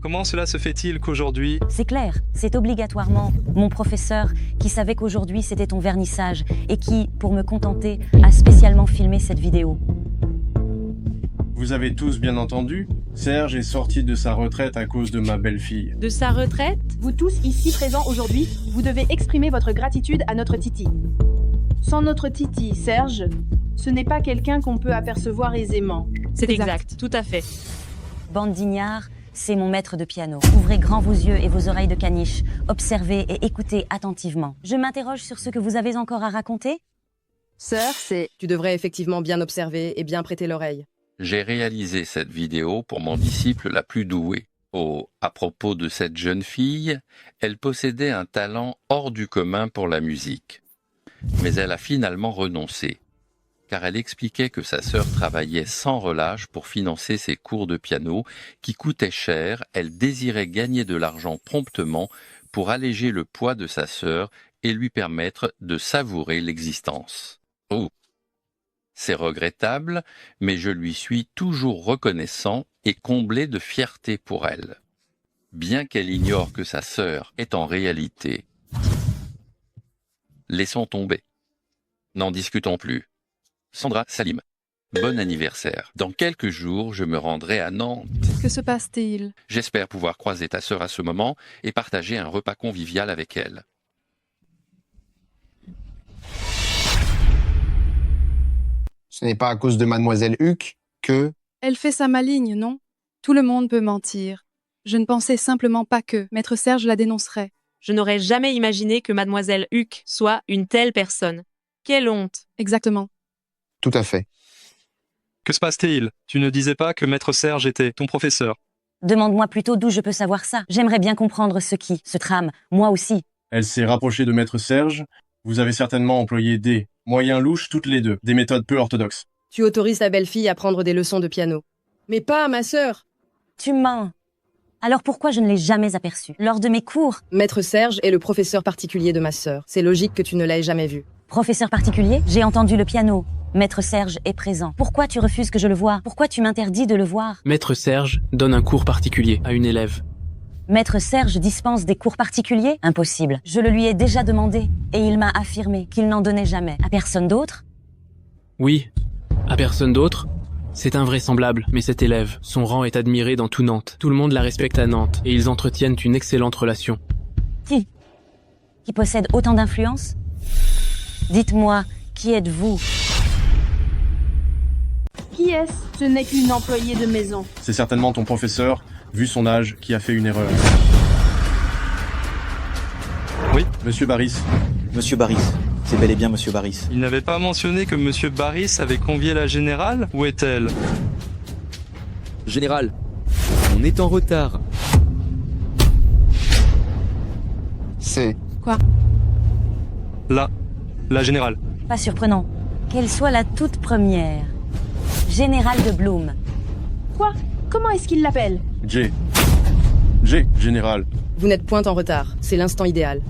Comment cela se fait-il qu'aujourd'hui... C'est clair, c'est obligatoirement mon professeur qui savait qu'aujourd'hui c'était ton vernissage et qui, pour me contenter, a spécialement filmé cette vidéo. Vous avez tous bien entendu, Serge est sorti de sa retraite à cause de ma belle-fille. De sa retraite? Vous tous ici présents aujourd'hui, vous devez exprimer votre gratitude à notre Titi. Sans notre Titi, Serge, ce n'est pas quelqu'un qu'on peut apercevoir aisément. C'est exact, tout à fait. Bande d'ignards, c'est mon maître de piano. Ouvrez grand vos yeux et vos oreilles de caniche. Observez et écoutez attentivement. Je m'interroge sur ce que vous avez encore à raconter. Sœur, c'est... Tu devrais effectivement bien observer et bien prêter l'oreille. J'ai réalisé cette vidéo pour mon disciple la plus douée. Oh, à propos de cette jeune fille, elle possédait un talent hors du commun pour la musique. Mais elle a finalement renoncé, car elle expliquait que sa sœur travaillait sans relâche pour financer ses cours de piano qui coûtaient cher. Elle désirait gagner de l'argent promptement pour alléger le poids de sa sœur et lui permettre de savourer l'existence. Oh. C'est regrettable, mais je lui suis toujours reconnaissant et comblé de fierté pour elle. Bien qu'elle ignore que sa sœur est en réalité... Laissons tomber. N'en discutons plus. Sandra Salim, bon anniversaire. Dans quelques jours, je me rendrai à Nantes. Que se passe-t-il? J'espère pouvoir croiser ta sœur à ce moment et partager un repas convivial avec elle. Ce n'est pas à cause de mademoiselle Huck que... Elle fait sa maligne, non? Tout le monde peut mentir. Je ne pensais simplement pas que Maître Serge la dénoncerait. Je n'aurais jamais imaginé que mademoiselle Huck soit une telle personne. Quelle honte! Exactement. Tout à fait. Que se passe-t-il? Tu ne disais pas que Maître Serge était ton professeur? Demande-moi plutôt d'où je peux savoir ça. J'aimerais bien comprendre ce qui se trame, moi aussi. Elle s'est rapprochée de Maître Serge. Vous avez certainement employé des moyens louches toutes les deux, des méthodes peu orthodoxes. Tu autorises ta belle-fille à prendre des leçons de piano. Mais pas à ma sœur. Tu mens. Alors pourquoi je ne l'ai jamais aperçu? Lors de mes cours? Maître Serge est le professeur particulier de ma sœur. C'est logique que tu ne l'aies jamais vu. Professeur particulier? J'ai entendu le piano. Maître Serge est présent. Pourquoi tu refuses que je le voie? Pourquoi tu m'interdis de le voir? Maître Serge donne un cours particulier à une élève. Maître Serge dispense des cours particuliers? Impossible. Je le lui ai déjà demandé et il m'a affirmé qu'il n'en donnait jamais. À personne d'autre? Oui, à personne d'autre. C'est invraisemblable, mais cet élève, son rang est admiré dans tout Nantes. Tout le monde la respecte à Nantes et ils entretiennent une excellente relation. Qui possède autant d'influence? Dites-moi, qui êtes-vous? Qui est-ce? Ce n'est qu'une employée de maison. C'est certainement ton professeur, vu son âge, qui a fait une erreur. Oui, Monsieur Barris. Monsieur Barris, c'est bel et bien Monsieur Barris. Il n'avait pas mentionné que Monsieur Barris avait convié la générale? Où est-elle? Général, on est en retard. C'est... Quoi? Là, la générale. Pas surprenant. Qu'elle soit la toute première. Générale de Bloom. Quoi? Comment est-ce qu'il l'appelle? J, général. Vous n'êtes point en retard. C'est l'instant idéal.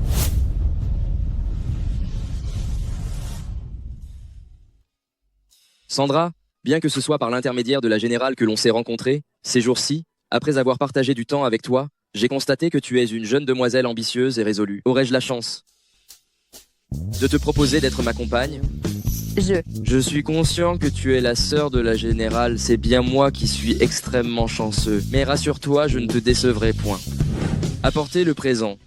Sandra, bien que ce soit par l'intermédiaire de la générale que l'on s'est rencontrés, ces jours-ci, après avoir partagé du temps avec toi, j'ai constaté que tu es une jeune demoiselle ambitieuse et résolue. Aurais-je la chance de te proposer d'être ma compagne? Je suis conscient que tu es la sœur de la générale, c'est bien moi qui suis extrêmement chanceux. Mais rassure-toi, je ne te décevrai point. Apportez le présent.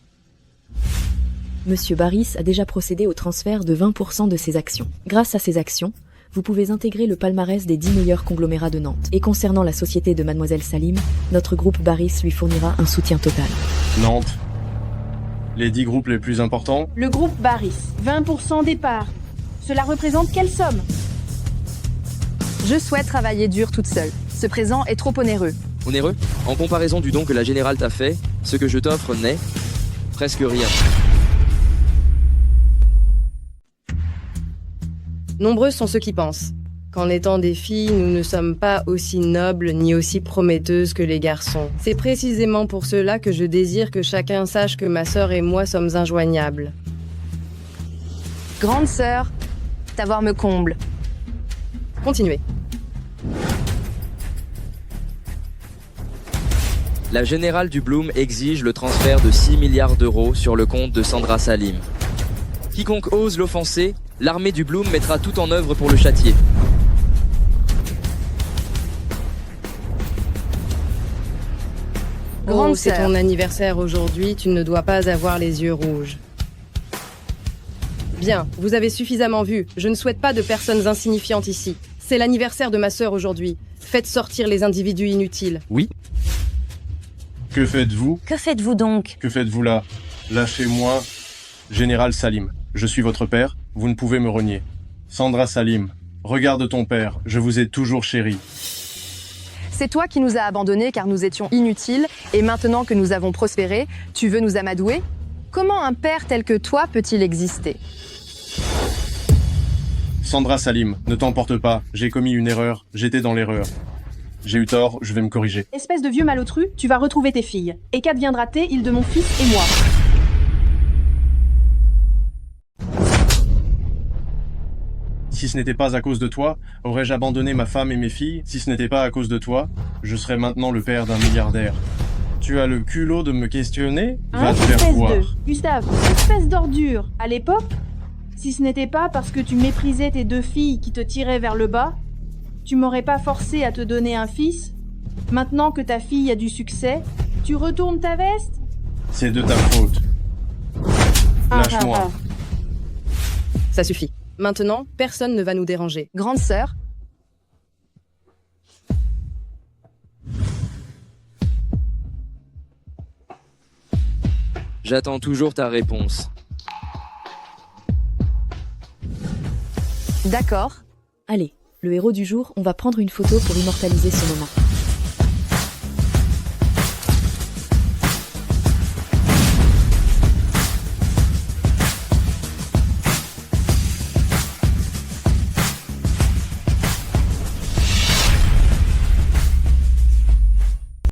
Monsieur Barris a déjà procédé au transfert de 20% de ses actions. Grâce à ces actions, vous pouvez intégrer le palmarès des 10 meilleurs conglomérats de Nantes. Et concernant la société de Mademoiselle Salim, notre groupe Barris lui fournira un soutien total. Nantes. Les 10 groupes les plus importants? Le groupe Barris, 20% des parts. Cela représente quelle somme? Je souhaite travailler dur toute seule. Ce présent est trop onéreux. Onéreux? En comparaison du don que la générale t'a fait, ce que je t'offre n'est presque rien. Nombreux sont ceux qui pensent qu'en étant des filles, nous ne sommes pas aussi nobles ni aussi prometteuses que les garçons. C'est précisément pour cela que je désire que chacun sache que ma sœur et moi sommes injoignables. Grande sœur, t'avoir me comble. Continuez. La générale du Bloom exige le transfert de 6 milliards d'euros sur le compte de Sandra Salim. Quiconque ose l'offenser, l'armée du Bloom mettra tout en œuvre pour le châtier. Oh, c'est ton anniversaire aujourd'hui, tu ne dois pas avoir les yeux rouges. Bien, vous avez suffisamment vu. Je ne souhaite pas de personnes insignifiantes ici. C'est l'anniversaire de ma sœur aujourd'hui. Faites sortir les individus inutiles. Oui. Que faites-vous? Que faites-vous donc? Que faites-vous là? Lâchez-moi, Général Salim. Je suis votre père, vous ne pouvez me renier. Sandra Salim, regarde ton père, je vous ai toujours chéri. C'est toi qui nous as abandonnés car nous étions inutiles, et maintenant que nous avons prospéré, tu veux nous amadouer? Comment un père tel que toi peut-il exister? Sandra Salim, ne t'emporte pas, j'ai commis une erreur, j'étais dans l'erreur. J'ai eu tort, je vais me corriger. Espèce de vieux malotru, tu vas retrouver tes filles. Et qu'adviendra-t-il de mon fils et moi? Si ce n'était pas à cause de toi, aurais-je abandonné ma femme et mes filles? Si ce n'était pas à cause de toi, je serais maintenant le père d'un milliardaire. Tu as le culot de me questionner? Va te faire voir. Gustave, espèce d'ordure. À l'époque, si ce n'était pas parce que tu méprisais tes 2 filles qui te tiraient vers le bas, tu m'aurais pas forcé à te donner un fils? Maintenant que ta fille a du succès, tu retournes ta veste? C'est de ta faute. Lâche-moi. Ça suffit. Maintenant, personne ne va nous déranger. Grande sœur, J'attends toujours ta réponse. d'accord. Allez, le héros du jour, on va prendre une photo pour immortaliser ce moment.